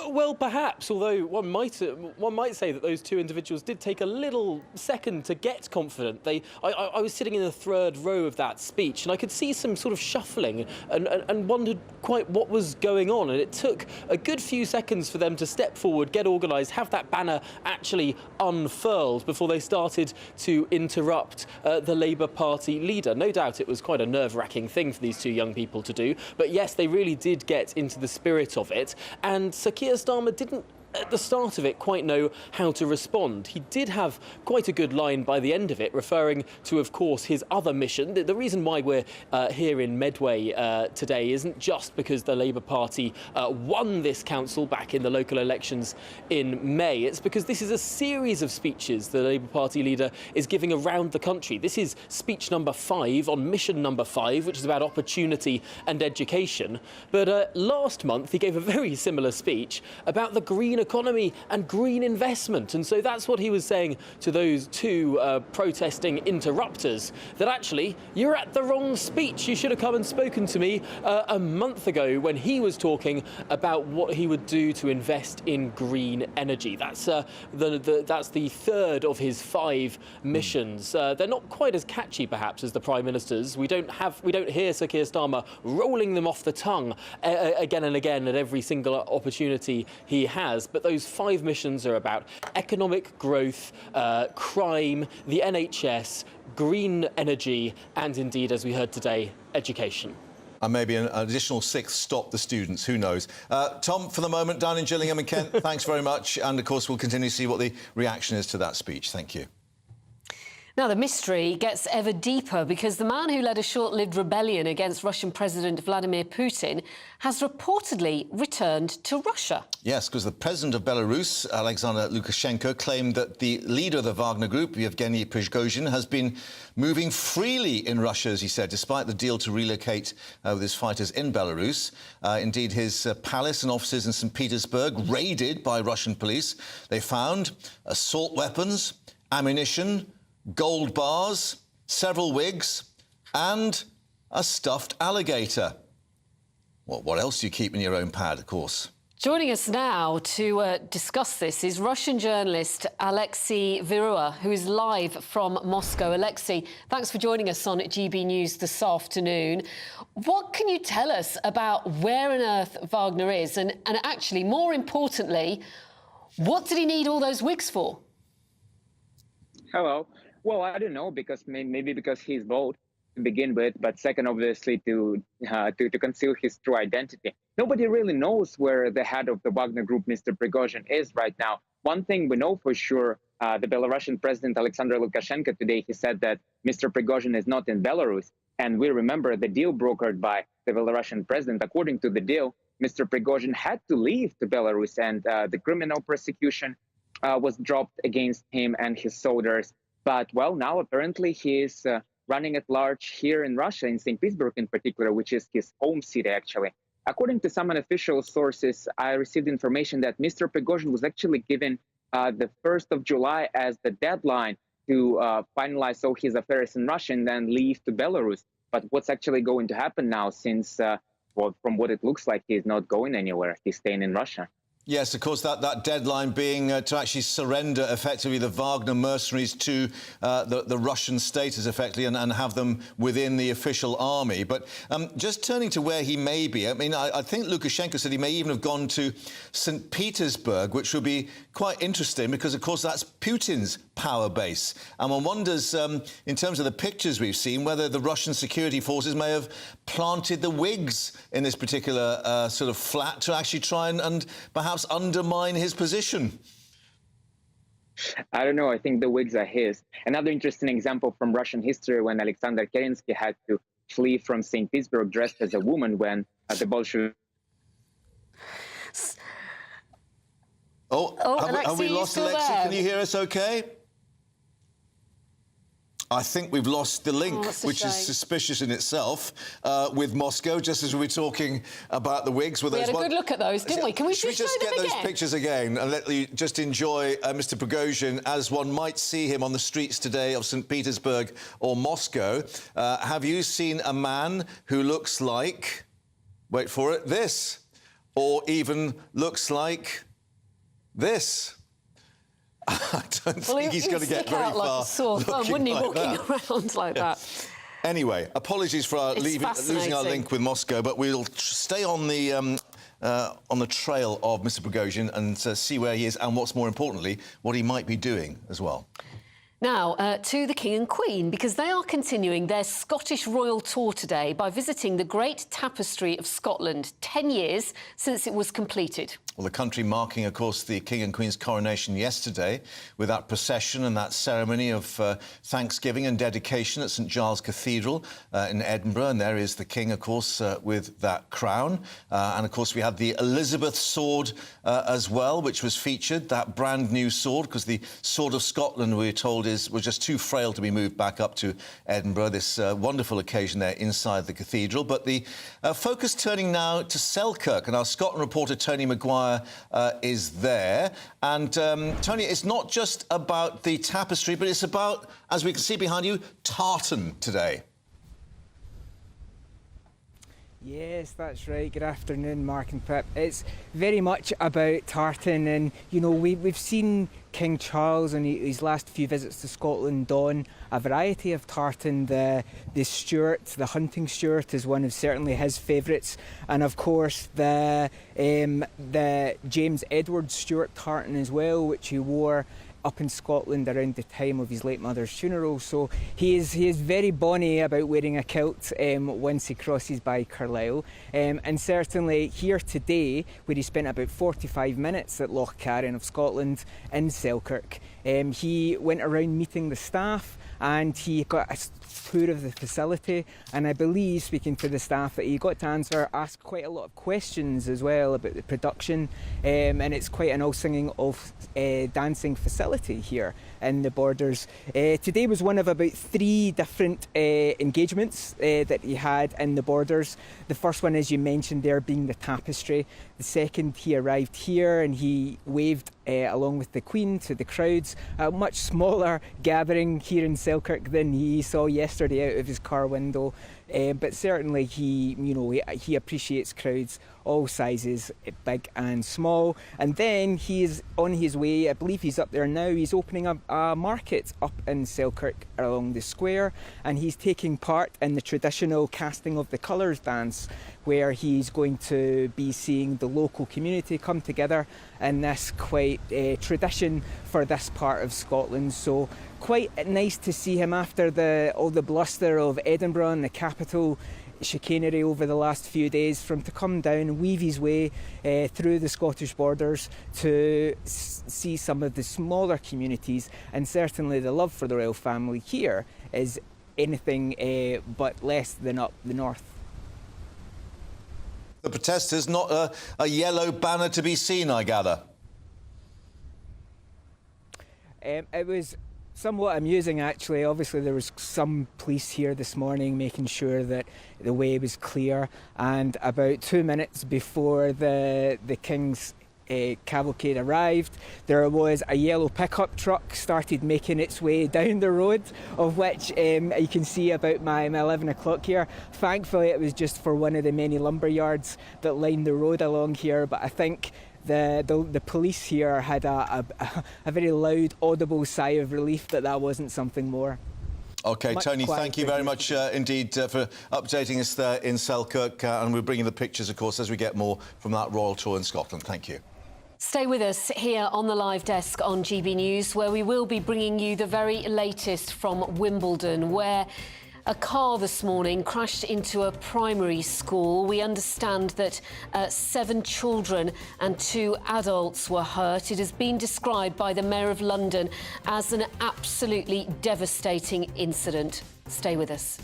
Speaker 9: Well, perhaps, although one might say that those two individuals did take a little second to get confident. I was sitting in the third row of that speech and I could see some sort of shuffling and wondered quite what was going on. And it took a good few seconds for them to step forward, get organised, have that banner actually unfurled before they started to interrupt the Labour Party leader. No doubt it was quite a nerve-wracking thing for these two young people to do. But yes, they really did get into the spirit of it. And Sir Keir Starmer didn't, at the start of it, quite know how to respond. He did have quite a good line by the end of it, referring to, of course, his other mission. The reason why we're here in Medway today isn't just because the Labour Party won this council back in the local elections in May. It's because this is a series of speeches the Labour Party leader is giving around the country. This is speech number 5 on mission number 5, which is about opportunity and education. But last month he gave a very similar speech about the green economy and green investment. And so that's what he was saying to those two protesting interrupters, that actually, you're at the wrong speech. You should have come and spoken to me a month ago when he was talking about what he would do to invest in green energy. That's that's the third of his 5 missions. They're not quite as catchy, perhaps, as the Prime Minister's. We don't hear Sir Keir Starmer rolling them off the tongue again and again at every single opportunity he has. But those 5 missions are about economic growth, crime, the NHS, green energy, and indeed, as we heard today, education.
Speaker 16: And maybe an additional 6, stop the students, who knows. Tom, for the moment, down in Gillingham and Kent, thanks very much. And, of course, we'll continue to see what the reaction is to that speech. Thank you.
Speaker 17: Now, the mystery gets ever deeper because the man who led a short-lived rebellion against Russian President Vladimir Putin has reportedly returned to Russia.
Speaker 16: Yes, because the president of Belarus, Alexander Lukashenko, claimed that the leader of the Wagner Group, Yevgeny Prigozhin, has been moving freely in Russia, as he said, despite the deal to relocate with his fighters in Belarus. Indeed, his palace and offices in St. Petersburg raided by Russian police. They found assault weapons, ammunition, gold bars, several wigs, and a stuffed alligator. Well, what else do you keep in your own pad, of course?
Speaker 17: Joining us now to discuss this is Russian journalist Alexei Virua, who is live from Moscow. Alexei, thanks for joining us on GB News this afternoon. What can you tell us about where on earth Wagner is? And actually, more importantly, what did he need all those wigs for?
Speaker 6: Hello. Well, I don't know, because maybe because he's bold. to begin with, but second, obviously, to conceal his true identity. Nobody really knows where the head of the Wagner Group, Mr. Prigozhin, is right now. One thing we know for sure, the Belarusian president, Alexander Lukashenko, today, he said that Mr. Prigozhin is not in Belarus. And we remember the deal brokered by the Belarusian president. According to the deal, Mr. Prigozhin had to leave to Belarus, and the criminal prosecution was dropped against him and his soldiers. But, well, now apparently he is running at large here in Russia, in St. Petersburg in particular, which is his home city, actually. According to some unofficial sources, I received information that Mr. Prigozhin was actually given the 1st of July as the deadline to finalize all his affairs in Russia and then leave to Belarus. But what's actually going to happen now, since, well, from what it looks like, he's not going anywhere. He's staying in Russia.
Speaker 16: Yes, of course, that deadline being to actually surrender effectively the Wagner mercenaries to the Russian state, as effectively, and have them within the official army. But just turning to where he may be, I mean, I think Lukashenko said he may even have gone to St. Petersburg, which would be quite interesting because, of course, that's Putin's power base. And one wonders, in terms of the pictures we've seen, whether the Russian security forces may have planted the Whigs in this particular sort of flat to actually try and perhaps undermine his position.
Speaker 6: I don't know. I think the Whigs are his. Another interesting example from Russian history, when Alexander Kerensky had to flee from St. Petersburg dressed as a woman when the Bolsheviks...
Speaker 16: Have we lost Alexei? Can you hear us okay? I think we've lost the link, which is suspicious in itself, with Moscow, just as we were talking about the Whigs.
Speaker 17: We had a good look at those, didn't we? Can we just
Speaker 16: get those pictures again and let you just enjoy Mr. Prigozhin as one might see him on the streets today of St. Petersburg or Moscow? Have you seen a man who looks like, wait for it, this, or even looks like this? I don't think he's going to get very far.
Speaker 17: Like a sore thumb, wouldn't he, walking around like that?
Speaker 16: Anyway, apologies for our losing our link with Moscow, but we'll stay on the trail of Mr. Prigozhin and see where he is and, what's more importantly, what he might be doing as well.
Speaker 17: Now, to the King and Queen, because they are continuing their Scottish royal tour today by visiting the Great Tapestry of Scotland, 10 years since it was completed.
Speaker 16: Well, the country marking, of course, the King and Queen's coronation yesterday with that procession and that ceremony of thanksgiving and dedication at St Giles Cathedral in Edinburgh. And there is the King, of course, with that crown. And, of course, we had the Elizabeth sword as well, which was featured, that brand new sword, because the Sword of Scotland, we're told, was just too frail to be moved back up to Edinburgh. This wonderful occasion there inside the cathedral. But the focus turning now to Selkirk, and our Scotland reporter Tony Maguire is there. And Tony, it's not just about the tapestry, but it's about, as we can see behind you, tartan today.
Speaker 7: Yes, that's right. Good afternoon, Mark and Pip. It's very much about tartan, and you know we've seen King Charles on his last few visits to Scotland don a variety of tartan. The Stuart, the hunting Stuart, is one of certainly his favourites, and of course the James Edward Stuart tartan as well, which he wore up in Scotland around the time of his late mother's funeral. So he is very bonny about wearing a kilt once he crosses by Carlisle. And certainly here today, where he spent about 45 minutes at Loch Carron of Scotland in Selkirk, he went around meeting the staff and he got a tour of the facility, and I believe, speaking to the staff, that he got to ask quite a lot of questions as well about the production, and it's quite an all-singing, all-dancing facility here in the Borders. Today was one of about 3 different engagements that he had in the Borders. The first one, as you mentioned there, being the tapestry. The second, he arrived here and he waved along with the Queen to the crowds. A much smaller gathering here in Selkirk than he saw yesterday out of his car window. But certainly he appreciates crowds all sizes, big and small. And then he is on his way, I believe he's up there now, he's opening up a market up in Selkirk along the square, and he's taking part in the traditional casting of the colours dance, where he's going to be seeing the local community come together in this quite tradition for this part of Scotland. So quite nice to see him after all the bluster of Edinburgh and the capital chicanery over the last few days, for him to come down and weave his way through the Scottish borders to see some of the smaller communities. And certainly the love for the royal family here is anything but less than up the north.
Speaker 16: The protesters, not a yellow banner to be seen, I gather.
Speaker 7: It was somewhat amusing, actually. Obviously, there was some police here this morning making sure that the way was clear, and about 2 minutes before the King's cavalcade arrived, there was a yellow pickup truck started making its way down the road, of which you can see about my 11 o'clock here. Thankfully, it was just for one of the many lumber yards that line the road along here, but I think the police here had a very loud, audible sigh of relief that wasn't something more.
Speaker 16: OK, Tony, thank you very much indeed for updating us there in Selkirk, and we're bringing the pictures, of course, as we get more from that royal tour in Scotland. Thank you.
Speaker 17: Stay with us here on the live desk on GB News, where we will be bringing you the very latest from Wimbledon, where a car this morning crashed into a primary school. We understand that 7 children and 2 adults were hurt. It has been described by the Mayor of London as an absolutely devastating incident. Stay with us.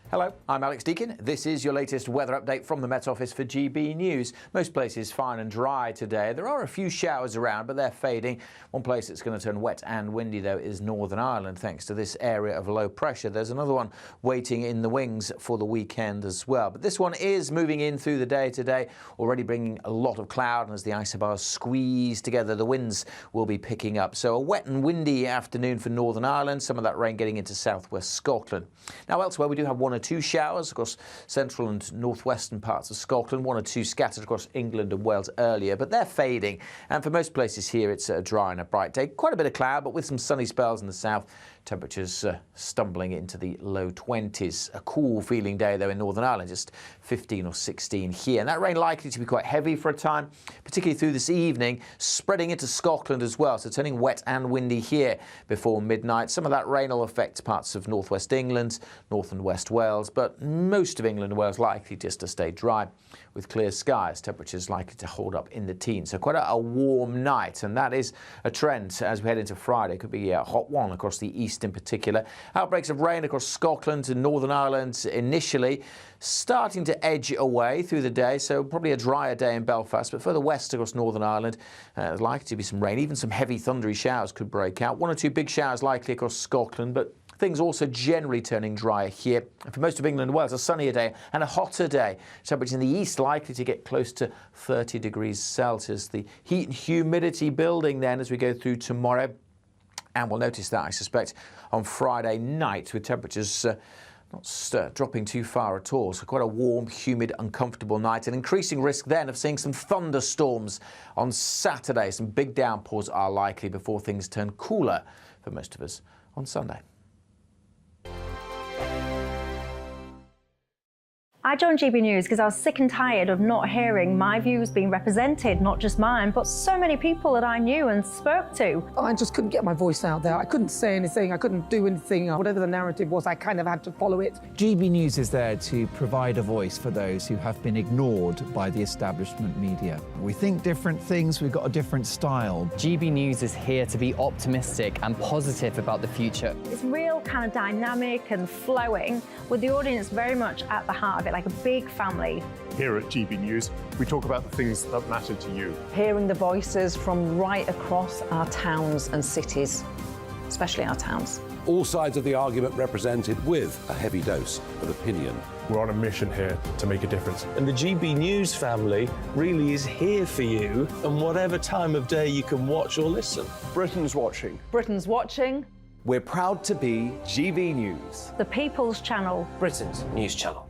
Speaker 1: Hello, I'm Alex Deakin. This is your latest weather update from the Met Office for GB News. Most places fine and dry today. There are a few showers around, but they're fading. One place that's going to turn wet and windy, though, is Northern Ireland, thanks to this area of low pressure. There's another one waiting in the wings for the weekend as well. But this one is moving in through the day today, already bringing a lot of cloud, and as the isobars squeeze together, the winds will be picking up. So a wet and windy afternoon for Northern Ireland, some of that rain getting into southwest Scotland. Now, elsewhere, we do have 1 or 2 showers across central and northwestern parts of Scotland, 1 or 2 scattered across England and Wales earlier, but they're fading. And for most places here, it's a dry and a bright day. Quite a bit of cloud, but with some sunny spells in the south. Temperatures stumbling into the low 20s. A cool feeling day, though, in Northern Ireland, just 15 or 16 here. And that rain likely to be quite heavy for a time, particularly through this evening, spreading into Scotland as well, so turning wet and windy here before midnight. Some of that rain will affect parts of northwest England, north and west Wales, but most of England and Wales likely just to stay dry with clear skies. Temperatures likely to hold up in the teens. So quite a warm night, and that is a trend as we head into Friday. It could be a hot one across the east in particular. Outbreaks of rain across Scotland and Northern Ireland initially, starting to edge away through the day, so probably a drier day in Belfast, but further west across Northern Ireland, there's likely to be some rain. Even some heavy thundery showers could break out. 1 or 2 big showers likely across Scotland, but things also generally turning drier here. And for most of England and Wales, a sunnier day and a hotter day. Temperatures in the east likely to get close to 30 degrees Celsius. The heat and humidity building then as we go through tomorrow. And we'll notice that, I suspect, on Friday night, with temperatures not dropping too far at all. So quite a warm, humid, uncomfortable night. An increasing risk then of seeing some thunderstorms on Saturday. Some big downpours are likely before things turn cooler for most of us on Sunday.
Speaker 2: I joined GB News because I was sick and tired of not hearing my views being represented, not just mine, but so many people that I knew and spoke to.
Speaker 11: I just couldn't get my voice out there. I couldn't say anything. I couldn't do anything. Whatever the narrative was, I kind of had to follow it.
Speaker 12: GB News is there to provide a voice for those who have been ignored by the establishment media. We think different things, we've got a different style.
Speaker 13: GB News is here to be optimistic and positive about the future.
Speaker 2: It's real kind of dynamic and flowing, with the audience very much at the heart of it, like a big family.
Speaker 11: Here at GB News, we talk about the things that matter to you.
Speaker 23: Hearing the voices from right across our towns and cities, especially our towns.
Speaker 25: All sides of the argument represented with a heavy dose of opinion.
Speaker 11: We're on a mission here to make a difference.
Speaker 26: And the GB News family really is here for you, and whatever time of day you can watch or listen.
Speaker 14: Britain's watching.
Speaker 23: Britain's watching.
Speaker 8: We're proud to be GB News.
Speaker 2: The People's Channel.
Speaker 10: Britain's news channel.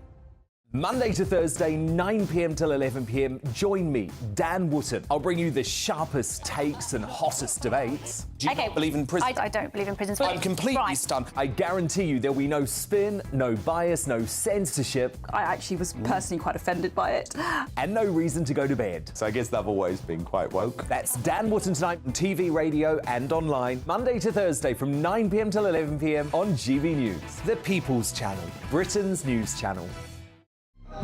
Speaker 8: Monday to Thursday, 9 p.m. till 11 p.m. Join me, Dan Wootton. I'll bring you the sharpest takes and hottest debates.
Speaker 4: Do you not believe in prison?
Speaker 2: I don't believe in prisons.
Speaker 4: I'm completely stunned.
Speaker 8: I guarantee you there'll be no spin, no bias, no censorship.
Speaker 4: I actually was personally quite offended by it.
Speaker 8: And no reason to go to bed.
Speaker 15: So I guess they've always been quite woke.
Speaker 8: That's Dan Wootton tonight on TV, radio and online. Monday to Thursday from 9 p.m. till 11 p.m. on GB News. The People's Channel, Britain's news channel.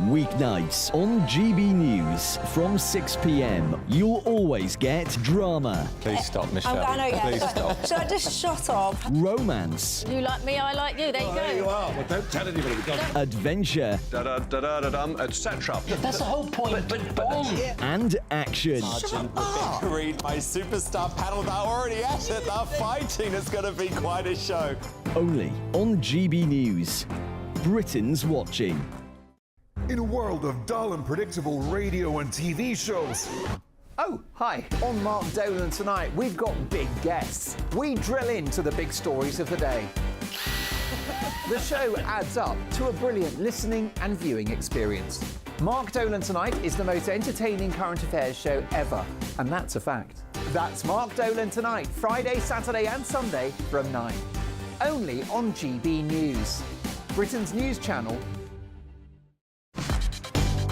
Speaker 18: Weeknights on GB News from 6 p.m. You'll always get drama.
Speaker 15: Please stop, Michelle.
Speaker 19: I know, yeah.
Speaker 15: Please stop.
Speaker 19: Should I just shut up?
Speaker 18: Romance.
Speaker 19: You like me, I like you. There you go.
Speaker 15: There you are. Well, don't tell anybody.
Speaker 18: Adventure.
Speaker 15: Etc. That's the whole point. But
Speaker 18: and action.
Speaker 15: Sergeant, read my superstar panel. They're already at it. They're fighting. It's going to be quite a show.
Speaker 18: Only on GB News. Britain's watching.
Speaker 20: In a world of dull and predictable radio and TV shows.
Speaker 1: Oh, hi. On Mark Dolan tonight, we've got big guests. We drill into the big stories of the day. The show adds up to a brilliant listening and viewing experience. Mark Dolan Tonight is the most entertaining current affairs show ever, and that's a fact. That's Mark Dolan Tonight, Friday, Saturday and Sunday from 9. Only on GB News, Britain's news channel.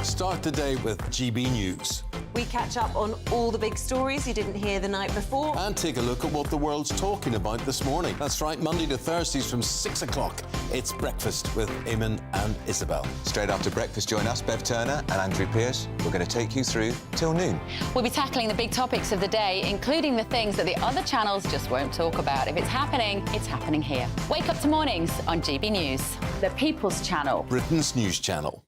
Speaker 25: Start the day with GB News.
Speaker 21: We catch up on all the big stories you didn't hear the night before.
Speaker 25: And take a look at what the world's talking about this morning. That's right, Monday to Thursdays from 6 o'clock. It's Breakfast with Eamon and Isabel.
Speaker 22: Straight after breakfast, join us, Bev Turner and Andrew Pearce. We're going to take you through till noon.
Speaker 27: We'll be tackling the big topics of the day, including the things that the other channels just won't talk about. If it's happening here. Wake up to mornings on GB News. The People's Channel.
Speaker 25: Britain's news channel.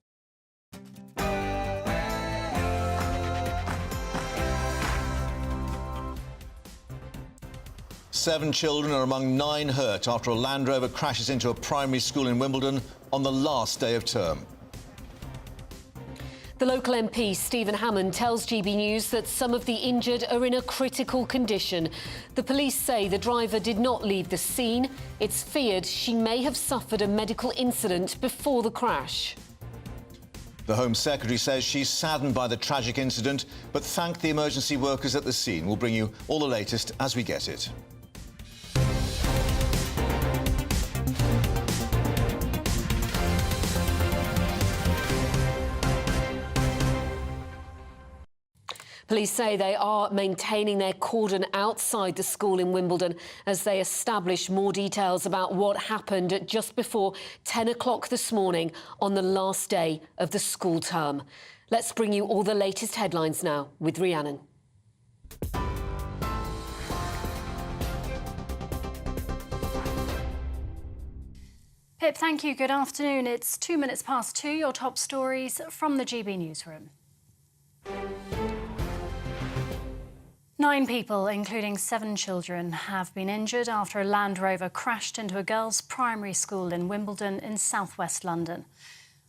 Speaker 16: Seven children are among 9 hurt after a Land Rover crashes into a primary school in Wimbledon on the last day of term.
Speaker 17: The local MP, Stephen Hammond, tells GB News that some of the injured are in a critical condition. The police say the driver did not leave the scene. It's feared she may have suffered a medical incident before the crash.
Speaker 16: The Home Secretary says she's saddened by the tragic incident, but thanked the emergency workers at the scene. We'll bring you all the latest as we get it.
Speaker 17: Police say they are maintaining their cordon outside the school in Wimbledon as they establish more details about what happened at just before 10 o'clock this morning on the last day of the school term. Let's bring you all the latest headlines now with Rhiannon.
Speaker 28: Pip, thank you. Good afternoon. It's 2 minutes past 2. Your top stories from the GB newsroom. 9 people, including 7 children, have been injured after a Land Rover crashed into a girls' primary school in Wimbledon in southwest London.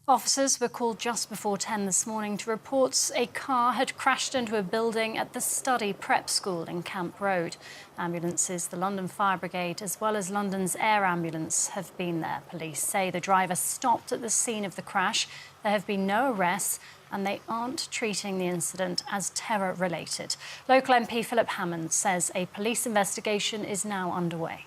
Speaker 28: Officers were called just before 10 this morning to reports a car had crashed into a building at the Study Prep School in Camp Road. Ambulances, the London Fire Brigade, as well as London's Air Ambulance have been there. Police say the driver stopped at the scene of the crash. There have been no arrests, and they aren't treating the incident as terror-related. Local MP Philip Hammond says a police investigation is now underway.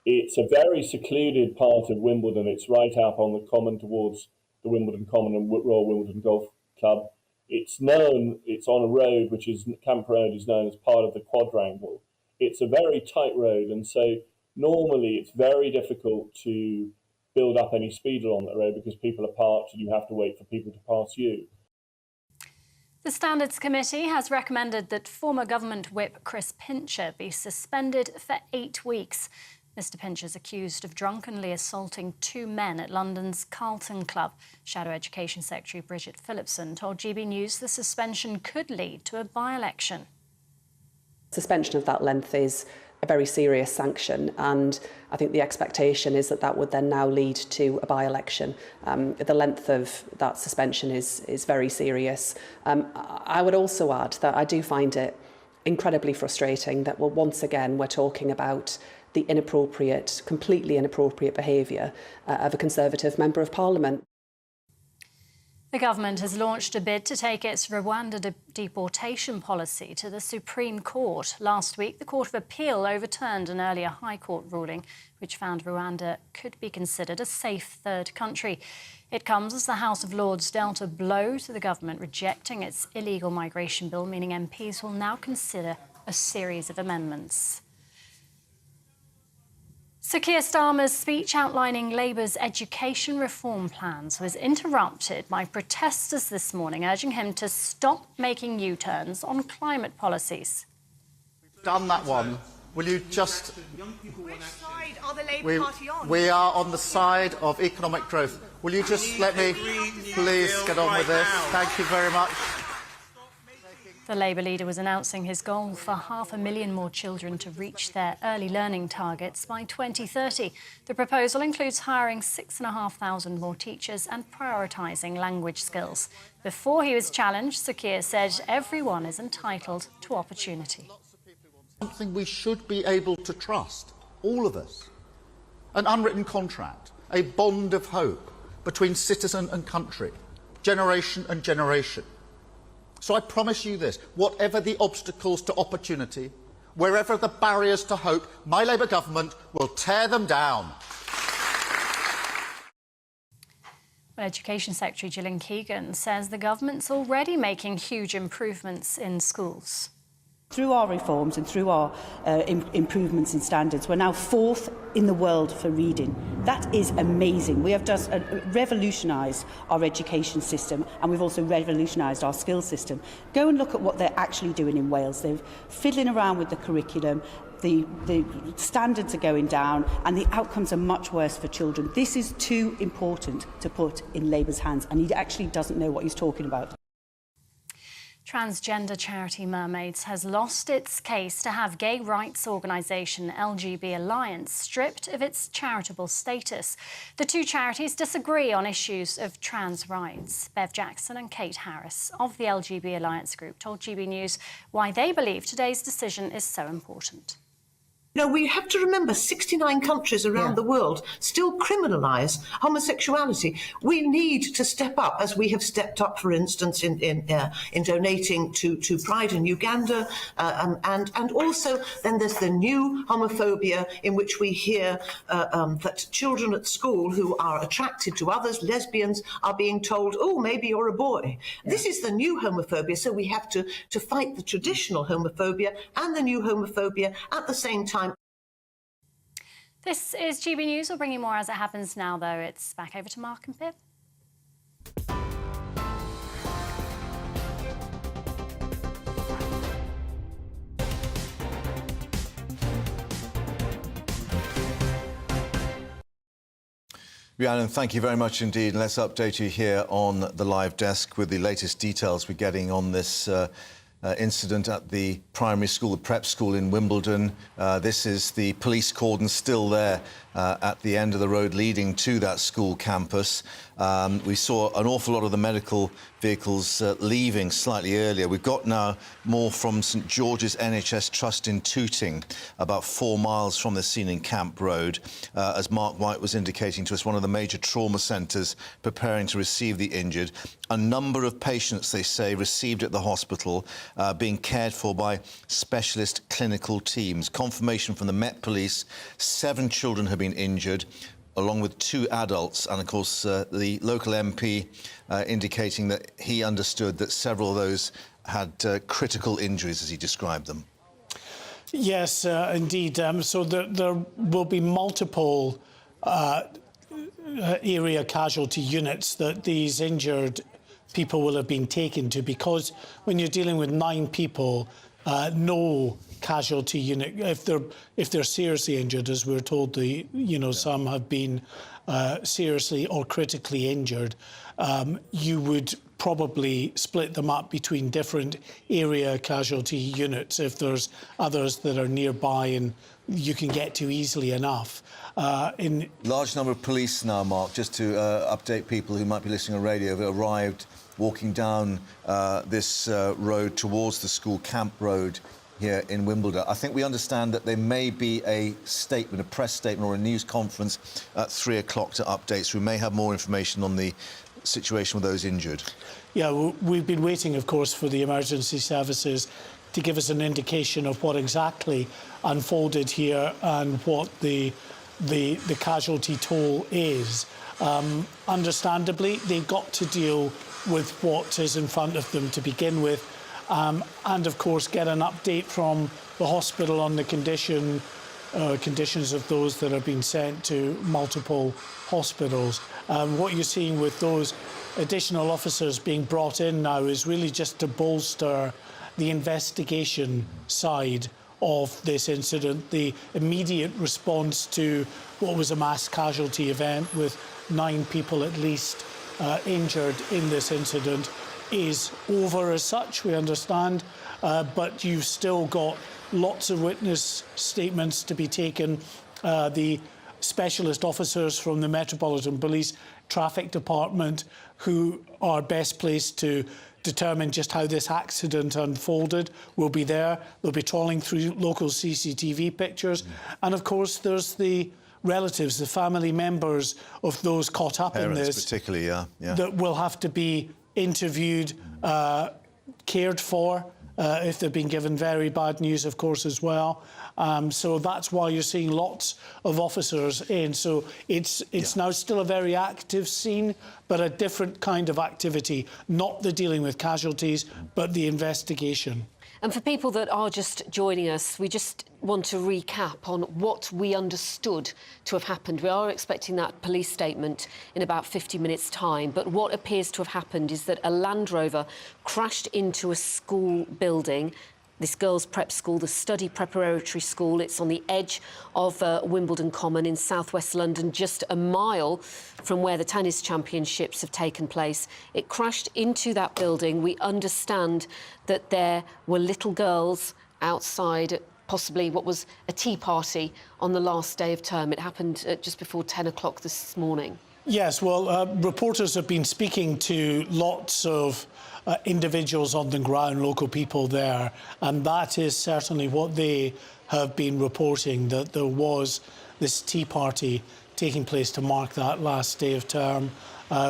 Speaker 30: It's a very secluded part of Wimbledon. It's right up on the common towards the Wimbledon Common and Royal Wimbledon Golf Club. It's on a road which is, Camp Road is known as part of the quadrangle. It's a very tight road, and so normally it's very difficult to build up any speed along that road because people are parked and you have to wait for people to pass you.
Speaker 28: The Standards Committee has recommended that former government whip Chris Pincher be suspended for 8 weeks. Mr Pincher is accused of drunkenly assaulting 2 men at London's Carlton Club. Shadow Education Secretary Bridget Phillipson told GB News the suspension could lead to a by-election.
Speaker 31: Suspension of that length is a very serious sanction, and I think the expectation is that that would then now lead to a by-election. The length of that suspension is very serious. I would also add that I do find it incredibly frustrating that once again we're talking about the completely inappropriate behaviour of a Conservative Member of Parliament.
Speaker 28: The government has launched a bid to take its Rwanda deportation policy to the Supreme Court. Last week, the Court of Appeal overturned an earlier High Court ruling which found Rwanda could be considered a safe third country. It comes as the House of Lords dealt a blow to the government, rejecting its illegal migration bill, meaning MPs will now consider a series of amendments. Sir Keir Starmer's speech outlining Labour's education reform plans was interrupted by protesters this morning urging him to stop making U-turns on climate policies.
Speaker 3: We've done that one. Will you just...
Speaker 5: Which side are the Labour Party on?
Speaker 3: We are on the side of economic growth. Will you just let me please get on with this? Thank you very much.
Speaker 28: The Labour leader was announcing his goal for 500,000 more children to reach their early learning targets by 2030. The proposal includes hiring 6,500 more teachers and prioritising language skills. Before he was challenged, Sir Keir said everyone is entitled to opportunity.
Speaker 3: Something we should be able to trust, all of us. An unwritten contract, a bond of hope between citizen and country, generation and generation. So I promise you this, whatever the obstacles to opportunity, wherever the barriers to hope, my Labour government will tear them down.
Speaker 28: Well, Education Secretary Gillian Keegan says the government's already making huge improvements in schools.
Speaker 6: Through our reforms and through our improvements in standards, we're now 4th in the world for reading. That is amazing. We have just revolutionised our education system, and we've also revolutionised our skills system. Go and look at what they're actually doing in Wales. They're fiddling around with the curriculum. The standards are going down and the outcomes are much worse for children. This is too important to put in Labour's hands, and he actually doesn't know what he's talking about.
Speaker 28: Transgender charity Mermaids has lost its case to have gay rights organisation LGB Alliance stripped of its charitable status. The two charities disagree on issues of trans rights. Bev Jackson and Kate Harris of the LGB Alliance group told GB News why they believe today's decision is so important.
Speaker 5: No, we have to remember 69 countries around the world still criminalise homosexuality. We need to step up, as we have stepped up, for instance, in donating to Pride in Uganda, and also then there's the new homophobia in which we hear that children at school who are attracted to others, lesbians, are being told, oh, maybe you're a boy. Yeah. This is the new homophobia, so we have to fight the traditional homophobia and the new homophobia at the same time.
Speaker 28: This is GB News. We'll bring you more as it happens now, though. It's back over to Mark and Pip.
Speaker 16: Rhiannon, thank you very much indeed. Let's update you here on the live desk with the latest details we're getting on this incident at the primary school, the prep school in Wimbledon. This is the police cordon still there at the end of the road leading to that school campus. We saw an awful lot of the medical vehicles leaving slightly earlier. We've got now more from St George's NHS Trust in Tooting, about 4 miles from the scene in Camp Road. As Mark White was indicating to us, one of the major trauma centres preparing to receive the injured. A number of patients, they say, received at the hospital, being cared for by specialist clinical teams. Confirmation from the Met Police, 7 children have been injured, along with 2 adults, and of course the local MP indicating that he understood that several of those had critical injuries, as he described them.
Speaker 7: Yes, indeed. So there will be multiple area casualty units that these injured people will have been taken to, because when you're dealing with 9 people, no casualty unit, if they're seriously injured, as we're told, some have been seriously or critically injured, you would probably split them up between different area casualty units if there's others that are nearby and you can get to easily enough.
Speaker 16: Large number of police now, Mark, just to update people who might be listening on radio, have arrived walking down this road towards the school, Camp Road, here in Wimbledon. I think we understand that there may be a statement, a press statement or a news conference at 3 o'clock to update, so we may have more information on the situation with those injured?
Speaker 7: Yeah, we've been waiting, of course, for the emergency services to give us an indication of what exactly unfolded here and what the casualty toll is. Understandably, they got to deal with what is in front of them to begin with, and of course get an update from the hospital on the conditions of those that have been sent to multiple hospitals. What you're seeing with those additional officers being brought in now is really just to bolster the investigation side of this incident, the immediate response to what was a mass casualty event with 9 people at least injured in this incident is over as such, we understand, but you've still got lots of witness statements to be taken. The specialist officers from the Metropolitan Police Traffic Department, who are best placed to determine just how this accident unfolded, will be there. They'll be trawling through local CCTV pictures. And of course, there's the relatives, the family members of those caught up in this,
Speaker 16: particularly,
Speaker 7: that will have to be interviewed, cared for, if they've been given very bad news, of course, as well. So that's why you're seeing lots of officers in. So it's now still a very active scene, but a different kind of activity, not the dealing with casualties, but the investigation.
Speaker 17: And for people that are just joining us, we just want to recap on what we understood to have happened. We are expecting that police statement in about 50 minutes' time, but what appears to have happened is that a Land Rover crashed into a school building, this girls' prep school, the study preparatory school. It's on the edge of Wimbledon Common in southwest London, just a mile from where the tennis championships have taken place. It crashed into that building. We understand that there were little girls outside possibly what was a tea party on the last day of term. It happened just before 10 o'clock this morning.
Speaker 7: Yes, well, reporters have been speaking to lots of individuals on the ground, local people there, and that is certainly what they have been reporting, that there was this tea party taking place to mark that last day of term,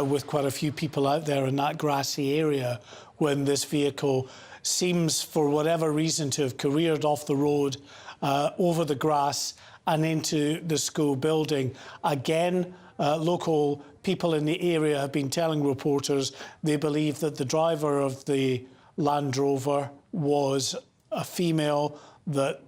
Speaker 7: with quite a few people out there in that grassy area when this vehicle seems, for whatever reason, to have careered off the road, over the grass and into the school building. Again, local people in the area have been telling reporters they believe that the driver of the Land Rover was a female, that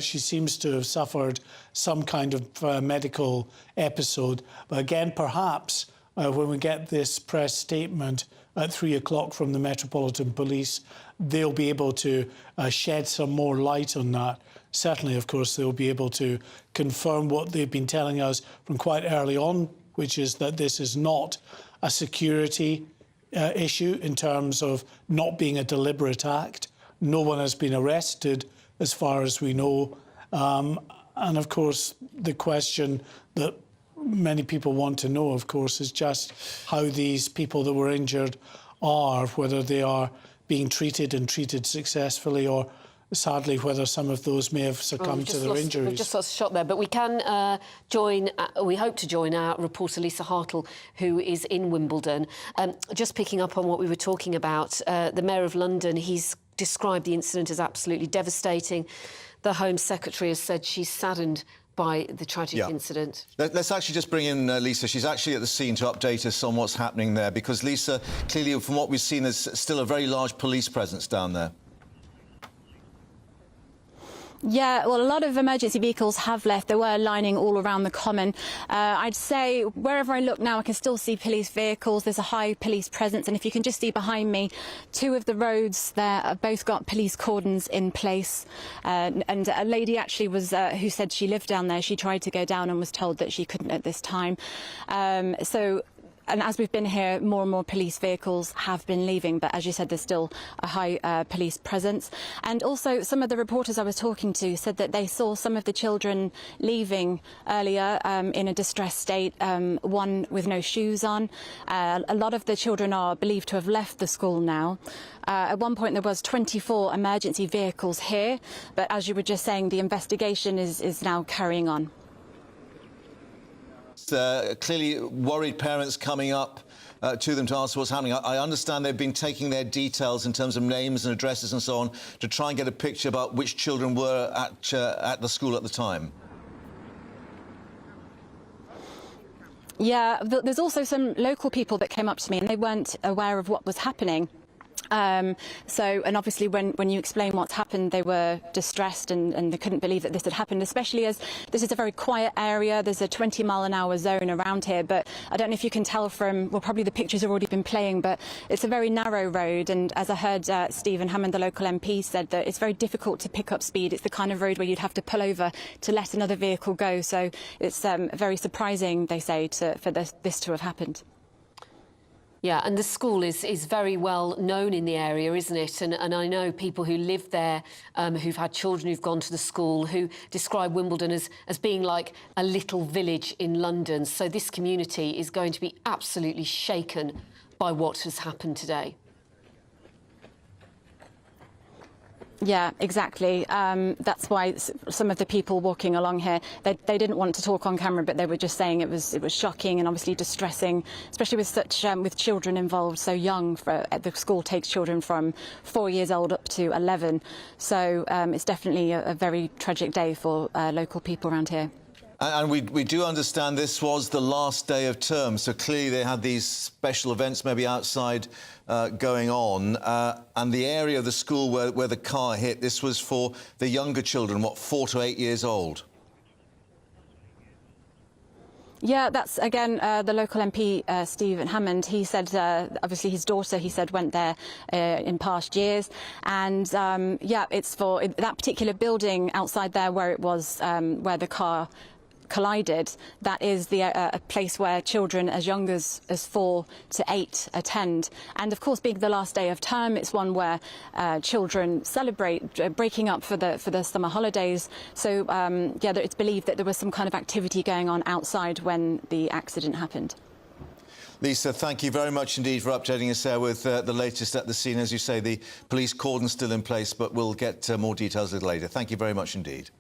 Speaker 7: she seems to have suffered some kind of medical episode. But again, perhaps when we get this press statement at 3 o'clock from the Metropolitan Police, they'll be able to shed some more light on that. Certainly, of course, they'll be able to confirm what they've been telling us from quite early on, which is that this is not a security issue in terms of not being a deliberate act. No one has been arrested, as far as we know. And, of course, the question that many people want to know, of course, is just how these people that were injured are, whether they are being treated and treated successfully, or sadly whether some of those may have succumbed to their injuries.
Speaker 17: We've just lost a shot there, but we can we hope to join our reporter Lisa Hartle, who is in Wimbledon. Just picking up on what we were talking about, the Mayor of London, he's described the incident as absolutely devastating. The Home Secretary has said she's saddened by the tragic incident.
Speaker 16: Let's actually just bring in Lisa. She's actually at the scene to update us on what's happening there, because, Lisa, clearly from what we've seen, there's still a very large police presence down there.
Speaker 2: Yeah, well, a lot of emergency vehicles have left. They were lining all around the common. I'd say wherever I look now, I can still see police vehicles. There's a high police presence. And if you can just see behind me, 2 of the roads there have both got police cordons in place. And a lady actually was who said she lived down there. She tried to go down and was told that she couldn't at this time. And as we've been here, more and more police vehicles have been leaving. But as you said, there's still a high police presence. And also, some of the reporters I was talking to said that they saw some of the children leaving earlier in a distressed state, one with no shoes on. A lot of the children are believed to have left the school now. At one point, there was 24 emergency vehicles here. But as you were just saying, the investigation is now carrying on.
Speaker 16: Clearly worried parents coming up to them to ask what's happening. I understand they've been taking their details in terms of names and addresses and so on to try and get a picture about which children were at the school at the time.
Speaker 2: Yeah, there's also some local people that came up to me and they weren't aware of what was happening. And obviously when you explain what's happened, they were distressed and they couldn't believe that this had happened, especially as this is a very quiet area. There's a 20-mile-an-hour zone around here, but I don't know if you can tell from, well, probably the pictures have already been playing, but it's a very narrow road. And as I heard Stephen Hammond, the local MP, said that it's very difficult to pick up speed. It's the kind of road where you'd have to pull over to let another vehicle go. So it's very surprising, they say, for this to have happened.
Speaker 17: Yeah, and the school is very well known in the area, isn't it? And I know people who live there, who've had children who've gone to the school, who describe Wimbledon as being like a little village in London. So this community is going to be absolutely shaken by what has happened today.
Speaker 2: Yeah, exactly. That's why some of the people walking along here, they didn't want to talk on camera, but they were just saying it was shocking and obviously distressing, especially with with children involved so young. The school takes children from 4 years old up to 11, so it's definitely a very tragic day for local people around here.
Speaker 16: And we do understand this was the last day of term, so clearly they had these special events maybe outside going on. And the area of the school where the car hit, this was for the younger children, what, 4 to 8 years old?
Speaker 2: Yeah, that's, again, the local MP, Stephen Hammond. He said, obviously his daughter, he said, went there in past years. And, yeah, it's for that particular building outside there where it was, where the car collided. That is a place where children as young as 4 to 8 attend. And of course, being the last day of term, it's one where children celebrate breaking up for the summer holidays. So yeah, it's believed that there was some kind of activity going on outside when the accident happened.
Speaker 16: Lisa, thank you very much indeed for updating us there with the latest at the scene. As you say, the police cordon's still in place, but we'll get more details a little later. Thank you very much indeed.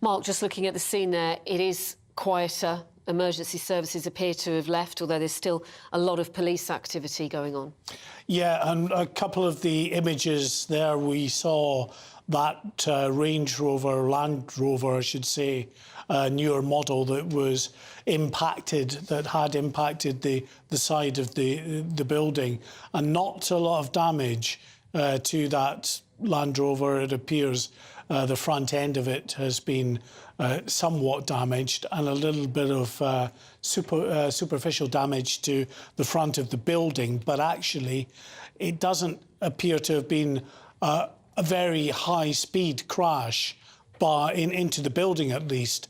Speaker 17: Mark, just looking at the scene there, it is quieter. Emergency services appear to have left, although there's still a lot of police activity going on.
Speaker 7: Yeah, and a couple of the images there, we saw that Range Rover, Land Rover, I should say, newer model that was impacted, that had impacted the side of the building, and not a lot of damage to that Land Rover. It appears the front end of it has been somewhat damaged, and a little bit of superficial damage to the front of the building. But actually, it doesn't appear to have been a very high-speed crash into the building, at least,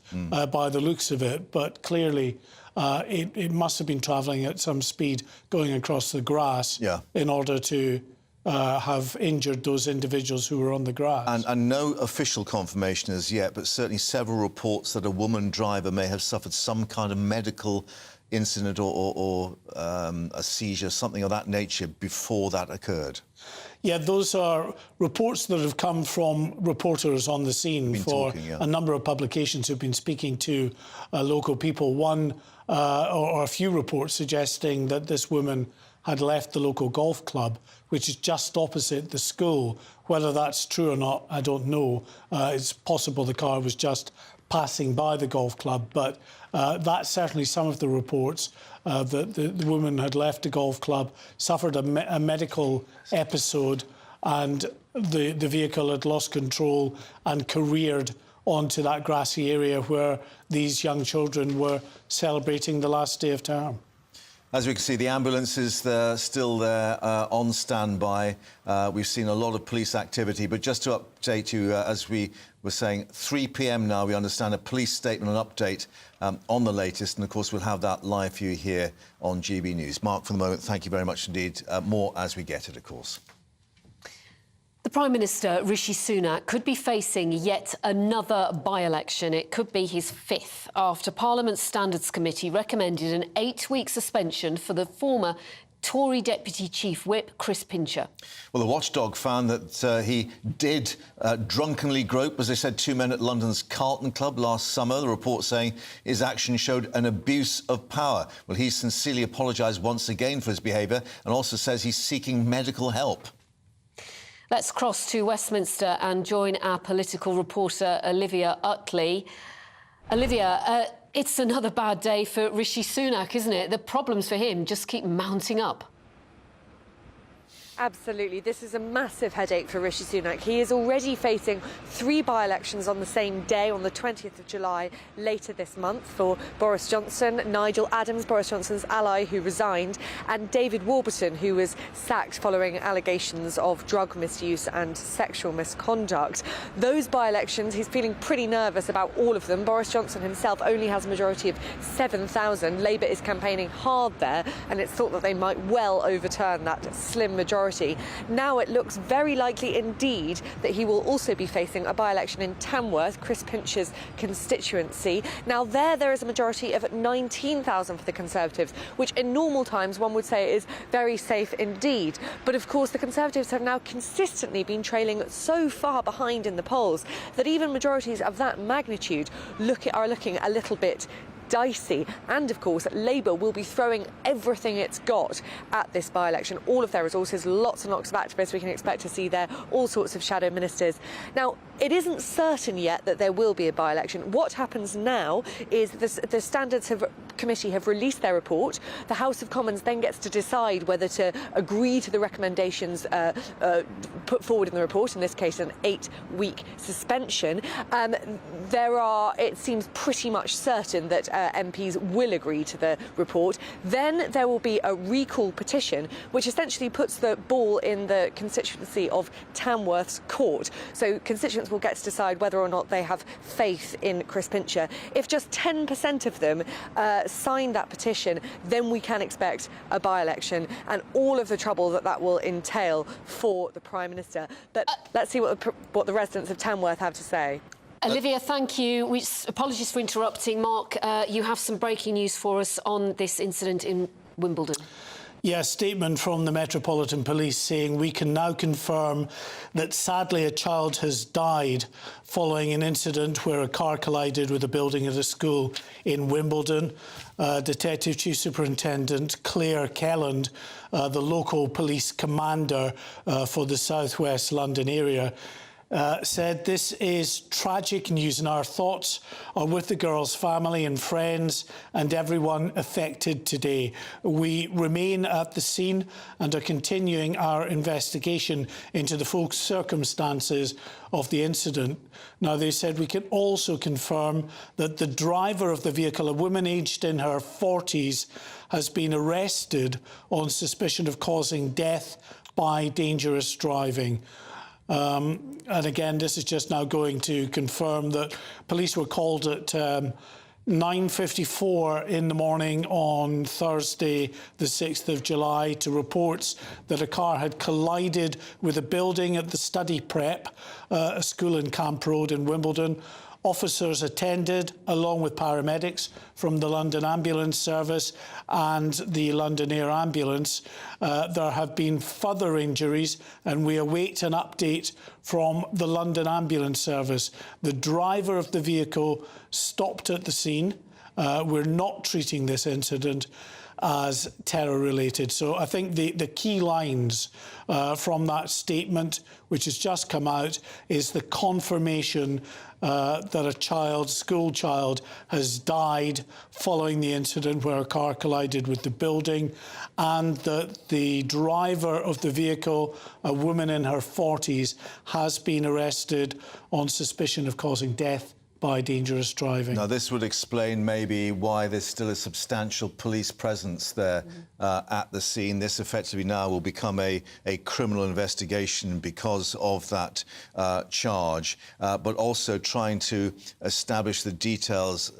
Speaker 7: by the looks of it. But clearly, it must have been travelling at some speed going across the grass in order to have injured those individuals who were on the grass.
Speaker 16: And no official confirmation as yet, but certainly several reports that a woman driver may have suffered some kind of medical incident or a seizure, something of that nature, before that occurred.
Speaker 7: Yeah, those are reports that have come from reporters on the scene for a number of publications who've been speaking to local people. One or a few reports suggesting that this woman had left the local golf club, which is just opposite the school. Whether that's true or not, I don't know. It's possible the car was just passing by the golf club, but that's certainly some of the reports that the woman had left the golf club, suffered a medical episode, and the vehicle had lost control and careered onto that grassy area where these young children were celebrating the last day of term.
Speaker 16: As we can see, the ambulance is still there on standby. We've seen a lot of police activity, but just to update you, as we were saying, 3 p.m. now, we understand a police statement and update on the latest, and of course we'll have that live for you here on GB News. Mark, for the moment, thank you very much indeed. More as we get it, of course.
Speaker 17: The Prime Minister, Rishi Sunak, could be facing yet another by-election. It could be his 5th, after Parliament's Standards Committee recommended an 8-week suspension for the former Tory Deputy Chief Whip Chris Pincher.
Speaker 16: Well, the watchdog found that he did drunkenly grope, as they said, two men at London's Carlton Club last summer. The report saying his action showed an abuse of power. Well, he sincerely apologised once again for his behaviour and also says he's seeking medical help.
Speaker 17: Let's cross to Westminster and join our political reporter Olivia Utley. Olivia, it's another bad day for Rishi Sunak, isn't it? The problems for him just keep mounting up.
Speaker 4: Absolutely. This is a massive headache for Rishi Sunak. He is already facing 3 by-elections on the same day, on the 20th of July, later this month, for Boris Johnson, Nigel Adams, Boris Johnson's ally, who resigned, and David Warburton, who was sacked following allegations of drug misuse and sexual misconduct. Those by-elections, he's feeling pretty nervous about all of them. Boris Johnson himself only has a majority of 7,000. Labour is campaigning hard there, and it's thought that they might well overturn that slim majority. Now it looks very likely indeed that he will also be facing a by-election in Tamworth, Chris Pincher's constituency. Now there is a majority of 19,000 for the Conservatives, which in normal times one would say is very safe indeed. But of course the Conservatives have now consistently been trailing so far behind in the polls that even majorities of that magnitude are looking a little bit dicey. And of course Labour will be throwing everything it's got at this by-election, all of their resources, lots and lots of activists we can expect to see there, all sorts of shadow ministers. Now it isn't certain yet that there will be a by-election. What happens now is the Standards Committee have released their report. The House of Commons then gets to decide whether to agree to the recommendations put forward in the report, in this case an 8-week suspension. It seems pretty much certain that MPs will agree to the report. Then there will be a recall petition, which essentially puts the ball in the constituency of Tamworth's court. So constituents will get to decide whether or not they have faith in Chris Pincher. If just 10% of them sign that petition, then we can expect a by-election and all of the trouble that will entail for the Prime Minister. But let's see what the residents of Tamworth have to say.
Speaker 17: Olivia, thank you. Apologies for interrupting. Mark, you have some breaking news for us on this incident in Wimbledon.
Speaker 7: Yeah, a statement from the Metropolitan Police saying we can now confirm that sadly a child has died following an incident where a car collided with a building at a school in Wimbledon. Detective Chief Superintendent Claire Kelland, the local police commander for the South West London area, said this is tragic news and our thoughts are with the girl's family and friends and everyone affected today. We remain at the scene and are continuing our investigation into the full circumstances of the incident. Now, they said we can also confirm that the driver of the vehicle, a woman aged in her 40s, has been arrested on suspicion of causing death by dangerous driving. And again, this is just now going to confirm that police were called at 9:54 in the morning on Thursday, the 6th of July, to reports that a car had collided with a building at the Study Prep, a school in Camp Road in Wimbledon. Officers attended, along with paramedics from the London Ambulance Service and the London Air Ambulance. There have been further injuries, and we await an update from the London Ambulance Service. The driver of the vehicle stopped at the scene. We're not treating this incident as terror-related. So I think the key lines from that statement, which has just come out, is the confirmation that a school child has died following the incident where a car collided with the building, and that the driver of the vehicle, a woman in her 40s, has been arrested on suspicion of causing death by dangerous driving.
Speaker 16: Now, this would explain maybe why there's still a substantial police presence there at the scene. This effectively now will become a criminal investigation because of that charge, but also trying to establish the details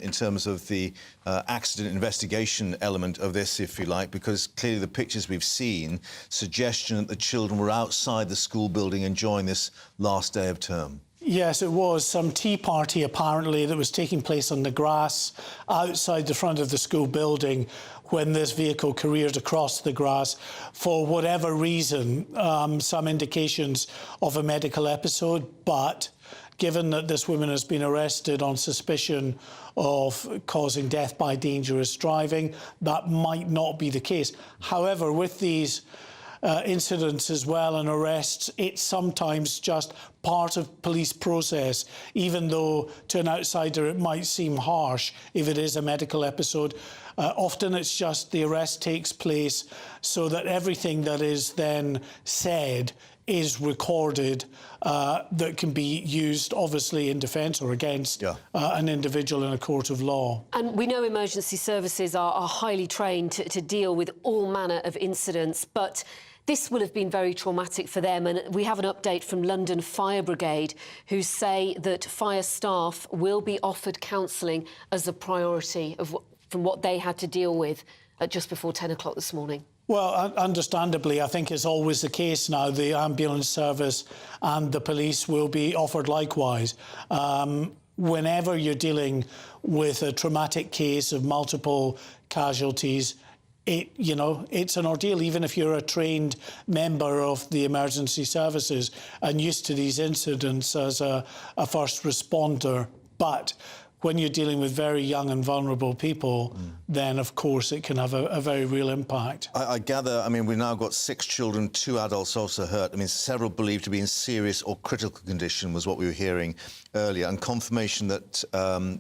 Speaker 16: in terms of the accident investigation element of this, if you like, because clearly the pictures we've seen, suggestion that the children were outside the school building enjoying this last day of term.
Speaker 7: Yes, it was some tea party apparently that was taking place on the grass outside the front of the school building when this vehicle careered across the grass. For whatever reason, some indications of a medical episode, but given that this woman has been arrested on suspicion of causing death by dangerous driving, that might not be the case. However, with these incidents as well and arrests, it's sometimes just part of police process, even though to an outsider it might seem harsh if it is a medical episode. Often it's just the arrest takes place so that everything that is then said is recorded, that can be used obviously in defence or against an individual in a court of law.
Speaker 17: And we know emergency services are highly trained to deal with all manner of incidents, but this will have been very traumatic for them, and we have an update from London Fire Brigade who say that fire staff will be offered counselling as a priority from what they had to deal with at just before 10 o'clock this morning.
Speaker 7: Well, understandably, I think it's always the case now. The ambulance service and the police will be offered likewise. Whenever you're dealing with a traumatic case of multiple casualties, it's an ordeal, even if you're a trained member of the emergency services and used to these incidents as a first responder. But when you're dealing with very young and vulnerable people, then, of course, it can have a very real impact.
Speaker 16: I gather, I mean, we've now got 6 children, 2 adults also hurt. I mean, several believed to be in serious or critical condition was what we were hearing earlier. And confirmation that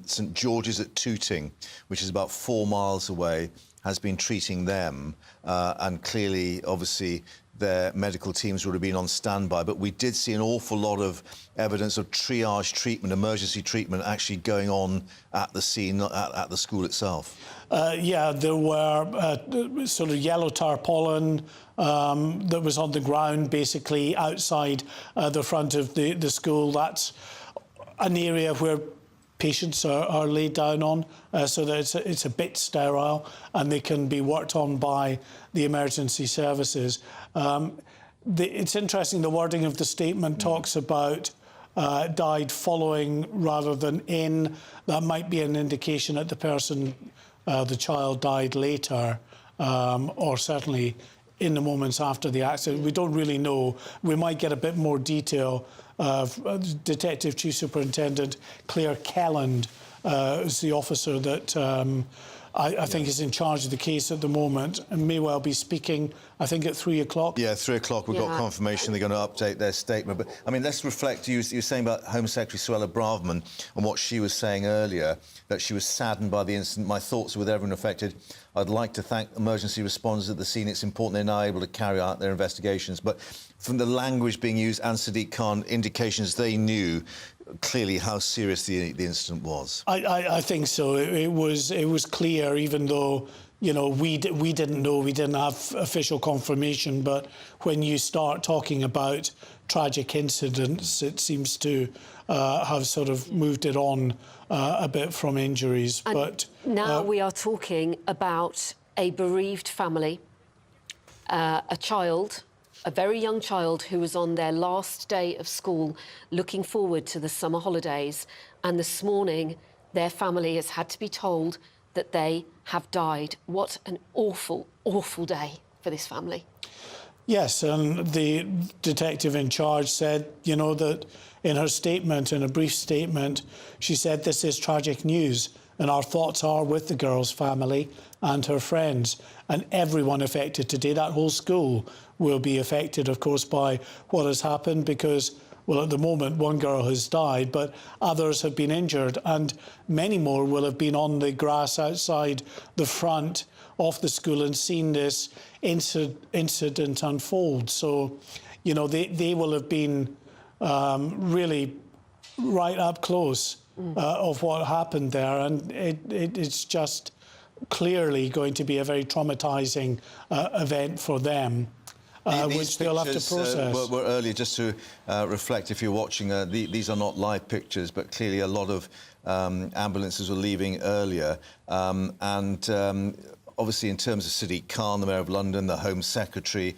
Speaker 16: St George's at Tooting, which is about 4 miles away, has been treating them. And clearly, obviously, their medical teams would have been on standby, but we did see an awful lot of evidence of triage treatment, emergency treatment actually going on at the scene, not at the school itself.
Speaker 7: Yeah, there were sort of yellow tarpaulin that was on the ground, basically outside the front of the school. That's an area where patients are laid down on, so that it's a bit sterile and they can be worked on by the emergency services. It's interesting, the wording of the statement talks about died following rather than in. That might be an indication that the child died later, or certainly in the moments after the accident. We don't really know. We might get a bit more detail. Detective Chief Superintendent Claire Kelland is the officer that I think is in charge of the case at the moment and may well be speaking, I think, at 3 o'clock. Yeah,
Speaker 16: 3 o'clock. We've got confirmation they're going to update their statement. But, I mean, let's reflect. You were saying about Home Secretary Suella Braverman and what she was saying earlier, that she was saddened by the incident. My thoughts are with everyone affected. I'd like to thank emergency responders at the scene. It's important they're now able to carry out their investigations. But from the language being used and Sadiq Khan, indications they knew clearly how serious the incident was.
Speaker 7: I think so. It was clear, even though we didn't know, we didn't have official confirmation. But when you start talking about tragic incidents, it seems to have sort of moved it on a bit from injuries.
Speaker 17: And
Speaker 7: but
Speaker 17: now we are talking about a bereaved family, a child, a very young child who was on their last day of school, looking forward to the summer holidays. And this morning, their family has had to be told that they have died. What an awful, awful day for this family.
Speaker 7: Yes, and the detective in charge said, that in her statement, in a brief statement, she said, this is tragic news and our thoughts are with the girl's family and her friends and everyone affected today. That whole school will be affected, of course, by what has happened because, well, at the moment, one girl has died, but others have been injured and many more will have been on the grass outside the front of the school and seen this incident unfold. So, they will have been really right up close of what happened there, and it's just clearly going to be a very traumatising event for them. Which they'll have to process.
Speaker 16: Were earlier, just to reflect, if you're watching, these are not live pictures, but clearly a lot of ambulances were leaving earlier. And obviously, in terms of Sadiq Khan, the Mayor of London, the Home Secretary,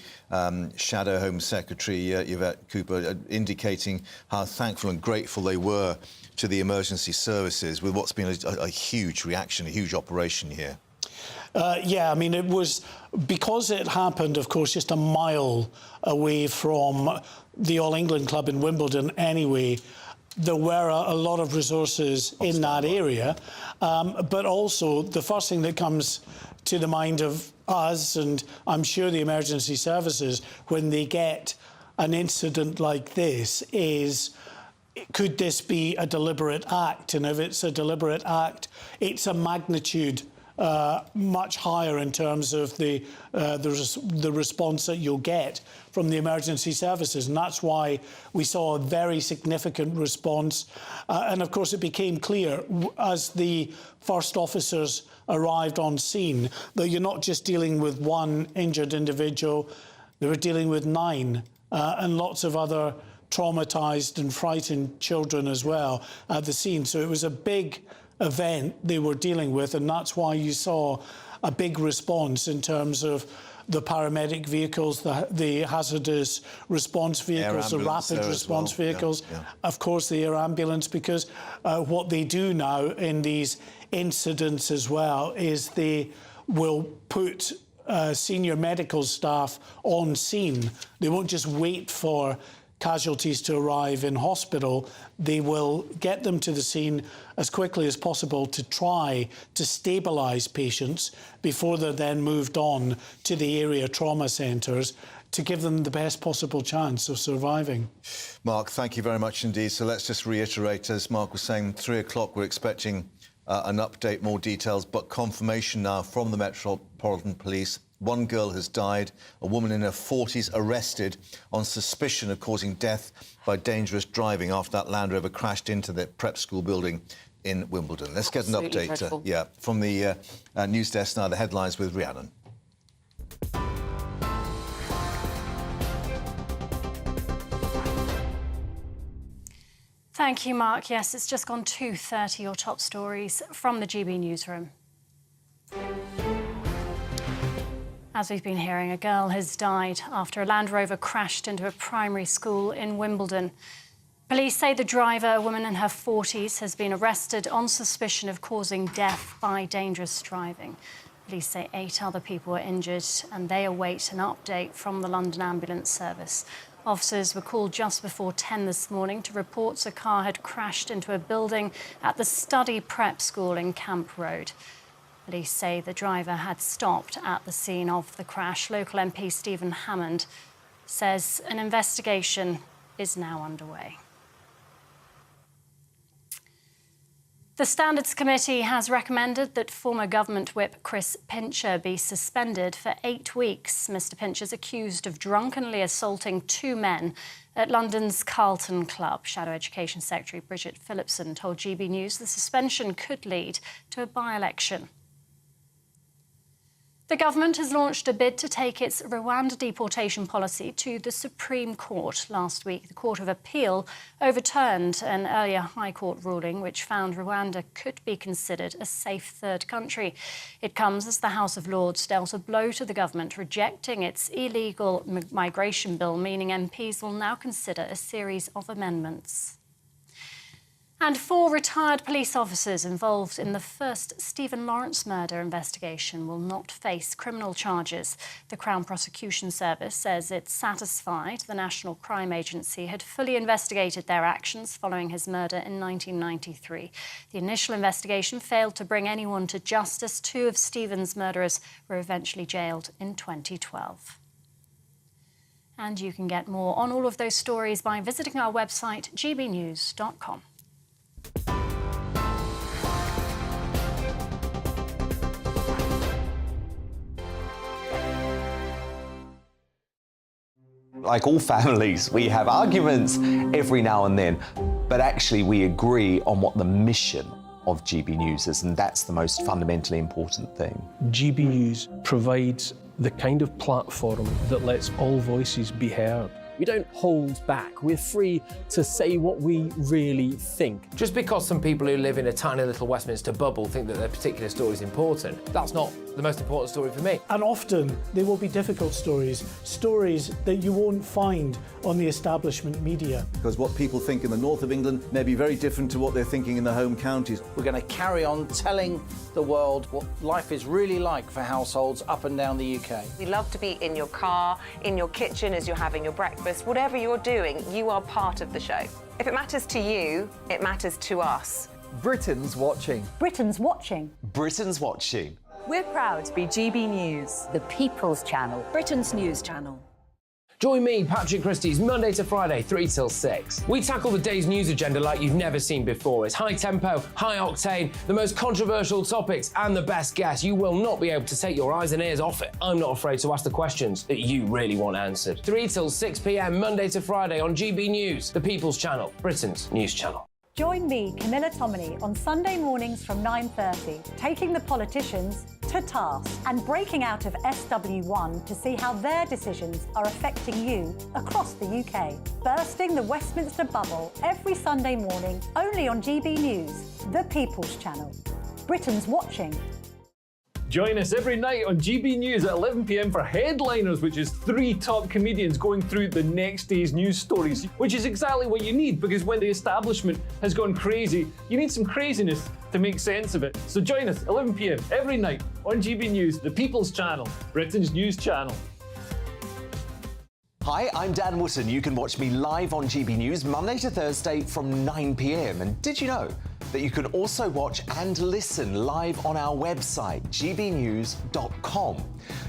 Speaker 16: Shadow Home Secretary Yvette Cooper, indicating how thankful and grateful they were to the emergency services with what's been a huge reaction, a huge operation here.
Speaker 7: Yeah, I mean, it was because it happened, of course, just a mile away from the All England Club in Wimbledon anyway. There were a lot of resources in that area, but also the first thing that comes to the mind of us, and I'm sure the emergency services, when they get an incident like this, is could this be a deliberate act? And if it's a deliberate act, it's a magnitude much higher in terms of the response that you'll get from the emergency services. And that's why we saw a very significant response. And of course, it became clear as the first officers arrived on scene that you're not just dealing with one injured individual, they were dealing with 9 and lots of other traumatised and frightened children as well at the scene. So it was a big event they were dealing with, and that's why you saw a big response in terms of the paramedic vehicles, the hazardous response vehicles, the rapid response vehicles, of course the air ambulance, because what they do now in these incidents as well is they will put senior medical staff on scene. They won't just wait for casualties to arrive in hospital. They will get them to the scene as quickly as possible to try to stabilise patients before they're then moved on to the area trauma centres to give them the best possible chance of surviving.
Speaker 16: Mark, thank you very much indeed. So let's just reiterate, as Mark was saying, 3 o'clock we're expecting an update, more details, but confirmation now from the Metropolitan Police. 1 girl has died, a woman in her 40s arrested on suspicion of causing death by dangerous driving after that Land Rover crashed into the prep school building in Wimbledon. Let's get an update from the news desk now, the headlines with Rhiannon.
Speaker 28: Thank you, Mark. Yes, it's just gone 2:30, your top stories from the GB newsroom. As we've been hearing, a girl has died after a Land Rover crashed into a primary school in Wimbledon. Police say the driver, a woman in her 40s, has been arrested on suspicion of causing death by dangerous driving. Police say 8 other people were injured and they await an update from the London Ambulance Service. Officers were called just before 10 this morning to reports a car had crashed into a building at the Study Prep School in Camp Road. Police say the driver had stopped at the scene of the crash. Local MP Stephen Hammond says an investigation is now underway. The Standards Committee has recommended that former Government Whip Chris Pincher be suspended for 8 weeks. Mr Pincher is accused of drunkenly assaulting 2 men at London's Carlton Club. Shadow Education Secretary Bridget Phillipson told GB News the suspension could lead to a by-election. The government has launched a bid to take its Rwanda deportation policy to the Supreme Court. Last week, the Court of Appeal overturned an earlier High Court ruling which found Rwanda could be considered a safe third country. It comes as the House of Lords dealt a blow to the government, rejecting its illegal migration bill, meaning MPs will now consider a series of amendments. And 4 retired police officers involved in the first Stephen Lawrence murder investigation will not face criminal charges. The Crown Prosecution Service says it's satisfied the National Crime Agency had fully investigated their actions following his murder in 1993. The initial investigation failed to bring anyone to justice. 2 of Stephen's murderers were eventually jailed in 2012. And you can get more on all of those stories by visiting our website, gbnews.com.
Speaker 22: Like all families, we have arguments every now and then, but actually we agree on what the mission of GB News is, and that's the most fundamentally important thing.
Speaker 8: GB News provides the kind of platform that lets all voices be heard.
Speaker 9: We don't hold back. We're free to say what we really think.
Speaker 10: Just because some people who live in a tiny little Westminster bubble think that their particular story is important, that's not
Speaker 9: the most important story for me.
Speaker 7: And often they will be difficult stories, stories that you won't find on the establishment media.
Speaker 10: Because what people think in the north of England may be very different to what they're thinking in the home counties.
Speaker 11: We're going to carry on telling the world what life is really like for households up and down the UK.
Speaker 21: We love to be in your car, in your kitchen as you're having your breakfast. Whatever you're doing, you are part of the show. If it matters to you, it matters to us.
Speaker 22: Britain's watching.
Speaker 12: Britain's watching.
Speaker 22: Britain's watching.
Speaker 21: We're proud to be GB News,
Speaker 12: The People's Channel.
Speaker 21: Britain's news channel.
Speaker 9: Join me, Patrick Christie's Monday to Friday, 3 till 6. We tackle the day's news agenda like you've never seen before. It's high tempo, high octane, the most controversial topics and the best guests. You will not be able to take your eyes and ears off it. I'm not afraid to ask the questions that you really want answered. 3 till 6 p.m. Monday to Friday on GB News, the People's Channel, Britain's news channel.
Speaker 12: Join me, Camilla Tominey, on Sunday mornings from 9:30, taking the politicians to task and breaking out of SW1 to see how their decisions are affecting you across the UK. Bursting the Westminster bubble every Sunday morning, only on GB News, the People's Channel. Britain's watching.
Speaker 8: Join us every night on GB News at 11 p.m. for Headliners, which is 3 top comedians going through the next day's news stories, which is exactly what you need, because when the establishment has gone crazy, you need some craziness to make sense of it. So join us 11 p.m. every night on GB News, the People's Channel, Britain's news channel.
Speaker 22: Hi, I'm Dan Wootton. You can watch me live on GB News Monday to Thursday from 9 p.m. And did you know that you can also watch and listen live on our website, gbnews.com.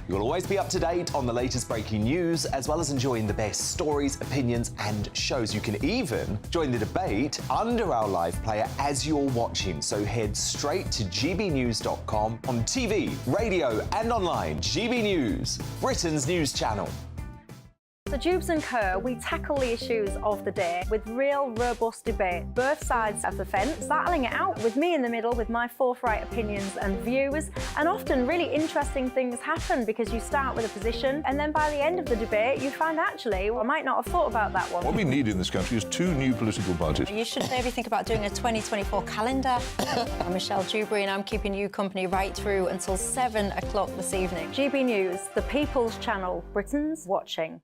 Speaker 22: You'll always be up to date on the latest breaking news, as well as enjoying the best stories, opinions and shows. You can even join the debate under our live player as you're watching. So head straight to gbnews.com on TV, radio and online. GB News, Britain's news channel.
Speaker 13: So Jubes and Kerr, we tackle the issues of the day with real robust debate, both sides of the fence, battling it out with me in the middle with my forthright opinions and views. And often really interesting things happen because you start with a position and then by the end of the debate you find actually, well, I might not have thought about that one.
Speaker 20: What we need in this country is 2 new political parties.
Speaker 14: You should maybe think about doing a 2024 calendar. I'm Michelle Dewberry and I'm keeping you company right through until 7 o'clock this evening.
Speaker 13: GB News, the People's Channel, Britain's watching.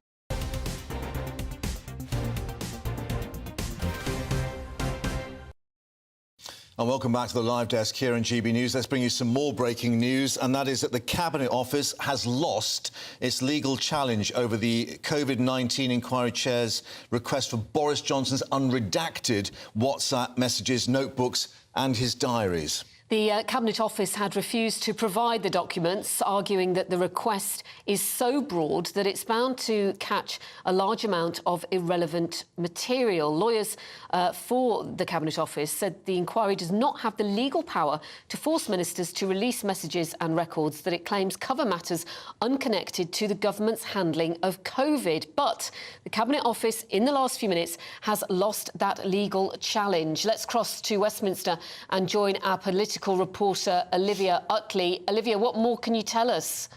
Speaker 16: And welcome back to the live desk here in GB News. Let's bring you some more breaking news, and that is that the Cabinet Office has lost its legal challenge over the COVID-19 inquiry chair's request for Boris Johnson's unredacted WhatsApp messages, notebooks and his diaries.
Speaker 17: The Cabinet Office had refused to provide the documents, arguing that the request is so broad that it's bound to catch a large amount of irrelevant material. Lawyers for the Cabinet Office said the inquiry does not have the legal power to force ministers to release messages and records that it claims cover matters unconnected to the government's handling of COVID. But the Cabinet Office, in the last few minutes, has lost that legal challenge. Let's cross to Westminster and join our political reporter Olivia Utley. Olivia, what more can you tell us?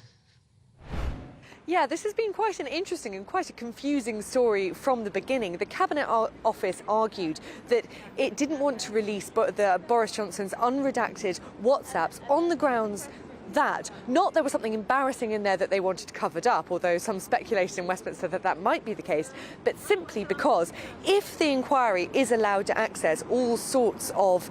Speaker 4: Yeah, this has been quite an interesting and quite a confusing story from the beginning. The Cabinet Office argued that it didn't want to release Boris Johnson's unredacted WhatsApps on the grounds that, not there was something embarrassing in there that they wanted covered up, although some speculated in Westminster that that might be the case, but simply because if the inquiry is allowed to access all sorts of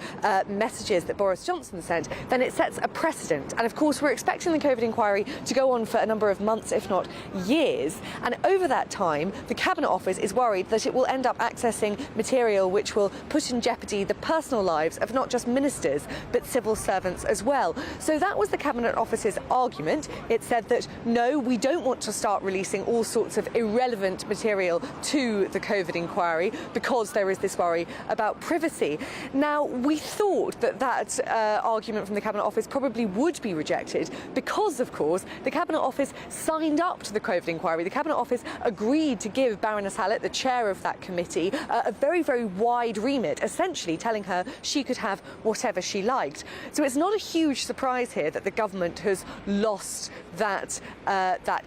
Speaker 4: messages that Boris Johnson sent, then it sets a precedent. And of course, we're expecting the COVID inquiry to go on for a number of months, if not years. And over that time, the Cabinet Office is worried that it will end up accessing material which will put in jeopardy the personal lives of not just ministers, but civil servants as well. So that was the Cabinet Office's argument. It said that, no, we don't want to start releasing all sorts of irrelevant material to the COVID inquiry because there is this worry about privacy. Now, we thought that that argument from the Cabinet Office probably would be rejected because, of course, the Cabinet Office signed up to the COVID inquiry. The Cabinet Office agreed to give Baroness Hallett, the chair of that committee, a very, very wide remit, essentially telling her she could have whatever she liked. So it's not a huge surprise here that the government government has lost that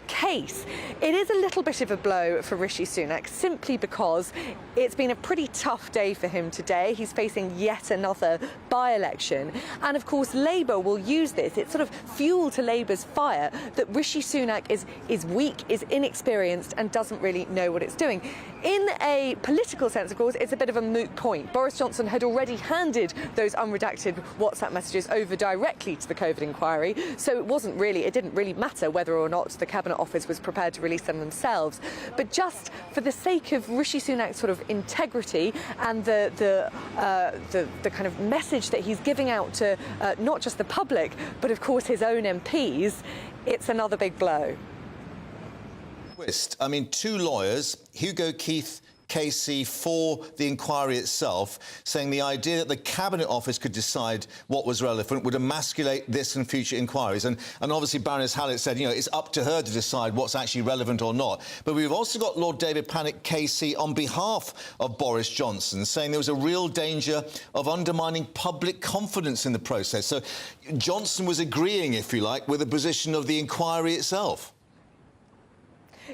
Speaker 4: case. It is a little bit of a blow for Rishi Sunak, simply because it's been a pretty tough day for him today. He's facing yet another by-election, and of course Labour will use this. It's sort of fuel to Labour's fire that Rishi Sunak is weak, is inexperienced, and doesn't really know what it's doing. In a political sense, of course, it's a bit of a moot point. Boris Johnson had already handed those unredacted WhatsApp messages over directly to the COVID inquiry, so it didn't really matter whether or not the Cabinet Office was prepared to release them themselves. But just for the sake of Rishi Sunak's sort of integrity and the kind of message that he's giving out to not just the public, but of course his own MPs, it's another big blow.
Speaker 16: I mean, two lawyers, Hugo Keith KC, for the inquiry itself, saying the idea that the Cabinet Office could decide what was relevant would emasculate this and future inquiries. And obviously Baroness Hallett said, you know, it's up to her to decide what's actually relevant or not. But we've also got Lord David Pannick KC on behalf of Boris Johnson, saying there was a real danger of undermining public confidence in the process. So Johnson was agreeing, if you like, with the position of the inquiry itself.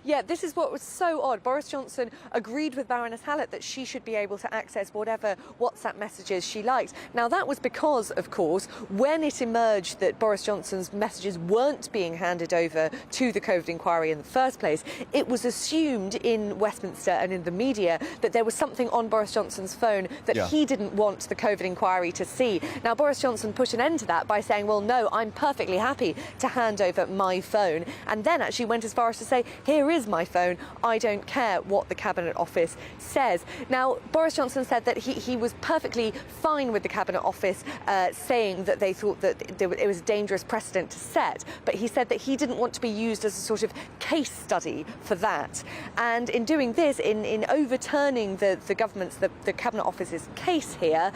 Speaker 4: Yeah, this is what was so odd. Boris Johnson agreed with Baroness Hallett that she should be able to access whatever WhatsApp messages she liked. Now, that was because, of course, when it emerged that Boris Johnson's messages weren't being handed over to the COVID inquiry in the first place, it was assumed in Westminster and in the media that there was something on Boris Johnson's phone that he didn't want the COVID inquiry to see. Now, Boris Johnson put an end to that by saying, well, no, I'm perfectly happy to hand over my phone, and then actually went as far as to say, here is my phone, I don't care what the Cabinet Office says. Now, Boris Johnson said that he was perfectly fine with the Cabinet Office saying that they thought that it was a dangerous precedent to set, but he said that he didn't want to be used as a sort of case study for that. And in doing this, in overturning the government's, the Cabinet Office's case here,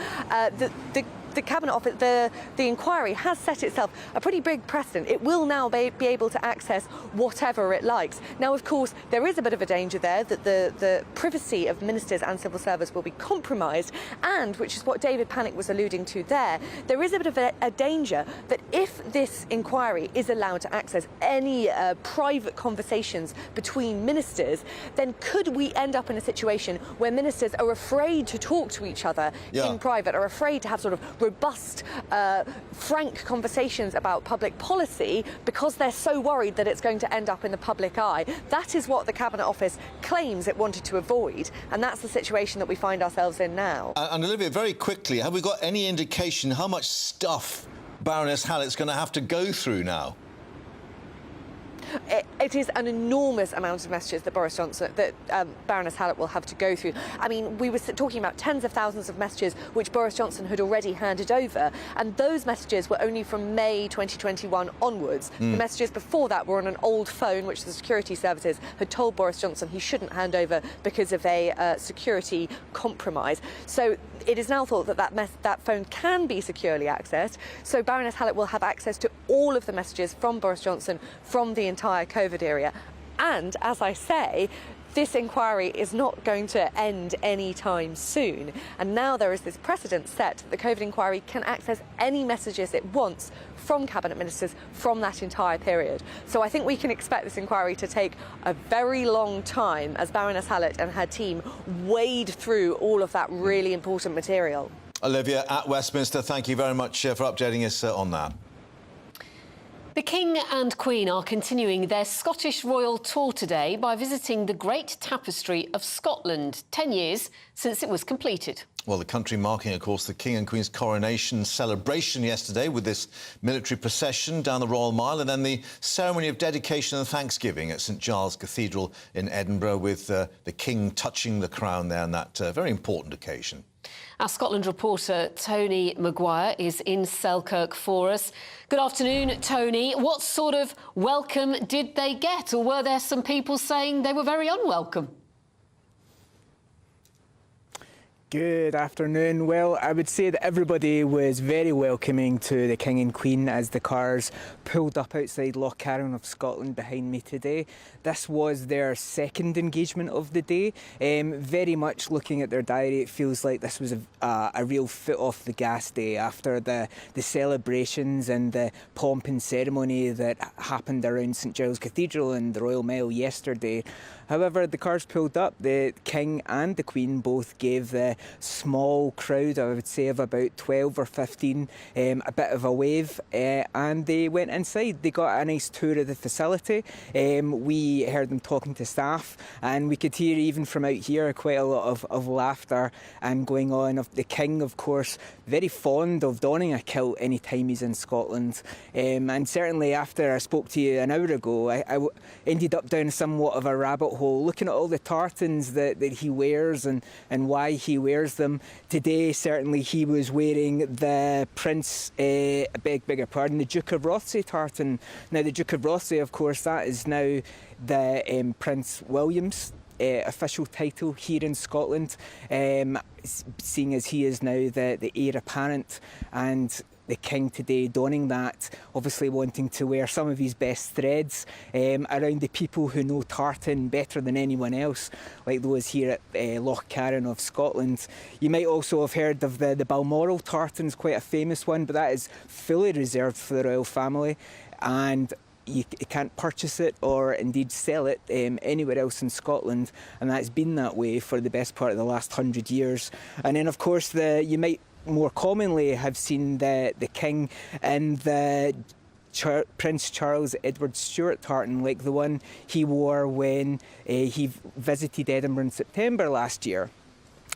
Speaker 4: the Cabinet Office, the inquiry has set itself a pretty big precedent. It will now be able to access whatever it likes. Now, of course, there is a bit of a danger there that the privacy of ministers and civil servants will be compromised, and, which is what David Pannick was alluding to there is a bit of a danger that if this inquiry is allowed to access any private conversations between ministers, then could we end up in a situation where ministers are afraid to talk to each other in private, are afraid to have sort of robust, frank conversations about public policy because they're so worried that it's going to end up in the public eye. That is what the Cabinet Office claims it wanted to avoid, and that's the situation that we find ourselves in now.
Speaker 16: And Olivia, very quickly, have we got any indication how much stuff Baroness Hallett's going to have to go through now?
Speaker 4: It is an enormous amount of messages that Baroness Hallett will have to go through. I mean, we were talking about tens of thousands of messages which Boris Johnson had already handed over, and those messages were only from May 2021 onwards. The messages before that were on an old phone which the security services had told Boris Johnson he shouldn't hand over because of a security compromise. So it is now thought that that phone can be securely accessed, so Baroness Hallett will have access to all of the messages from Boris Johnson from the entire COVID area. And, as I say, this inquiry is not going to end anytime soon. And now there is this precedent set that the COVID inquiry can access any messages it wants from Cabinet Ministers from that entire period. So I think we can expect this inquiry to take a very long time as Baroness Hallett and her team wade through all of that really important material.
Speaker 16: Olivia, at Westminster, thank you very much for updating us on that.
Speaker 17: The King and Queen are continuing their Scottish royal tour today by visiting the Great Tapestry of Scotland, 10 years since it was completed.
Speaker 16: Well, the country marking, of course, the King and Queen's coronation celebration yesterday with this military procession down the Royal Mile, and then the ceremony of dedication and thanksgiving at St Giles Cathedral in Edinburgh with the King touching the crown there on that very important occasion.
Speaker 17: Our Scotland reporter Tony Maguire is in Selkirk for us. Good afternoon, Tony. What sort of welcome did they get, or were there some people saying they were very unwelcome?
Speaker 1: Good afternoon. Well, I would say that everybody was very welcoming to the King and Queen as the cars pulled up outside Loch Carron of Scotland behind me today. This was their second engagement of the day. Very much looking at their diary, it feels like this was a real foot off the gas day after the celebrations and the pomp and ceremony that happened around St Giles Cathedral and the Royal Mile yesterday. However, the cars pulled up. The King and the Queen both gave the small crowd, I would say of about 12 or 15, a bit of a wave, and they went inside. They got a nice tour of the facility. We heard them talking to staff, and we could hear even from out here quite a lot of laughter and going on. Of the King, of course, very fond of donning a kilt anytime he's in Scotland, and certainly after I spoke to you an hour ago, I ended up down somewhat of a rabbit hole looking at all the tartans that he wears and why he wears them. Today, certainly, he was wearing the Prince, bigger pardon, the Duke of Rothesay tartan. Now, the Duke of Rothesay, of course, that is now the Prince William's official title here in Scotland, seeing as he is now the heir apparent, and the King today donning that, obviously wanting to wear some of his best threads around the people who know tartan better than anyone else, like those here at Loch Carron of Scotland. You might also have heard of the Balmoral tartans, quite a famous one, but that is fully reserved for the royal family, and you can't purchase it or indeed sell it anywhere else in Scotland, and that's been that way for the best part of the last 100 years. And then, of course, you might more commonly have seen the King in the Prince Charles Edward Stuart tartan, like the one he wore when he visited Edinburgh in September last year.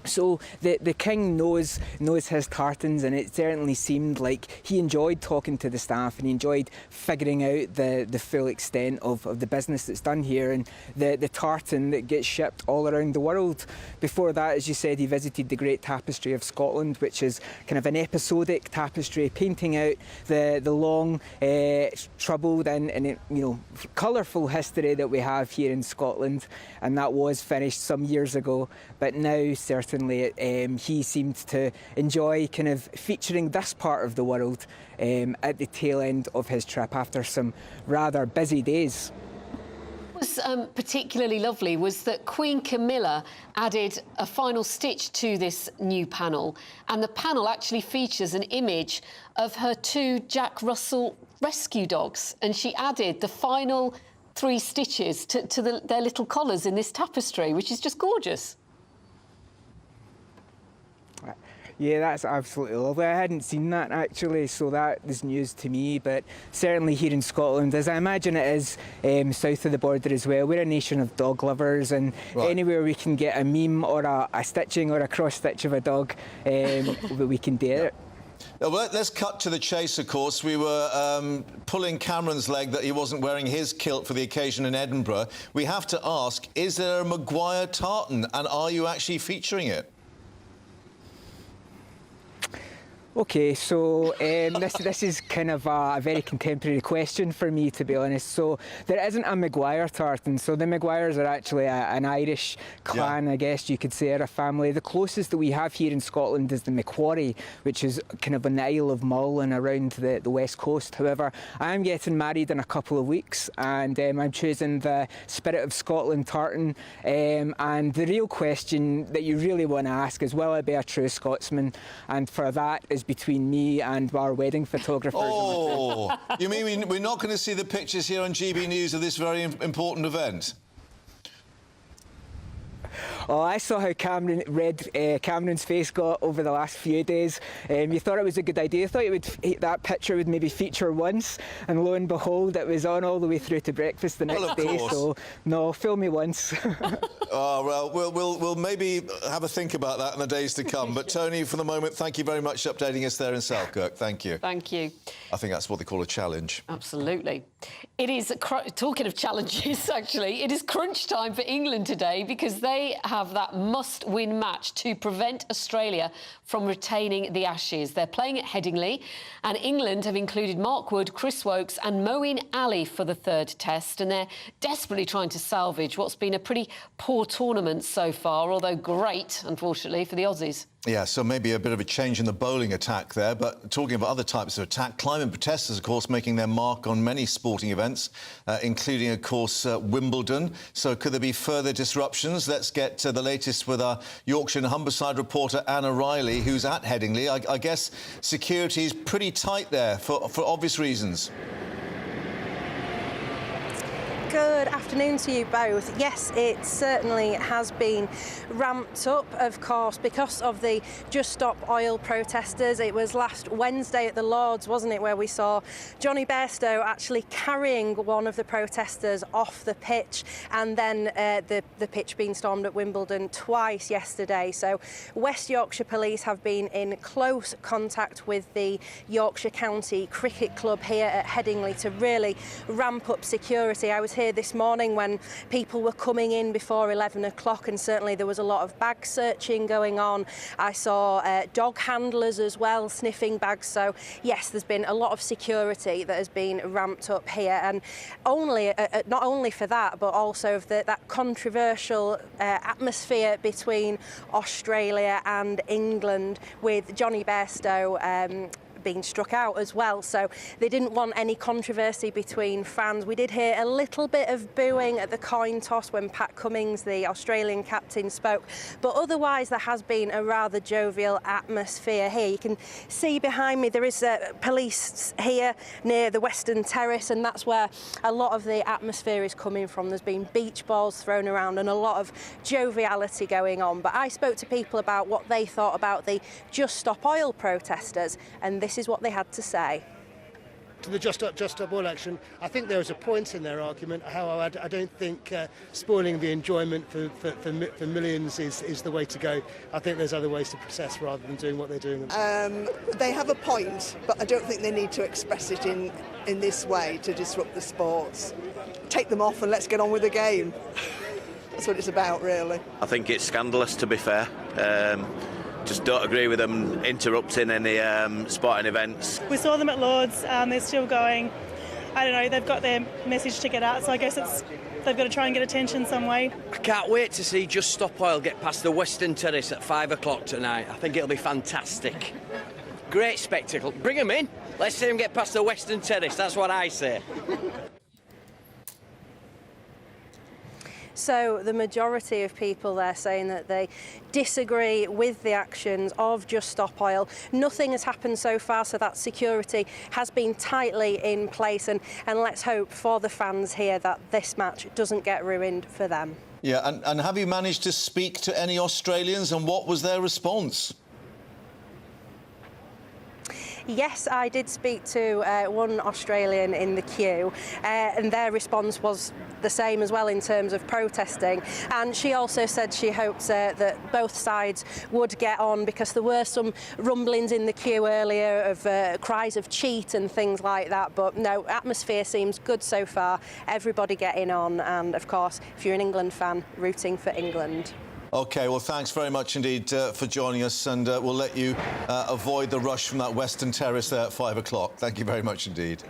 Speaker 1: So the King knows his tartans, and it certainly seemed like he enjoyed talking to the staff and he enjoyed figuring out the full extent of the business that's done here and the tartan that gets shipped all around the world. Before that, as you said, he visited the Great Tapestry of Scotland, which is kind of an episodic tapestry painting out the long, troubled and colourful history that we have here in Scotland, and that was finished some years ago, but now certainly he seemed to enjoy kind of featuring this part of the world at the tail end of his trip after some rather busy days.
Speaker 17: What was particularly lovely was that Queen Camilla added a final stitch to this new panel, and the panel actually features an image of her 2 Jack Russell rescue dogs, and she added the final 3 stitches to their little collars in this tapestry, which is just gorgeous.
Speaker 1: Yeah, that's absolutely lovely. I hadn't seen that actually, so that is news to me. But certainly here in Scotland, as I imagine it is south of the border as well, we're a nation of dog lovers, and anywhere we can get a meme or a stitching or a cross-stitch of a dog, we can do it.
Speaker 16: Well, let's cut to the chase, of course. We were pulling Cameron's leg that he wasn't wearing his kilt for the occasion in Edinburgh. We have to ask, is there a Maguire tartan, and are you actually featuring it?
Speaker 1: OK, so this is kind of a very contemporary question for me, to be honest. So there isn't a Maguire tartan. So the Maguires are actually an Irish clan, I guess you could say, or a family. The closest that we have here in Scotland is the Macquarie, which is kind of on the Isle of Mull and around the west coast. However, I'm getting married in a couple of weeks, and I'm choosing the Spirit of Scotland tartan. And the real question that you really want to ask is, will I be a true Scotsman? And for that is between me and our wedding photographers.
Speaker 16: Oh, you mean we're not going to see the pictures here on GB News of this very important event?
Speaker 1: Oh, I saw how Cameron's face got over the last few days. You thought it was a good idea. You thought that picture would maybe feature once, and lo and behold, it was on all the way through to breakfast the next day. So, no, film me once.
Speaker 16: Oh, well, we'll maybe have a think about that in the days to come. But, Tony, for the moment, thank you very much for updating us there in Southkirk. Thank you.
Speaker 17: Thank you.
Speaker 16: I think that's what they call a challenge.
Speaker 17: Absolutely. It is, talking of challenges, actually, it is crunch time for England today because they have that must-win match to prevent Australia from retaining the Ashes. They're playing at Headingley, and England have included Mark Wood, Chris Woakes and Moeen Ali for the third test, and they're desperately trying to salvage what's been a pretty poor tournament so far, although great, unfortunately, for the Aussies.
Speaker 16: Yeah, so maybe a bit of a change in the bowling attack there. But talking about other types of attack, climate protesters, of course, making their mark on many sporting events, including, of course, Wimbledon. So could there be further disruptions? Let's get to the latest with our Yorkshire and Humberside reporter, Anna Riley, who's at Headingley. I guess security is pretty tight there for obvious reasons.
Speaker 15: Good afternoon to you both. Yes, it certainly has been ramped up, of course, because of the Just Stop Oil protesters. It was last Wednesday at the Lords, wasn't it, where we saw Johnny Bairstow actually carrying one of the protesters off the pitch, and then the pitch being stormed at Wimbledon twice yesterday. So West Yorkshire Police have been in close contact with the Yorkshire County Cricket Club here at Headingley to really ramp up security. I was here this morning when people were coming in before 11 o'clock, and certainly there was a lot of bag searching going on. I saw dog handlers as well sniffing bags. So yes, there's been a lot of security that has been ramped up here, and not only for that, but also of that controversial atmosphere between Australia and England, with Johnny Bairstow being struck out as well. So they didn't want any controversy between fans. We did hear a little bit of booing at the coin toss when Pat Cummins, the Australian captain, spoke, but otherwise there has been a rather jovial atmosphere here. You can see behind me there is police here near the Western Terrace, and that's where a lot of the atmosphere is coming from. There's been beach balls thrown around and a lot of joviality going on. But I spoke to people about what they thought about the Just Stop Oil protesters, and this is what they had to say.
Speaker 18: To the Just Stop Oil action, I think there is a point in their argument. However, I don't think spoiling the enjoyment for millions is the way to go. I think there's other ways to protest rather than doing what they're doing.
Speaker 19: They have a point, but I don't think they need to express it in this way to disrupt the sports. Take them off and let's get on with the game. That's what it's about, really.
Speaker 23: I think it's scandalous, to be fair. Just don't agree with them interrupting any sporting events.
Speaker 24: We saw them at Lords, they're still going. I don't know, they've got their message to get out, so I guess they've got to try and get attention some way.
Speaker 25: I can't wait to see Just Stop Oil get past the Western Terrace at 5 o'clock tonight. I think it'll be fantastic. Great spectacle. Bring them in. Let's see them get past the Western Terrace, that's what I say.
Speaker 15: So the majority of people there saying that they disagree with the actions of Just Stop Oil. Nothing has happened so far, so that security has been tightly in place, and let's hope for the fans here that this match doesn't get ruined for them.
Speaker 16: Yeah, and have you managed to speak to any Australians, and what was their response?
Speaker 15: Yes, I did speak to one Australian in the queue, and their response was the same as well in terms of protesting. And she also said she hoped that both sides would get on, because there were some rumblings in the queue earlier of cries of cheat and things like that. But no, atmosphere seems good so far. Everybody getting on, and of course, if you're an England fan, rooting for England.
Speaker 16: OK, well, thanks very much indeed for joining us, and we'll let you avoid the rush from that Western Terrace there at 5 o'clock. Thank you very much indeed.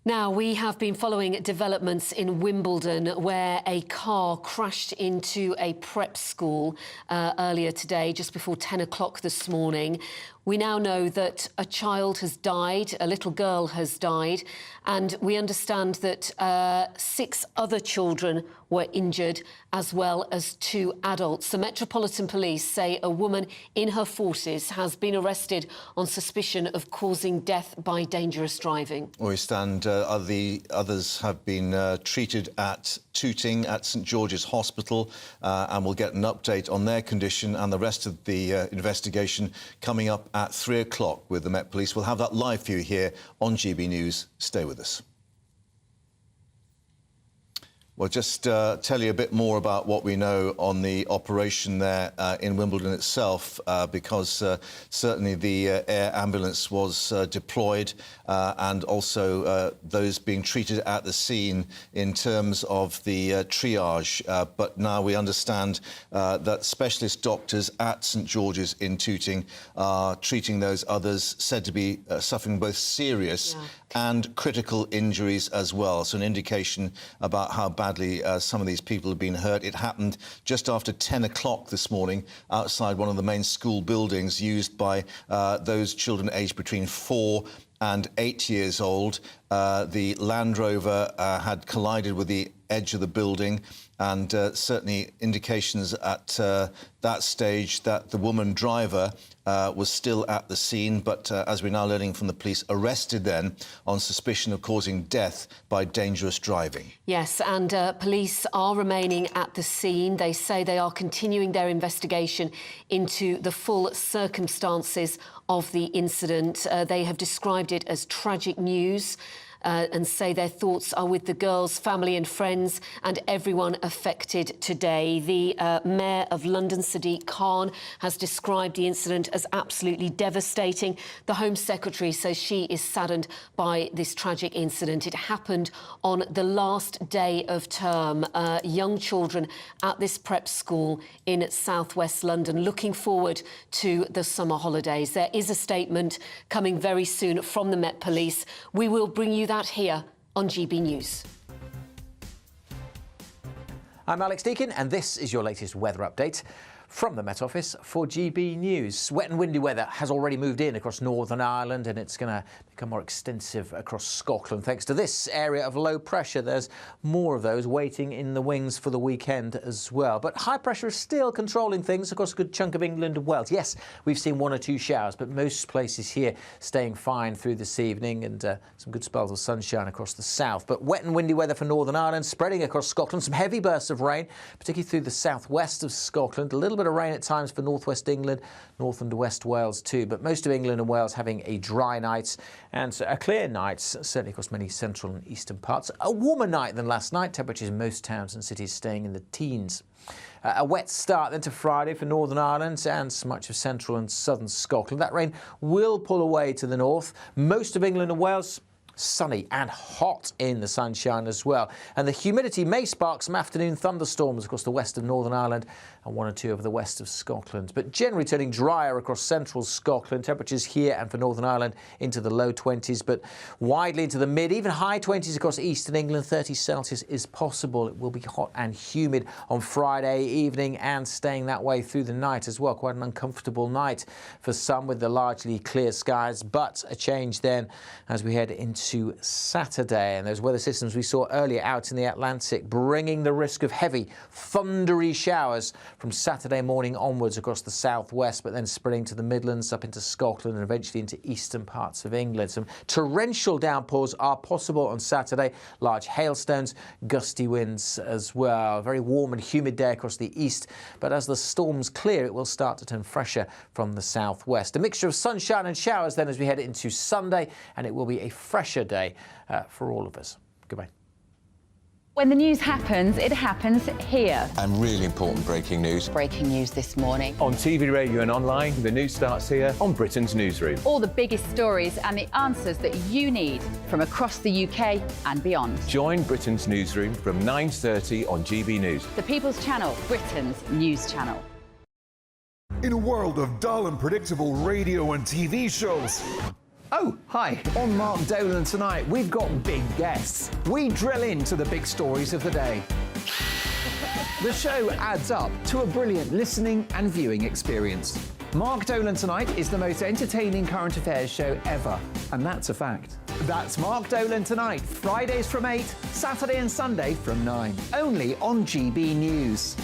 Speaker 17: Now, we have been following developments in Wimbledon, where a car crashed into a prep school earlier today, just before 10 o'clock this morning. We now know that a child has died, a little girl has died, and we understand that 6 other children were injured, as well as 2 adults. The Metropolitan Police say a woman in her 40s has been arrested on suspicion of causing death by dangerous driving. We stand, the others have been treated at Tooting at St George's Hospital, and we'll get an update on their condition and the rest of the investigation coming up at 3 o'clock with the Met Police. We'll have that live for you here on GB News. Stay with us.
Speaker 16: Well, just tell you a bit more about what we know on the operation there in Wimbledon itself, because certainly the air ambulance was deployed and also those being treated at the scene in terms of the triage. But now we understand that specialist doctors at St George's in Tooting are treating those others said to be suffering both serious and critical injuries as well. So an indication about how badly some of these people have been hurt. It happened just after 10 o'clock this morning outside one of the main school buildings used by those children aged between 4 and 8 years old. The Land Rover had collided with the edge of the building, and certainly indications at that stage that the woman driver was still at the scene, but as we're now learning from the police, arrested then on suspicion of causing death by dangerous driving.
Speaker 17: Yes, and police are remaining at the scene. They say they are continuing their investigation into the full circumstances of the incident. They have described it as tragic news. And say their thoughts are with the girls' family and friends and everyone affected today. The Mayor of London, Sadiq Khan, has described the incident as absolutely devastating. The Home Secretary says she is saddened by this tragic incident. It happened on the last day of term. Young children at this prep school in southwest London looking forward to the summer holidays. There is a statement coming very soon from the Met Police. We will bring you that here on GB News.
Speaker 2: I'm Alex Deakin, and this is your latest weather update from the Met Office for GB News. Wet and windy weather has already moved in across Northern Ireland, and it's going to become more extensive across Scotland thanks to this area of low pressure. There's more of those waiting in the wings for the weekend as well. But high pressure is still controlling things across a good chunk of England and Wales. Yes, we've seen 1 or 2 showers, but most places here staying fine through this evening, and some good spells of sunshine across the south. But wet and windy weather for Northern Ireland, spreading across Scotland. Some heavy bursts of rain, particularly through the southwest of Scotland. A little bit of rain at times for northwest England, north and west Wales too. But most of England and Wales having a dry night and a clear night, certainly across many central and eastern parts. A warmer night than last night. Temperatures in most towns and cities staying in the teens. A wet start then to Friday for Northern Ireland and much of central and southern Scotland. That rain will pull away to the north. Most of England and Wales sunny and hot in the sunshine as well. And the humidity may spark some afternoon thunderstorms across the west of Northern Ireland and 1 or 2 over the west of Scotland. But generally turning drier across central Scotland. Temperatures here and for Northern Ireland into the low 20s, but widely into the mid, even high 20s across eastern England. 30 Celsius is possible. It will be hot and humid on Friday evening and staying that way through the night as well. Quite an uncomfortable night for some with the largely clear skies, but a change then as we head into Saturday. And those weather systems we saw earlier out in the Atlantic bringing the risk of heavy thundery showers from Saturday morning onwards across the southwest, but then spreading to the Midlands, up into Scotland and eventually into eastern parts of England. Some torrential downpours are possible on Saturday. Large hailstones, gusty winds as well. A very warm and humid day across the east, but as the storms clear, it will start to turn fresher from the southwest. A mixture of sunshine and showers then as we head into Sunday, and it will be a fresher day for all of us. Goodbye.
Speaker 3: When the news happens, it happens here.
Speaker 5: And really important breaking news.
Speaker 3: Breaking news this morning.
Speaker 5: On TV, radio and online, the news starts here on Britain's Newsroom.
Speaker 3: All the biggest stories and the answers that you need from across the UK and beyond.
Speaker 5: Join Britain's Newsroom from 9:30 on GB News.
Speaker 3: The People's Channel, Britain's news channel.
Speaker 20: In a world of dull and predictable radio and TV shows.
Speaker 6: Oh, hi. On Mark Dolan tonight, we've got big guests. We drill into the big stories of the day. The show adds up to a brilliant listening and viewing experience. Mark Dolan Tonight is the most entertaining current affairs show ever, and that's a fact. That's Mark Dolan Tonight, Fridays from 8, Saturday and Sunday from 9. Only on GB News.